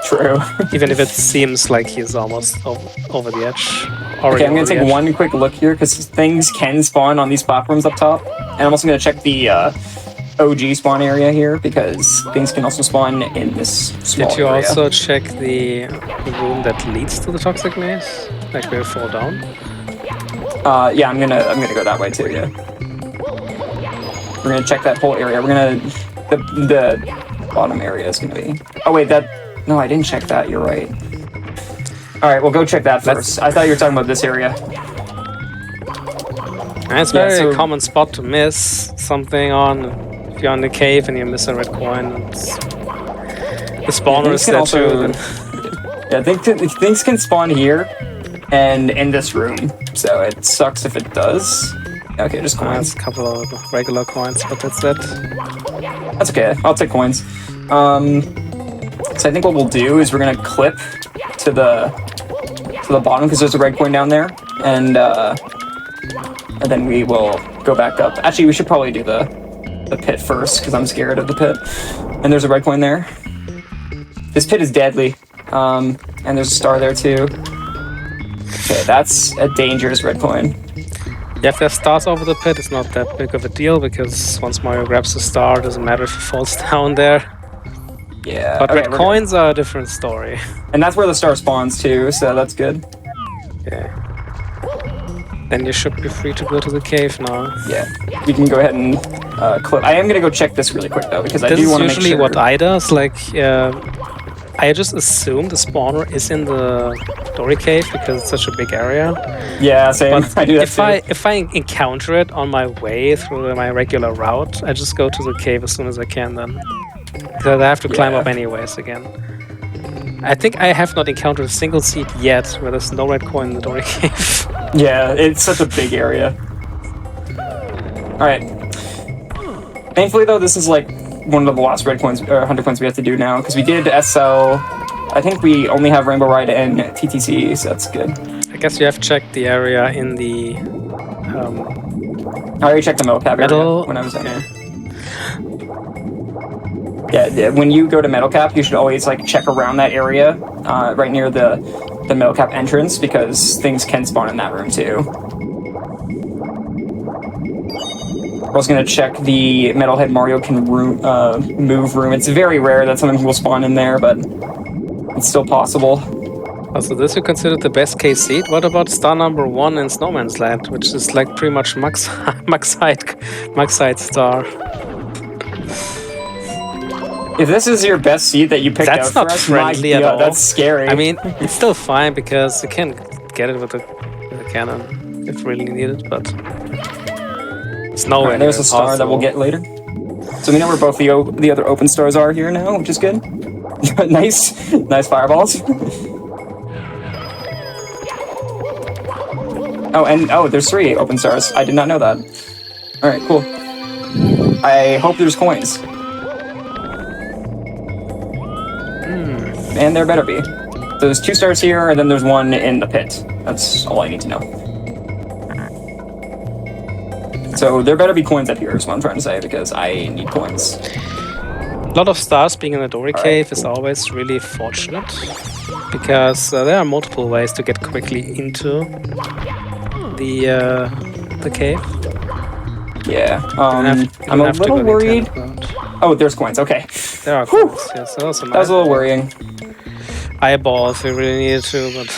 True. Even if it seems like he's almost over the edge. Okay, I'm gonna over the take edge. one quick look here, because things can spawn on these platforms up top. And I'm also gonna check the OG spawn area here, because things can also spawn in this small Did you area. also check the room that leads to the toxic maze? Like where you fall down? Yeah, I'm gonna go that way too, yeah. We're gonna check that whole area. We're gonna... The bottom area is gonna be... Oh wait, no, I didn't check that, you're right. Alright, we'll go check that first. I thought you were talking about this area. And it's Yeah, very so- common spot to miss something on. If you're on the cave and you miss a red coin, the spawner is there too. Yeah, things can spawn here and in this room, so it sucks if it does. Okay, just There's coins. a couple of regular coins, but that's it. That's okay. I'll take coins. So I think what we'll do is we're gonna clip to the bottom because there's a red coin down there, and then we will go back up. Actually, we should probably do the pit first because I'm scared of the pit. And there's a red coin there. This pit is deadly. And there's a star there too. Okay, that's a dangerous red coin. Yeah, if there are stars over the pit, it's not that big of a deal because once Mario grabs the star, it doesn't matter if he falls down there. Yeah. But okay, red we're coins are a different story. good. And that's where the star spawns too, so that's good. Yeah. Then you should be free to go to the cave now. Yeah. We can go ahead and clip. I am gonna go check this really quick though because I This do is want to make usually sure. what I does. Like, I just assume the spawner is in the Dory Cave because it's such a big area. Yeah, same. But I do that too. if I encounter it on my way through my regular route, I just go to the cave as soon as I can then. Because I have to climb Yeah. up anyways again. I think I have not encountered a single seed yet where there's no red coin in the Dory Cave. Yeah, it's such a big area. Alright. Thankfully, though, this is like one of the last red coins, or 100 coins we have to do now, because we did SL. I think we only have Rainbow Ride and TTC, so that's good. I guess you have checked the area in the I already checked the metal cap metal. area when I was in there. Yeah, when you go to metal cap, you should always like check around that area, right near the metal cap entrance, because things can spawn in that room too. I was gonna check the Metalhead Mario can move room. It's very rare that something will spawn in there, but it's still possible. Also, this you consider the best case seed. What about star number 1 in Snowman's Land, which is like pretty much max height star? If this is your best seed that you picked That's out for not us, friendly my at God, all. that's scary. I mean, it's still fine because you can get it with a cannon if really needed, but it's nowhere. Alright, there's a star that we'll get later. So we know where both the other open stars are here now, which is good. nice fireballs. There's 3 open stars. I did not know that. All right, cool. I hope there's coins. And there better be. So there's 2 stars here, and then there's 1 in the pit. That's all I need to know. So there better be coins up here is what I'm trying to say, because I need coins. A lot of stars being in the Dory Cave is always really fortunate, because there are multiple ways to get quickly into the cave. Yeah, I'm a little worried. Oh, there's coins, okay. There are coins, yes. That was a little worrying. Eyeball if we really needed to, but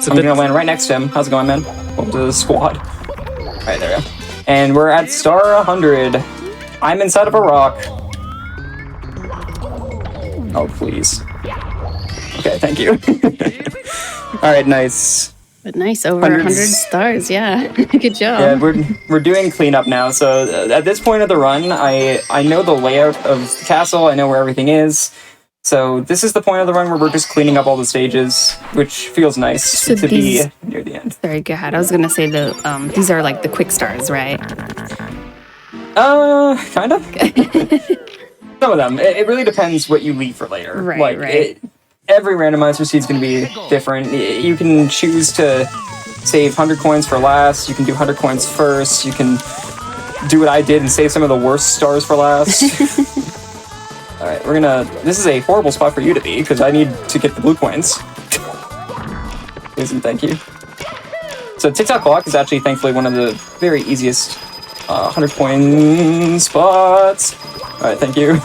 I'm gonna land right next to him. How's it going, man? Welcome to the squad. Alright, there we go. And we're at star 100. I'm inside of a rock. Oh, please. Okay, thank you. Alright, nice. But nice, over 100 stars, yeah. Good job. Yeah, we're doing cleanup now, so at this point of the run, I know the layout of the castle, I know where everything is. So this is the point of the run where we're just cleaning up all the stages, which feels nice to be near the end. Sorry, go ahead. I was gonna say these are like the quick stars, right? Kind of. Some of them. It really depends what you leave for later. Right. Every randomizer seed is going to be different. You can choose to save 100 coins for last. You can do 100 coins first. You can do what I did and save some of the worst stars for last. All right, this is a horrible spot for you to be because I need to get the blue coins. Please and thank you. So TikTok Clock is actually, thankfully, one of the very easiest 100 coin spots. All right, thank you.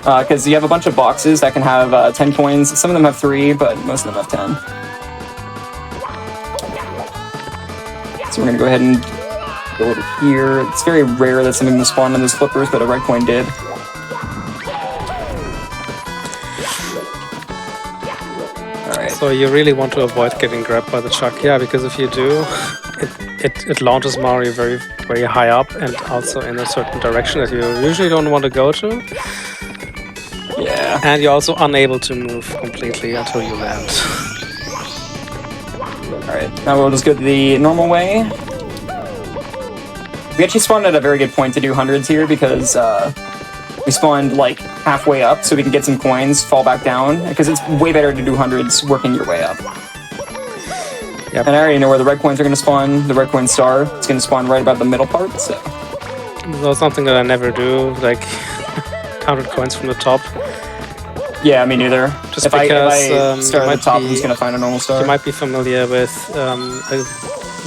Because you have a bunch of boxes that can have 10 coins. Some of them have 3, but most of them have 10. So we're gonna go ahead and go over here. It's very rare that something will spawn on those flippers, but a red coin did. Alright. So you really want to avoid getting grabbed by the chuck, yeah, because if you do, it launches Mario very, very high up and also in a certain direction that you usually don't want to go to. Yeah. And you're also unable to move completely until you land. Alright, now we'll just go the normal way. We actually spawned at a very good point to do hundreds here because we spawned like halfway up so we can get some coins, fall back down, because it's way better to do hundreds working your way up. Yep. And I already know where the red coins are going to spawn, the red coin star. It's going to spawn right about the middle part, so... That's something that I never do, like 100 coins from the top. Yeah, me neither. Just if because I start at the top, I'm just going to find a normal star. You might be familiar with a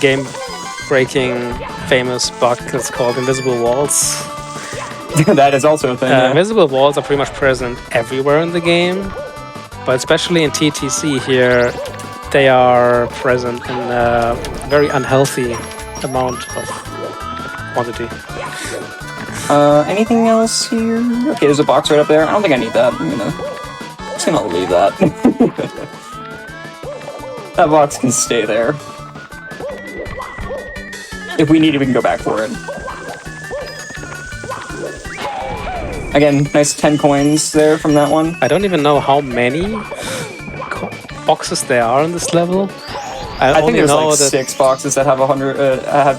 game-breaking famous bug that's called invisible walls. That is also a thing, yeah. Invisible walls are pretty much present everywhere in the game, but especially in TTC here, they are present in a very unhealthy amount of quantity. Anything else here? Okay, there's a box right up there. I don't think I need that. I'm just gonna leave that. That box can stay there. If we need it, we can go back for it. Again, nice 10 coins there from that one. I don't even know how many boxes there are in this level. I think there's like 6 boxes that have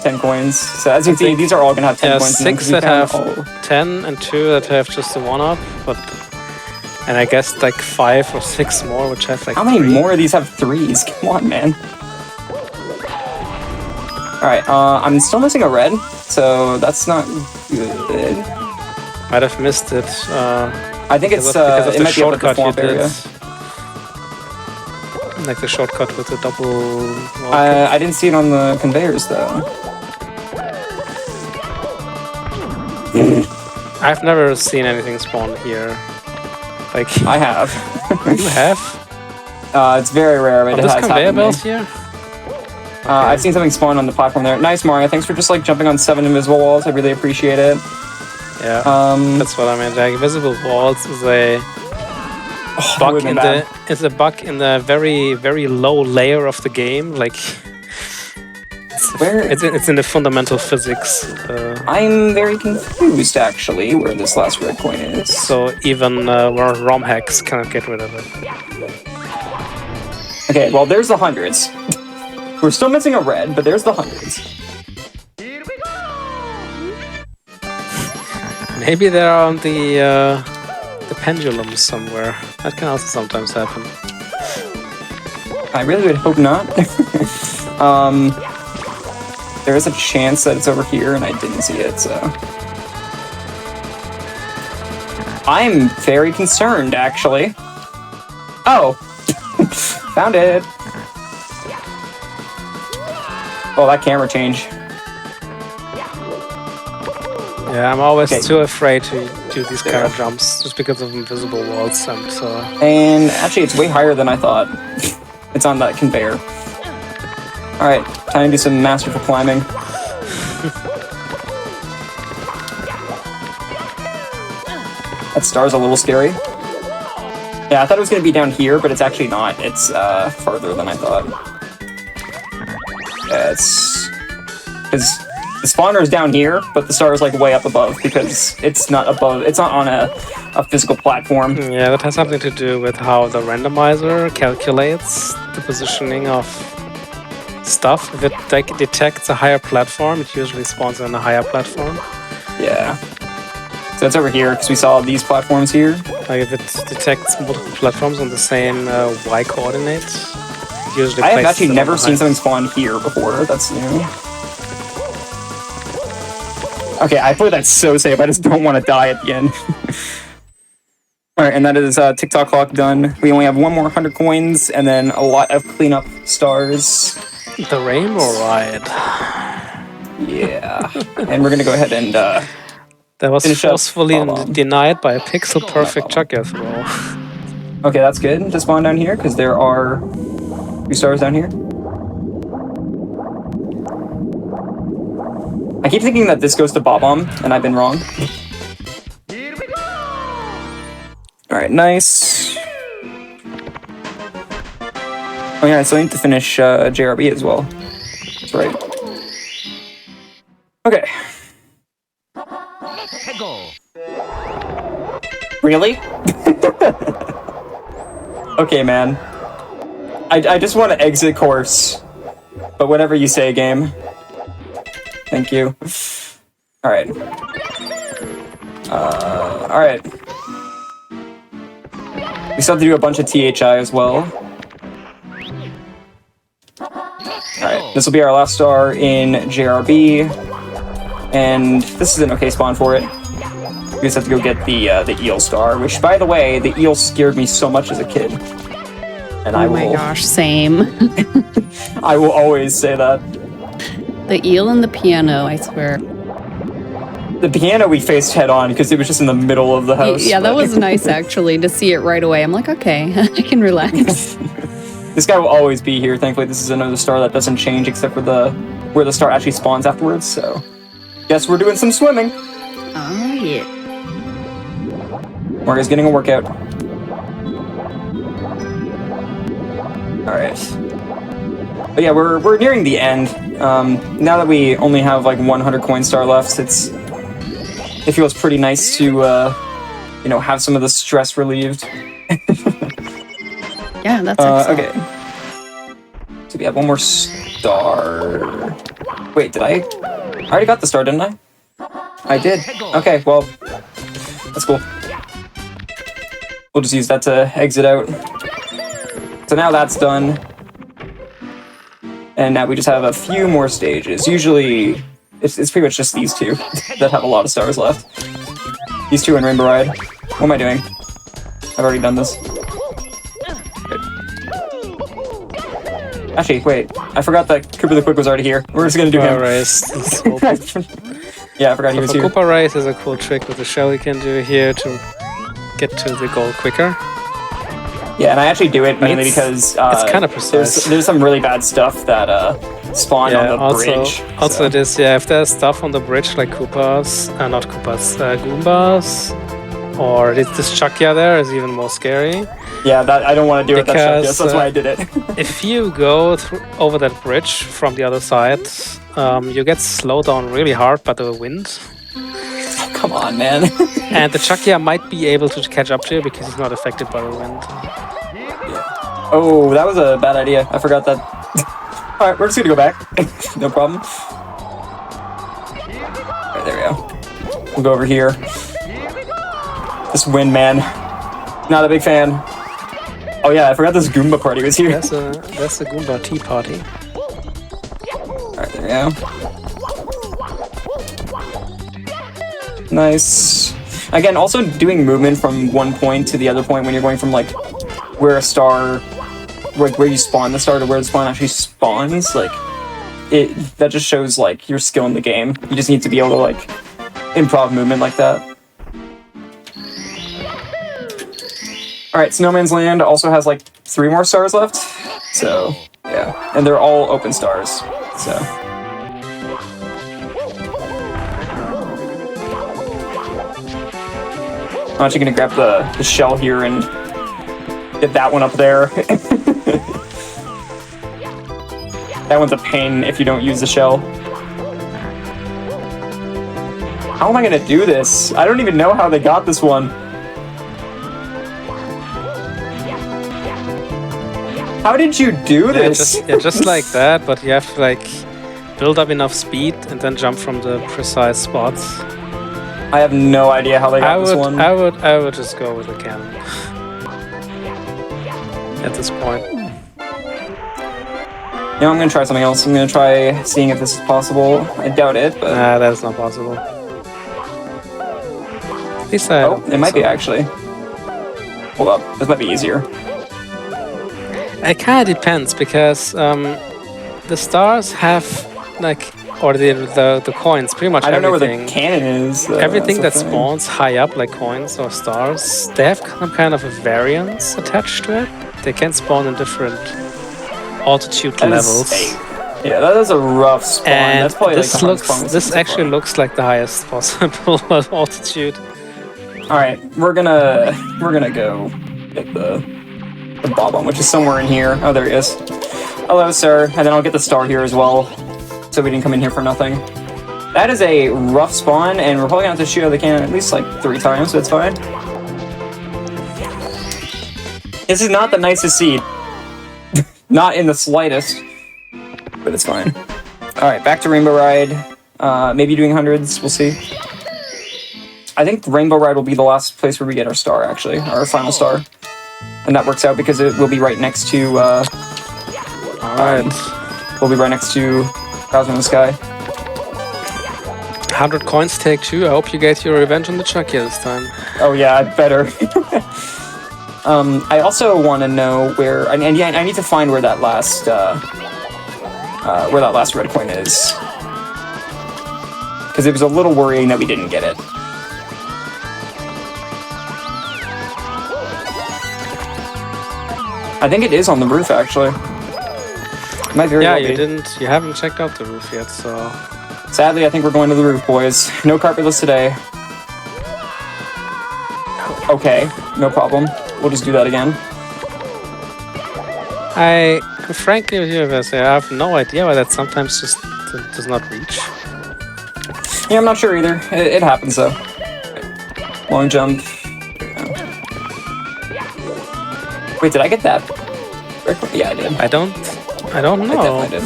10 coins. So as you can see, these are all gonna have 10 coins. 6 that have 10 and 2 that have just the 1-up, and I guess like 5 or 6 more which have like. How many more of these have 3s? Come on, man. All right, I'm still missing a red, so that's not good. Might have missed it. I think it's because of it the might shortcut be up at the swamp you did. area. Like the shortcut with the double... I didn't see it on the conveyors, though. I've never seen anything spawn here. Like... I have. You have? It's very rare, but Are it those has conveyor happened to me. belts here? I've seen something spawn on the platform there. Nice, Mario. Thanks for just like jumping on 7 invisible walls. I really appreciate it. Yeah, that's what I meant. Like, invisible walls is a bug in the very, very low layer of the game. Like, it's in the fundamental physics. I'm very confused actually where this last red coin is. So even ROM hacks cannot get rid of it. Okay, well there's the hundreds. We're still missing a red, but there's the hundreds. Maybe they're on the pendulum somewhere. That can also sometimes happen. I really would hope not. There is a chance that it's over here and I didn't see it, so... I'm very concerned, actually. Oh! Found it! Oh, that camera change. Yeah, I'm always too afraid to do these kind of jumps just because of invisible walls and actually, it's way higher than I thought. It's on that conveyor. Alright, time to do some masterful climbing. That star's a little scary. Yeah, I thought it was going to be down here, but it's actually not. It's farther than I thought. Yeah, it's... Because the spawner is down here, but the star is like way up above because it's not above. It's not on a physical platform. Yeah, that has something to do with how the randomizer calculates the positioning of stuff. If it detects a higher platform, it usually spawns on a higher platform. Yeah. So it's over here because we saw these platforms here. Like if it detects multiple platforms on the same y coordinate, it usually. I have actually never seen something spawn here before. That's new. Okay, I play that so safe. I just don't want to die at the end. Alright, and that is TikTok clock done. We only have one more 100 coins and then a lot of cleanup stars. The rainbow ride. Yeah. And we're going to go ahead and... that was forcefully denied by a pixel-perfect chucker throw. Okay, that's good to spawn down here because there are 2 stars down here. I keep thinking that this goes to Bob-omb, and I've been wrong. Alright, nice. Oh yeah, I still need to finish JRB as well. That's right. Okay. Really? Okay, man. I just want to exit course. But whatever you say, game. Thank you. Alright. Alright. We still have to do a bunch of THI as well. Alright, this will be our last star in JRB. And this is an okay spawn for it. We just have to go get the eel star, which, by the way, the eel scared me so much as a kid. And oh my gosh, same. I will always say that. The eel and the piano, I swear. The piano we faced head on because it was just in the middle of the house. Yeah, that was nice actually to see it right away. I'm like, okay, I can relax. This guy will always be here. Thankfully, this is another star that doesn't change except for where the star actually spawns afterwards. So, guess we're doing some swimming. Oh yeah. Mario's getting a workout. All right. But yeah, we're nearing the end. Now that we only have like 100 coin star left, it feels pretty nice to have some of the stress relieved. Yeah, that's excellent. Okay. So we have one more star. Wait, I already got the star, didn't I? I did. Okay, well, that's cool. We'll just use that to exit out. So now that's done. And now we just have a few more stages. Usually, it's pretty much just these two that have a lot of stars left. These two in Rainbow Ride. What am I doing? I've already done this. Good. Actually, wait. I forgot that Cooper the Quick was already here. We're just gonna do him. Yeah, I forgot he was here. Koopa Race is a cool trick with the shell you can do here to get to the goal quicker. Yeah, and I actually do it mainly It's- because it's kinda precise. there's some really bad stuff that spawn on the bridge. Also so. it is, yeah, if there's stuff on the bridge like Koopas, not Koopas, Goombas, or this Chuckya there is even more scary. Yeah, that I don't want to do it. Because, That's why I did it. If you go over that bridge from the other side, you get slowed down really hard by the wind. Come on, man. And the Chuckya might be able to catch up to you because he's not affected by the wind. Oh, that was a bad idea. I forgot that. All right, we're just gonna go back. No problem. All right, there we go. We'll go over here. This wind, man. Not a big fan. Oh yeah, I forgot this Goomba party was here. That's a Goomba tea party. All right, there we go. Nice. Again, also doing movement from one point to the other point when you're going from like where a star, where you spawn the star to where the spawn actually spawns, like that just shows like your skill in the game. You just need to be able to like improv movement like that. All right, Snowman's Land also has like 3 more stars left, so yeah, and they're all open stars. So. I'm actually gonna grab the shell here and get that one up there. That one's a pain if you don't use the shell. How am I gonna do this? I don't even know how they got this one. How did you do this? Just like that, but you have to like build up enough speed and then jump from the precise spots. I have no idea how they got this one. I would just go with the cannon at this point. Yeah, I'm gonna try something else. I'm gonna try seeing if this is possible. I doubt it, but Nah, that's not possible. At least I don't it think might be so. actually. Hold up, this might be easier. It kind of depends because the stars have like, or the coins, pretty much I don't know everything. where the cannon is. Everything that that's the thing. spawns high up, like coins or stars, they have some kind of a variance attached to it. They can spawn in different altitude That is levels. Yeah, that is a rough spawn. And That's probably this like the hardest spawn we've this seen so actually far. looks like the highest possible altitude. All right, we're gonna go get the bob-omb, which is somewhere in here. Oh, there he is. Hello, sir. And then I'll get the star here as well, so we didn't come in here for nothing. That is a rough spawn, and we're probably gonna have to shoot out the cannon at least like 3 times, so it's fine. This is not the nicest seed. Not in the slightest, but it's fine. All right, back to Rainbow Ride. Maybe doing hundreds, we'll see. I think Rainbow Ride will be the last place where we get our star, actually, our final star. And that works out because it will be right next to, Alright. we'll be right next to Cosmo in the Sky. 100 coins take 2. I hope you get your revenge on the Chuckya this time. Oh yeah, I better. I also want to know where, and yeah, I need to find where that last red coin is, because it was a little worrying that we didn't get it. I think it is on the roof, actually. It might very well be. You haven't checked out the roof yet, so... Sadly, I think we're going to the roof, boys. No carpetless today. Okay, no problem. We'll just do that again. Frankly, with you, I have no idea why that sometimes just does not reach. Yeah, I'm not sure either. It happens, though. Long jump. Wait, did I get that? Yeah, I did. I don't know. I definitely did.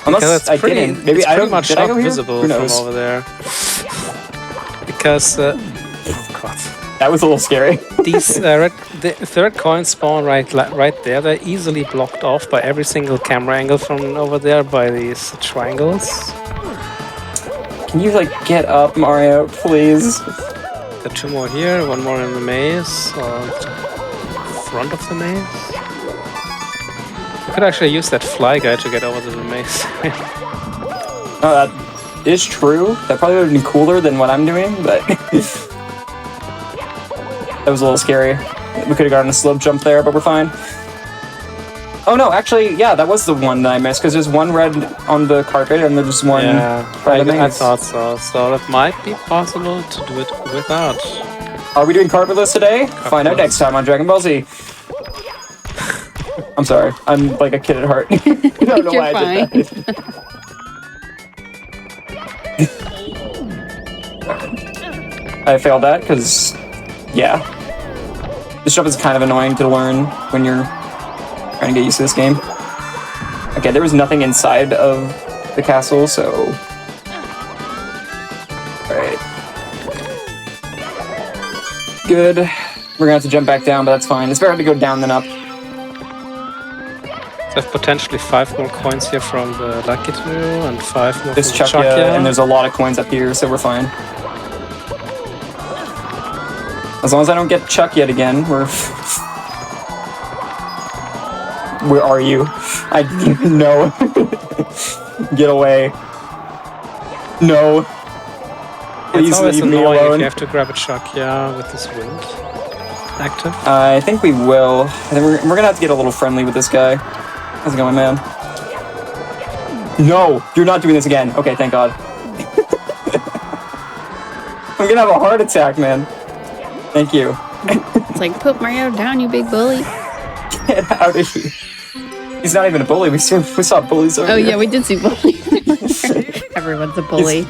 Unless I didn't. Maybe it's I pretty don't. much Did I not go here? visible Who from knows? over there. Because, God. That was a little scary. These the third coin spawn right there. They're easily blocked off by every single camera angle from over there by these triangles. Can you like get up, Mario, please? There are 2 more here, 1 more in the maze, or front of the maze. You could actually use that fly guy to get over to the maze. Oh, that is true. That probably would have been cooler than what I'm doing, but that was a little scary. We could have gotten a slope jump there, but we're fine. Oh no, actually, yeah, that was the one that I missed, because there's one red on the carpet and there's one right on the I thought so. So it might be possible to do it without. Are we doing carpetless today? Find out next time on Dragon Ball Z. I'm sorry, I'm like a kid at heart. I don't know why I did that. I failed that because, yeah. This jump is kind of annoying to learn when you're trying to get used to this game. Okay, there was nothing inside of the castle, so... Alright. Good. We're gonna have to jump back down, but that's fine. It's better to go down than up. So I have potentially 5 more coins here from the Lucky 2 and 5 more There's from the Chuckya, and there's a lot of coins up here, so we're fine. As long as I don't get Chuck yet again, we're... Where are you? I didn't know. Get away. No. Please leave me alone. If you have to grab a Chuckya with this wind active. I think we will. I think we're gonna have to get a little friendly with this guy. How's it going, man? No! You're not doing this again. Okay, thank God. I'm gonna have a heart attack, man. Thank you. It's like, put Mario down, you big bully. Get out of here. He's not even a bully. We saw bullies over here. Yeah, we did see bullies. Everyone's a bully.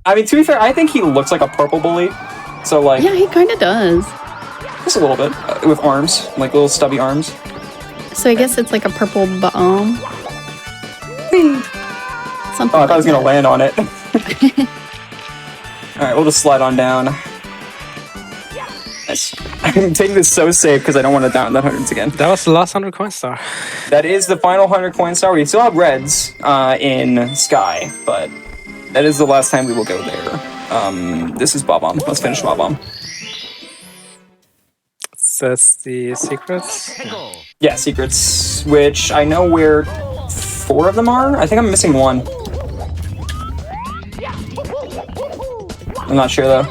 I mean, to be fair, I think he looks like a purple bully. So, like... Yeah, he kind of does. Just a little bit. With arms. Like, little stubby arms. So I guess it's like a purple bomb. Something I thought I was going to land on it. Alright, we'll just slide on down. Nice. I'm taking this so safe because I don't want to down that hundreds again. That was the last 100 coin star. That is the final 100 coin star. We still have reds in Sky, but that is the last time we will go there. This is Bob-omb. Let's finish Bob-omb. So that's the secrets? Yeah, secrets, which I know where 4 of them are. I think I'm missing 1. I'm not sure though.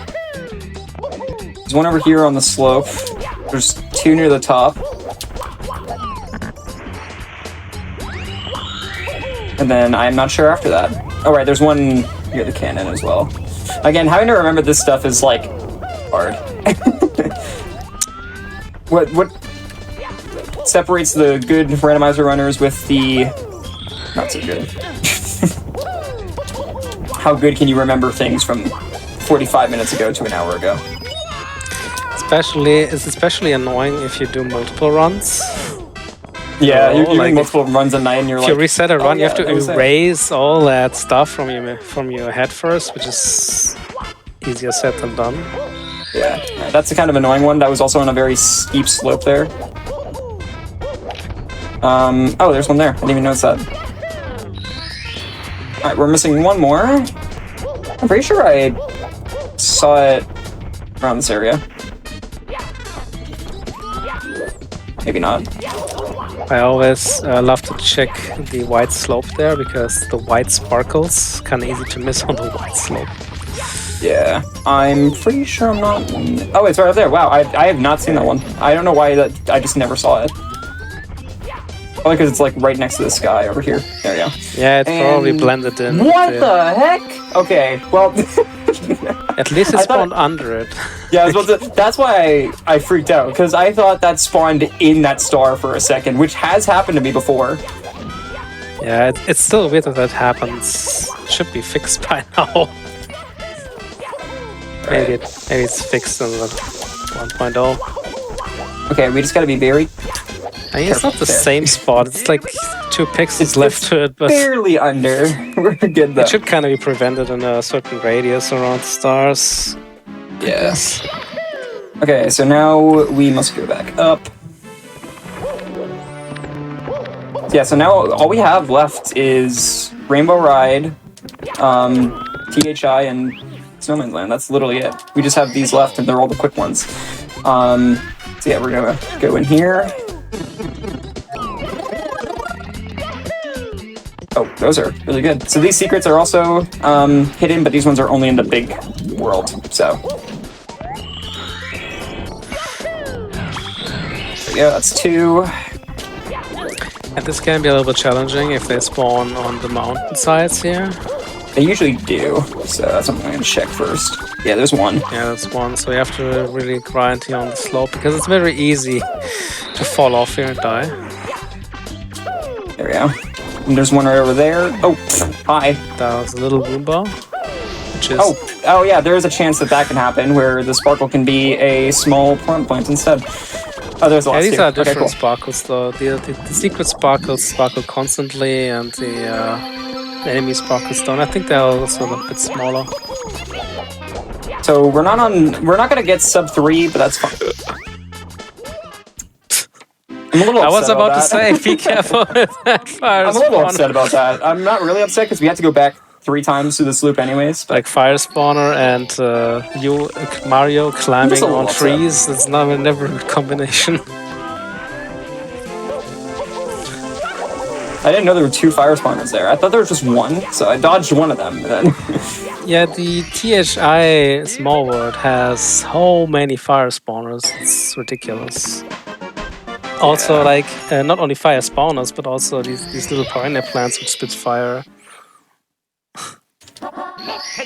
There's one over here on the slope. There's 2 near the top. And then I'm not sure after that. Oh right, there's one near the cannon as well. Again, having to remember this stuff is like hard. What separates the good randomizer runners with the not so good? How good can you remember things from 45 minutes ago to an hour ago? It's especially annoying if you do multiple runs. Yeah, you're doing multiple runs a night and you're if like... you reset a run, yeah, you have to erase all that stuff from your head first, which is easier said than done. Yeah, that's the kind of annoying one. That was also on a very steep slope there. Oh, there's one there. I didn't even notice that. Alright, we're missing 1 more. I'm pretty sure I saw it around this area. Maybe not. I always love to check the white slope there because the white sparkles kind of easy to miss on the white slope. Yeah, I'm pretty sure I'm not... Oh, it's right up there. Wow, I have not seen that one. I don't know why I just never saw it. Probably because it's like right next to the sky over here. There we go. Yeah, it's probably blended in. What the heck? Okay, well... At least it spawned under it. Yeah, I was about to, that's why I freaked out, because I thought that spawned in that star for a second, which has happened to me before. Yeah, it's still weird that happens. It should be fixed by now. Maybe it's fixed in the 1.0. Okay, we just gotta be very... I mean, it's not the same spot. It's like 2 pixels left to it, but barely under. We're good though. It should kind of be prevented in a certain radius around stars. Yes. Okay, so now we must go back up. Yeah, so now all we have left is Rainbow Ride, THI, and Snowman's Land. That's literally it. We just have these left, and they're all the quick ones. So yeah, we're gonna go in here. Oh, those are really good. So these secrets are also hidden, but these ones are only in the big world, so. go. That's 2. And this can be a little bit challenging if they spawn on the mountain sides here. They usually do, so that's what I'm going to check first. Yeah, there's 1. Yeah, that's 1. So you have to really grind here on the slope because it's very easy to fall off here and die. There we go. And there's 1 right over there. Oh, hi. That was a little Roomba, which is... Oh yeah, there is a chance that can happen where the sparkle can be a small plant instead. Oh, there's a lot. Yeah, these are different cool. sparkles though. The secret sparkles sparkle constantly, and the enemy sparkles don't. I think they're also a little bit smaller. So we're not gonna get sub 3, but that's fine. I'm a little upset I was about to that. say, be careful with that fire I'm a little spawner. upset about that. I'm not really upset because we had to go back 3 times through this loop anyways. But Like fire spawner and Mario climbing little on upset. trees. It's never a good combination. I didn't know there were 2 fire spawners there. I thought there was just 1, so I dodged one of them. And then Yeah, the THI Small World has so many fire spawners. It's ridiculous. Also, like, not only fire spawners, but also these little perennial plants which spit fire.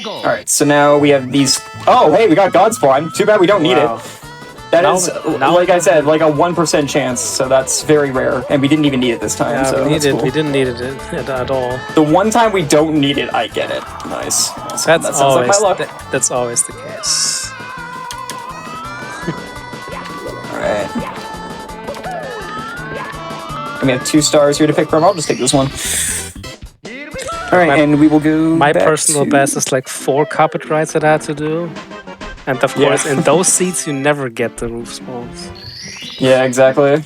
Alright, so now we have these... Oh, hey, we got God Spawn. Too bad we don't need Wow. it. That is, Now- like I said, like a 1% chance, so that's very rare. And we didn't even need it this time, Yeah, so we that's cool. didn't need it at all. The one time we don't need it, I get it. Nice. So that sounds like my luck. That's always the case. Alright. And we have 2 stars here to pick from. I'll just take this one. Alright, and we will go My back personal to... best is like 4 carpet rides that I had to do. And of Yeah. course, in those seats, you never get the roof spawns. Yeah, exactly.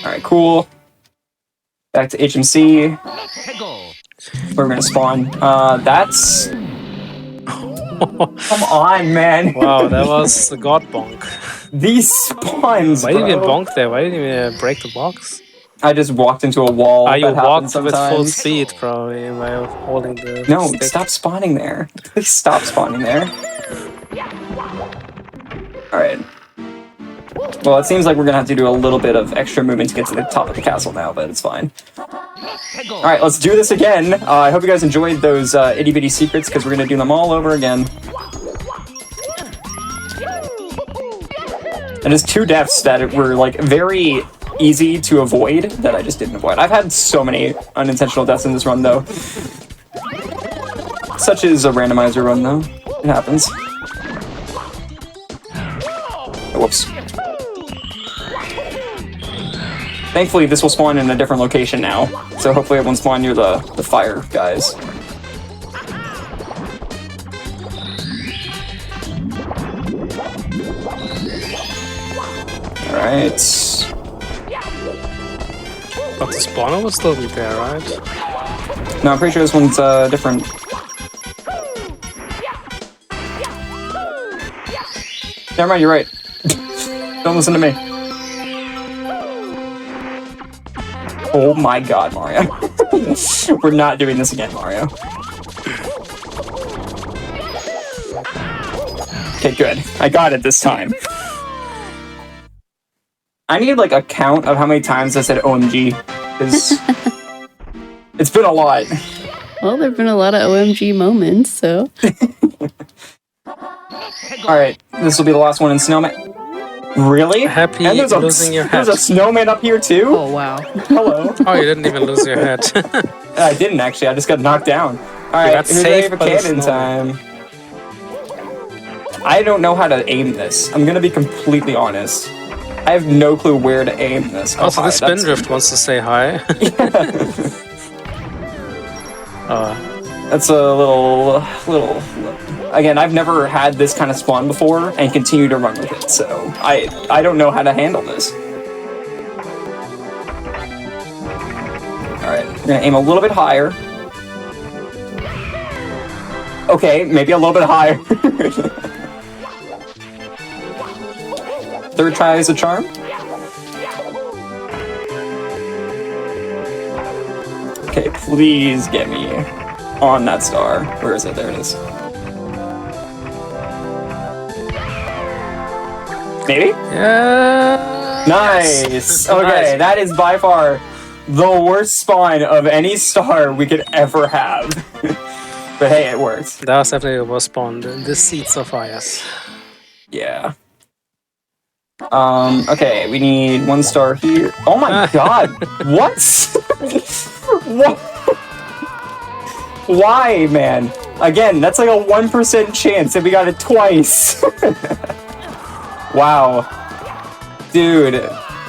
Alright, cool. Back to HMC. We're gonna spawn. That's... Come on, man. Wow, that was the god bonk. These spawns, Why did you bro. bonk there? Why didn't you break the box? I just walked into a wall. You That happens walked with full sometimes. speed, probably, by holding the No, stick. stop spawning there. Please stop spawning there. Alright. Well, it seems like we're gonna have to do a little bit of extra movement to get to the top of the castle now, but it's fine. Alright, let's do this again. I hope you guys enjoyed those itty-bitty secrets, because we're gonna do them all over again. And there's 2 deaths that were, like, very easy to avoid that I just didn't avoid. I've had so many unintentional deaths in this run, though. Such is a randomizer run, though. It happens. Oh, whoops. Thankfully, this will spawn in a different location now, so hopefully it won't spawn near the fire guys. Alright. But the spawner will still be there, right? No, I'm pretty sure this one's different. Never mind, you're right. Don't listen to me. Oh my god, Mario. We're not doing this again, Mario. Okay, good. I got it this time. I need, like, a count of how many times I said OMG. Because it's been a lot. Well, there have been a lot of OMG moments, so. Alright, this will be the last one in Snowman. Really? Happy And losing your head. There's a snowman up here too? Oh, wow. Hello. Oh, you didn't even lose your head. I didn't actually, I just got knocked down. Alright, got here's ready saved for by the cannon snowman. time. I don't know how to aim this. I'm gonna be completely honest. I have no clue where to aim this. Oh, Also, hi, the Spindrift wants to say hi. That's a little... Again, I've never had this kind of spawn before and continue to run with it, so I don't know how to handle this. Alright, we're gonna aim a little bit higher. Okay, maybe a little bit higher. Third try is a charm. Okay, please get me on that star. Where is it? There it is. Maybe? Yeah. Nice. Yes. Okay, Nice. that is by far the worst spawn of any star we could ever have. But hey, it worked. That was definitely the worst spawn. The seeds of fires. Yeah. Okay, we need 1 star here. Oh my god! What? What? Why, man? Again, that's like a 1% chance and we got it twice. Wow. Dude.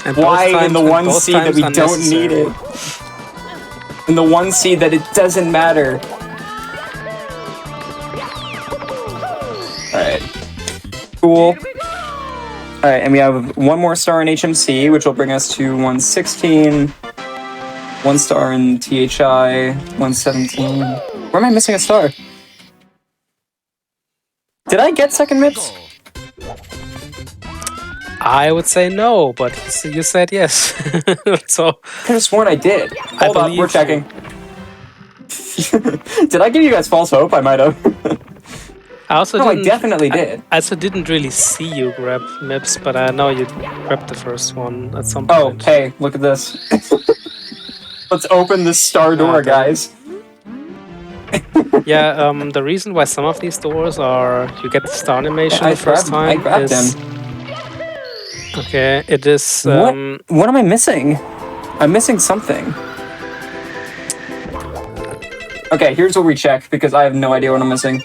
And Why in the one both seed that we times don't need unnecessary. it? In the one seed that it doesn't matter. Alright. Cool. Alright, and we have 1 more star in HMC, which will bring us to 116. 1 star in THI. 117. Where am I missing a star? Did I get second MIPS? I would say no, but you said yes. So I could have sworn I did. Hold up, we're believe checking. Did I give you guys false hope? I might have. I also No, I didn't, definitely did. I also didn't really see you grab MIPS, but I know you grabbed the first one at some Oh, point. hey, look at this. Let's open this star door, guys. Yeah, the reason why some of these doors are you get the star animation I the first grabbed- I time grabbed is him. okay. It is What am I missing? I'm missing something. Okay, here's what we check because I have no idea what I'm missing.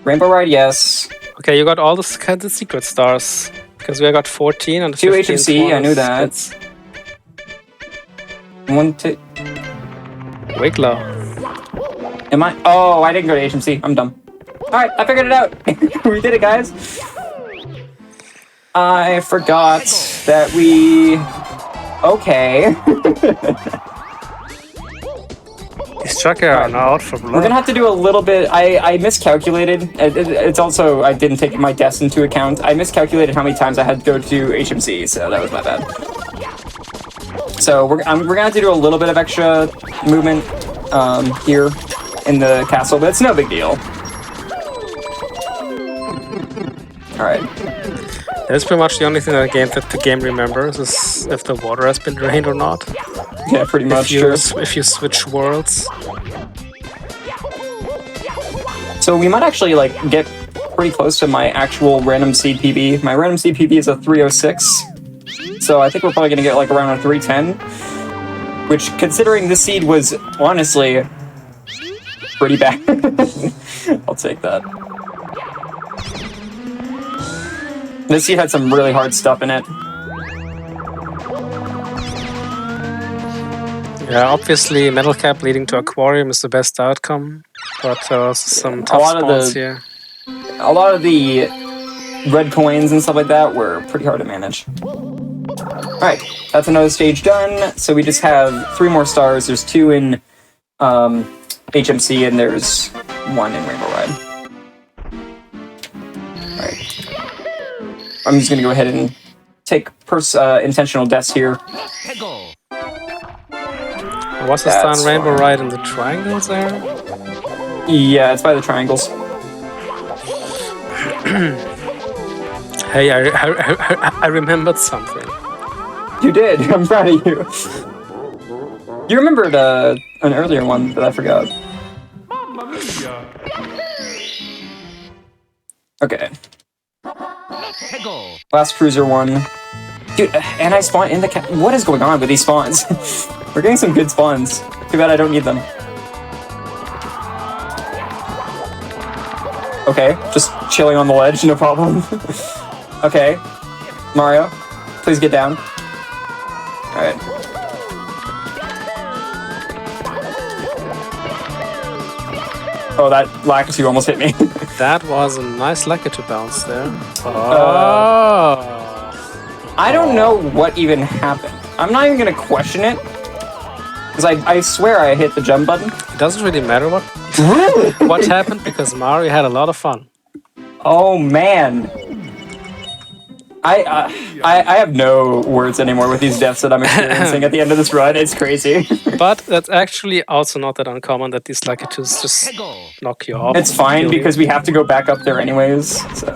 Rainbow Ride, yes. okay. You got all the kinds of secret stars because we got 14 and the 2 15th HMC, one I knew is- that. it's 1, 2. Wiggler. Am I? Oh, I didn't go to HMC. I'm dumb. Alright, I figured it out. We did it, guys. I forgot that we... Okay. These trucker are now out for blood. We're gonna have to do a little bit. I miscalculated. It's also I didn't take my deaths into account. I miscalculated how many times I had to go to HMC, so that was my bad. So we're gonna have to do a little bit of extra movement here in the castle, but it's no big deal. All right. That's pretty much the only thing that the game remembers is if the water has been drained or not. Yeah, pretty much. If you switch worlds. So we might actually like get pretty close to my actual random seed PB. My random seed PB is a 306. So I think we're probably gonna get like around a 310. Which, considering this seed was honestly pretty bad. I'll take that. This seed had some really hard stuff in it. Yeah, obviously metal cap leading to aquarium is the best outcome, but some tough lot of spawns the- here. A lot of the red coins and stuff like that were pretty hard to manage. Alright, that's another stage done. So we just have 3 more stars. There's 2 in HMC and there's 1 in Rainbow Ride. Alright. I'm just gonna go ahead and take intentional deaths here. Was the star That's on Rainbow fine. Ride in the triangles there? Yeah, it's by the triangles. Hey, I remembered something. You did. I'm proud of you. You remembered an earlier one that I forgot. Okay. Last cruiser one. Dude, and I spawn in the what is going on with these spawns? We're getting some good spawns. Too bad I don't need them. Okay, just chilling on the ledge, no problem. Okay. Mario, please get down. Alright. Oh, that Lakitu almost hit me. That was a nice Lakitu bounce there. Oh. I don't know what even happened. I'm not even gonna question it. Because I swear I hit the jump button. It doesn't really matter what what happened because Mario had a lot of fun. Oh man. I have no words anymore with these deaths that I'm experiencing at the end of this run. It's crazy. But that's actually also not that uncommon that these Lakitus just knock you off. It's fine kill you. because we have to go back up there anyways, so.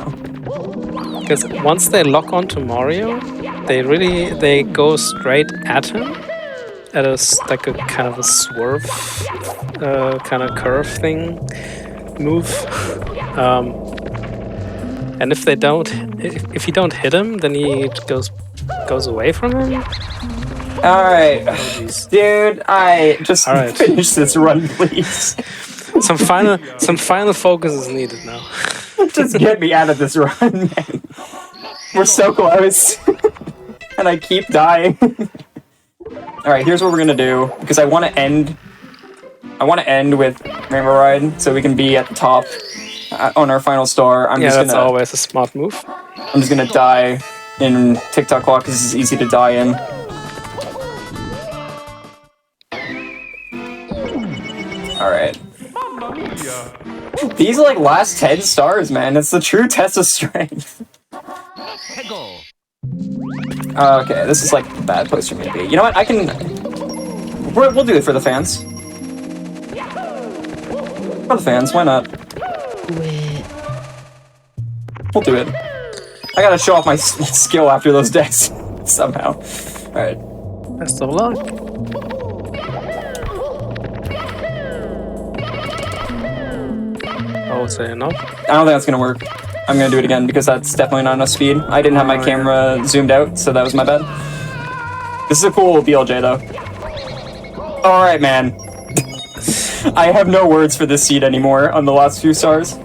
Because once they lock onto Mario, they go straight at him at like a kind of a swerve, kind of curve thing move. And if you don't hit him, then he goes away from him. All right, jeez. dude. I just finish this run, please. Some final focus is needed now. Just get me out of this run, man. We're so close, and I keep dying. All right, here's what we're gonna do because I want to end with Rainbow Ride so we can be at the top on our final star. That's always a smart move. I'm just gonna die in TikTok clock because it's easy to die in. All right. These are like last 10 stars, man. It's the true test of strength. Okay, this is like a bad place for me to be. You know what? We'll do it for the fans. For the fans, why not? We'll do it. I gotta show off my skill after those deaths somehow. Alright. Best of luck. I would say enough. I don't think that's gonna work. I'm gonna do it again because that's definitely not enough speed. I didn't have my camera zoomed out, so that was my bad. This is a cool BLJ though. Alright, man. I have no words for this seed anymore on the last few stars.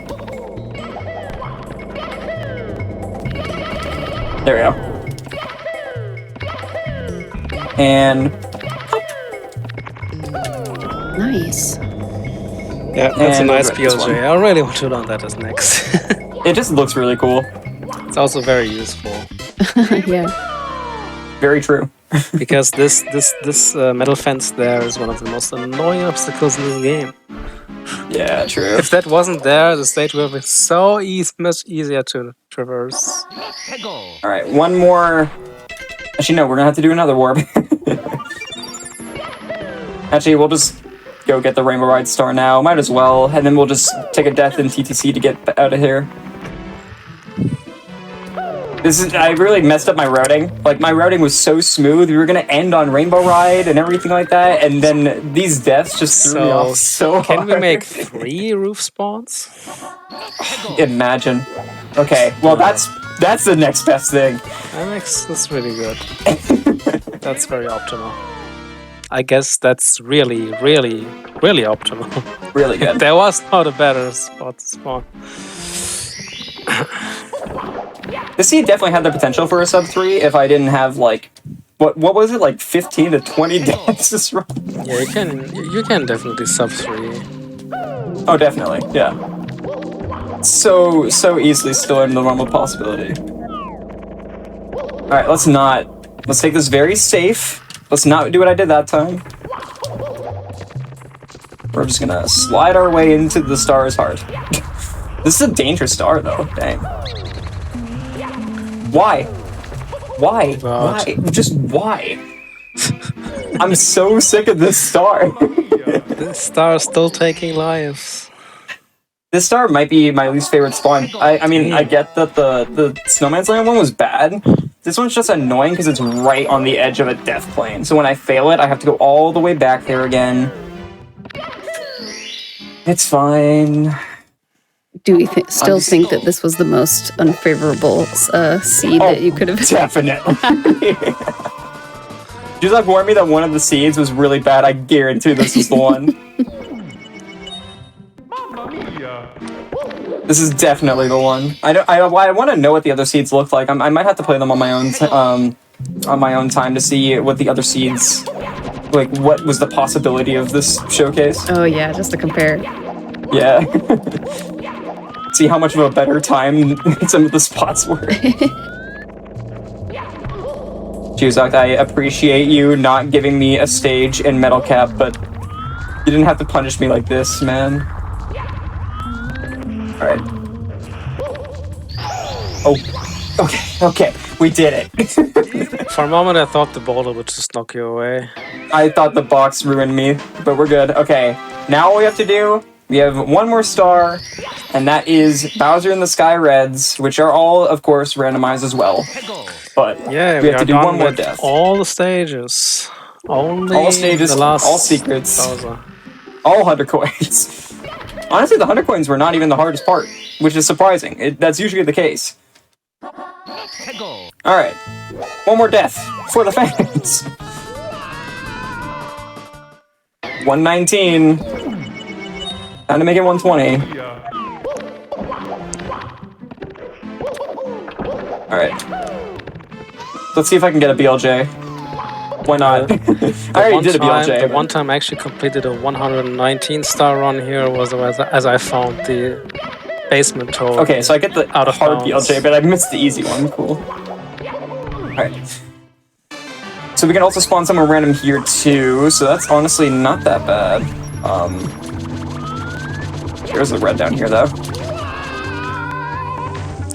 There we go. And... Nice. Yeah, that's a nice BLJ. I really want to learn that as next. It just looks really cool. It's also very useful. Yeah. Very true. Because this metal fence there is one of the most annoying obstacles in this game. Yeah, true. If that wasn't there, the stage would have been so much easier to traverse. Alright, one more... Actually, no, we're gonna have to do another warp. Actually, we'll just go get the Rainbow Ride star now. Might as well. And then we'll just take a death in TTC to get out of here. I really messed up my routing. Like, my routing was so smooth. We were gonna end on Rainbow Ride and everything like that, and then these deaths just threw me off so hard. Can we make 3 roof spawns? Imagine. Okay, well that's the next best thing. That's really good. That's very optimal. I guess that's really, really, really optimal. Really good. There was not a better spot to spawn. This seed definitely had the potential for a sub 3 if I didn't have like what was it, like 15 to 20 deaths this run? Yeah, you can definitely sub 3. Oh, definitely, yeah. So easily still in the realm of possibility. Alright, let's take this very safe. Let's not do what I did that time. We're just gonna slide our way into the stars hard. This is a dangerous star though, dang. Why? Why? God. Why? Just why? I'm so sick of this star. This star is still taking lives. This star might be my least favorite spawn. I mean, I get that the Snowman's Land one was bad. This one's just annoying because it's right on the edge of a death plane. So when I fail it, I have to go all the way back there again. It's fine. Do we still think that this was the most unfavorable seed that you could have... Definitely. Just like warned me that one of the seeds was really bad. I guarantee this is the one. This is definitely the one. I want to know what the other seeds look like. I might have to play them on my own time to see what the other seeds, like what was the possibility of this showcase. Oh yeah, just to compare. Yeah. See how much of a better time some of the spots were. Juzak, I appreciate you not giving me a stage in Metal Cap, but you didn't have to punish me like this, man. Alright. Oh. Okay, we did it. For a moment I thought the boulder would just knock you away. I thought the box ruined me, but we're good. Okay, now all we have to do We have one more star, and that is Bowser and the Sky Reds, which are all, of course, randomized as well. But Yeah, we have to do done one more with death. all the stages. Only All stages, the last all secrets, Bowser. all 100 coins. Honestly, the 100 coins were not even the hardest part, which is surprising. That's usually the case. Alright, one more death for the fans. 119. Time to make it 120. Alright. Let's see if I can get a BLJ. Why not? I already did a BLJ. The one time I actually completed a 119 star run here was as I found the basement toad. Okay, so I get the out of hard bounds. BLJ, but I missed the easy one. Cool. Alright. So we can also spawn somewhere random here too, so that's honestly not that bad. There's the red down here though.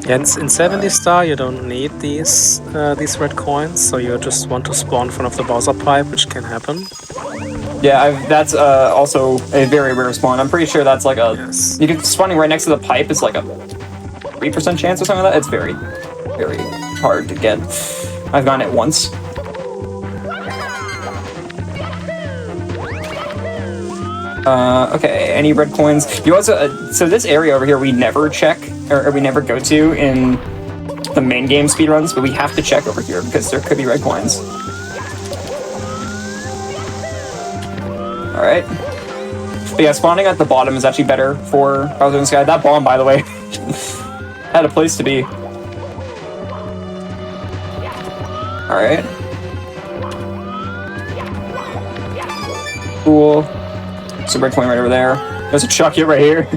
Yeah, in 70 star you don't need these red coins, so you just want to spawn in front of the Bowser pipe, which can happen. Yeah, that's also a very rare spawn. I'm pretty sure that's like a... Yes. You can spawning right next to the pipe is like a 3% chance or something like that. It's very, very hard to get. I've gotten it once. Okay, any red coins? You also, so this area over here we never check, or we never go to in the main game speedruns, but we have to check over here because there could be red coins. Alright. But yeah, spawning at the bottom is actually better for Bowser and Sky. That bomb, by the way, had a place to be. Alright. Cool. There's a red coin right over there. There's a chuck it right here.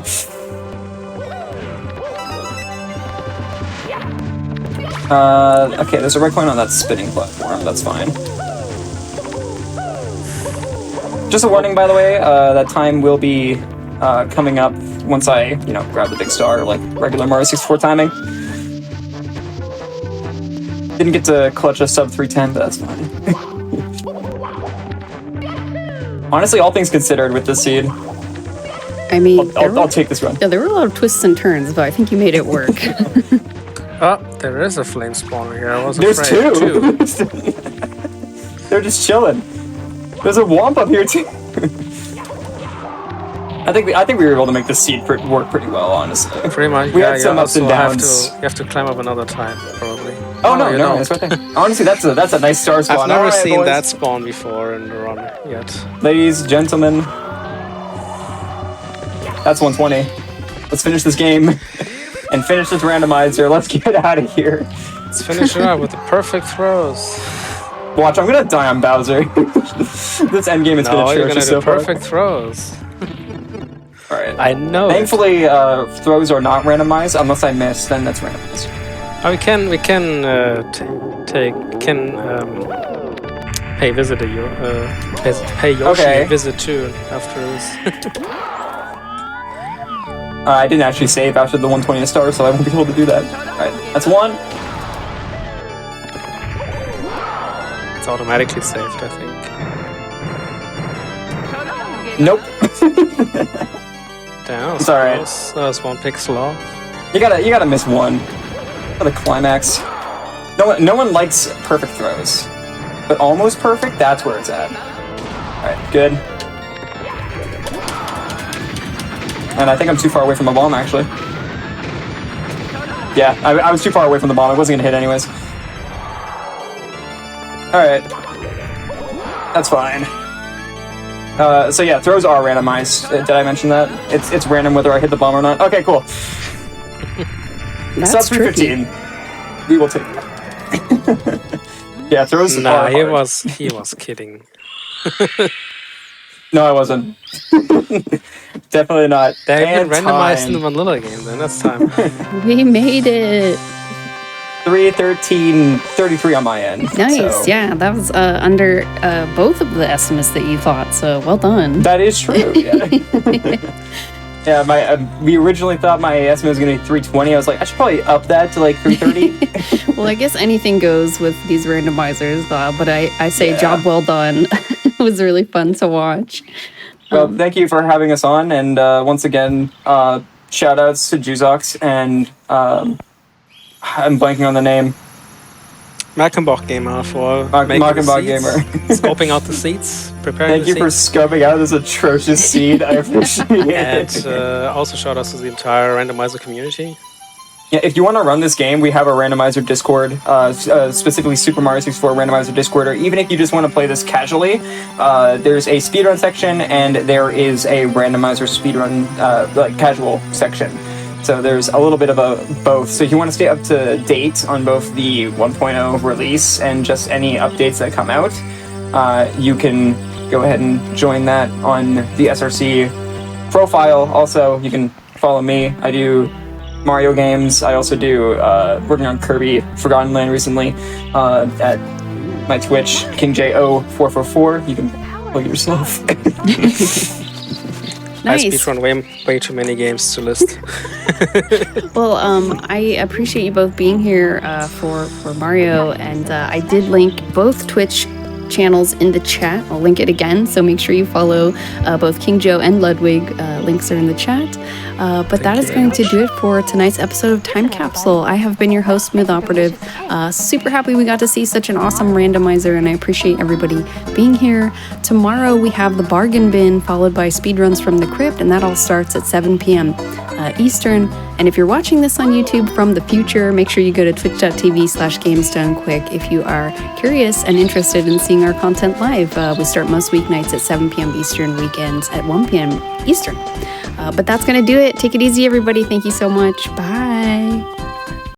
Okay, there's a red coin on that spinning platform. That's fine. Just a warning, by the way, that time will be coming up once I, grab the big star, like regular Mario 64 timing. Didn't get to clutch a sub 310, but that's fine. Honestly, all things considered with this seed, I mean, I'll take this run. Yeah, there were a lot of twists and turns, but I think you made it work. Oh, there is a flame spawner here. I was There's afraid two. They're just chilling. There's a womp up here too. I think we were able to make this seed work pretty well, honestly. Pretty much. We had some ups and downs. You have to climb up another time, probably. Oh no, it's right there. Honestly, that's a nice star spawn. I've never Alright, seen boys. that spawn before in the run yet. Ladies, gentlemen, that's 120. Let's finish this game and finish this randomizer. Let's get out of here. Let's finish it up with the perfect throws. Watch, I'm gonna die on Bowser. This endgame is gonna you're church gonna us do so far. perfect throws. Alright. I know. Thankfully, throws are not randomized. Unless I miss, then that's randomized. Oh, we can pay visit pay Yoshi Okay. a visit too after this. I didn't actually save after the 120 star, so I won't be able to do that. Alright, that's one. It's automatically saved, I think. Nope. Damn, It's alright. That's one pixel off. You gotta miss one for the climax. No one likes perfect throws, but almost perfect, that's where it's at. Alright, good. And I think I'm too far away from the bomb, actually. Yeah, I was too far away from the bomb. I wasn't gonna hit anyways. Alright. That's fine. So yeah, throws are randomized. Did I mention that? It's random whether I hit the bomb or not. Okay, cool. That's Sub tricky. 315. We will take that. Yeah, throws Nah, are he hard. was kidding. No, I wasn't. Definitely not. They've been And randomized in time. the Vanilla game, then that's time. We made it. 3, 13, 33 on my end. Nice. So Yeah, that was under both of the estimates that you thought. So well done. that is true. Yeah. Yeah, we originally thought my estimate was going to be 320. I was like, I should probably up that to like 330. Well, I guess anything goes with these randomizers, but I say Yeah. job well done. It was really fun to watch. Well, thank you for having us on, and once again, shout outs to Juzox and I'm blanking on the name. Malkenbach Gamer for Malkenbach Gamer. Scoping out the seats, preparing Thank you for scoping out this atrocious seed. I appreciate it. And also shout outs to the entire randomizer community. Yeah, if you want to run this game, we have a randomizer Discord, specifically Super Mario 64 randomizer Discord, or even if you just want to play this casually, there's a speedrun section and there is a randomizer speedrun like casual section. So there's a little bit of both. So if you want to stay up to date on both the 1.0 release and just any updates that come out, you can go ahead and join that on the SRC profile. Also, you can follow me. I do Mario games. I also do working on Kirby Forgotten Land recently at my Twitch, KingJO444. You can plug it yourself. Nice. I speedrun way too many games to list. Well, I appreciate you both being here for Mario, and I did link both Twitch channels in the chat. I'll link it again, so make sure you follow both King Joe and Ludwig. Links are in the chat. But that is going to do it for tonight's episode of Time Capsule. I have been your host, Smooth Operative. Super happy we got to see such an awesome randomizer, and I appreciate everybody being here. Tomorrow we have the Bargain Bin, followed by Speedruns from the Crypt, and that all starts at 7 p.m. Eastern. And if you're watching this on YouTube from the future, make sure you go to twitch.tv/GamesDoneQuick if you are curious and interested in seeing our content live. We start most weeknights at 7 p.m. Eastern, weekends at 1 p.m. Eastern. But that's going to do it. Take it easy, everybody. Thank you so much. Bye.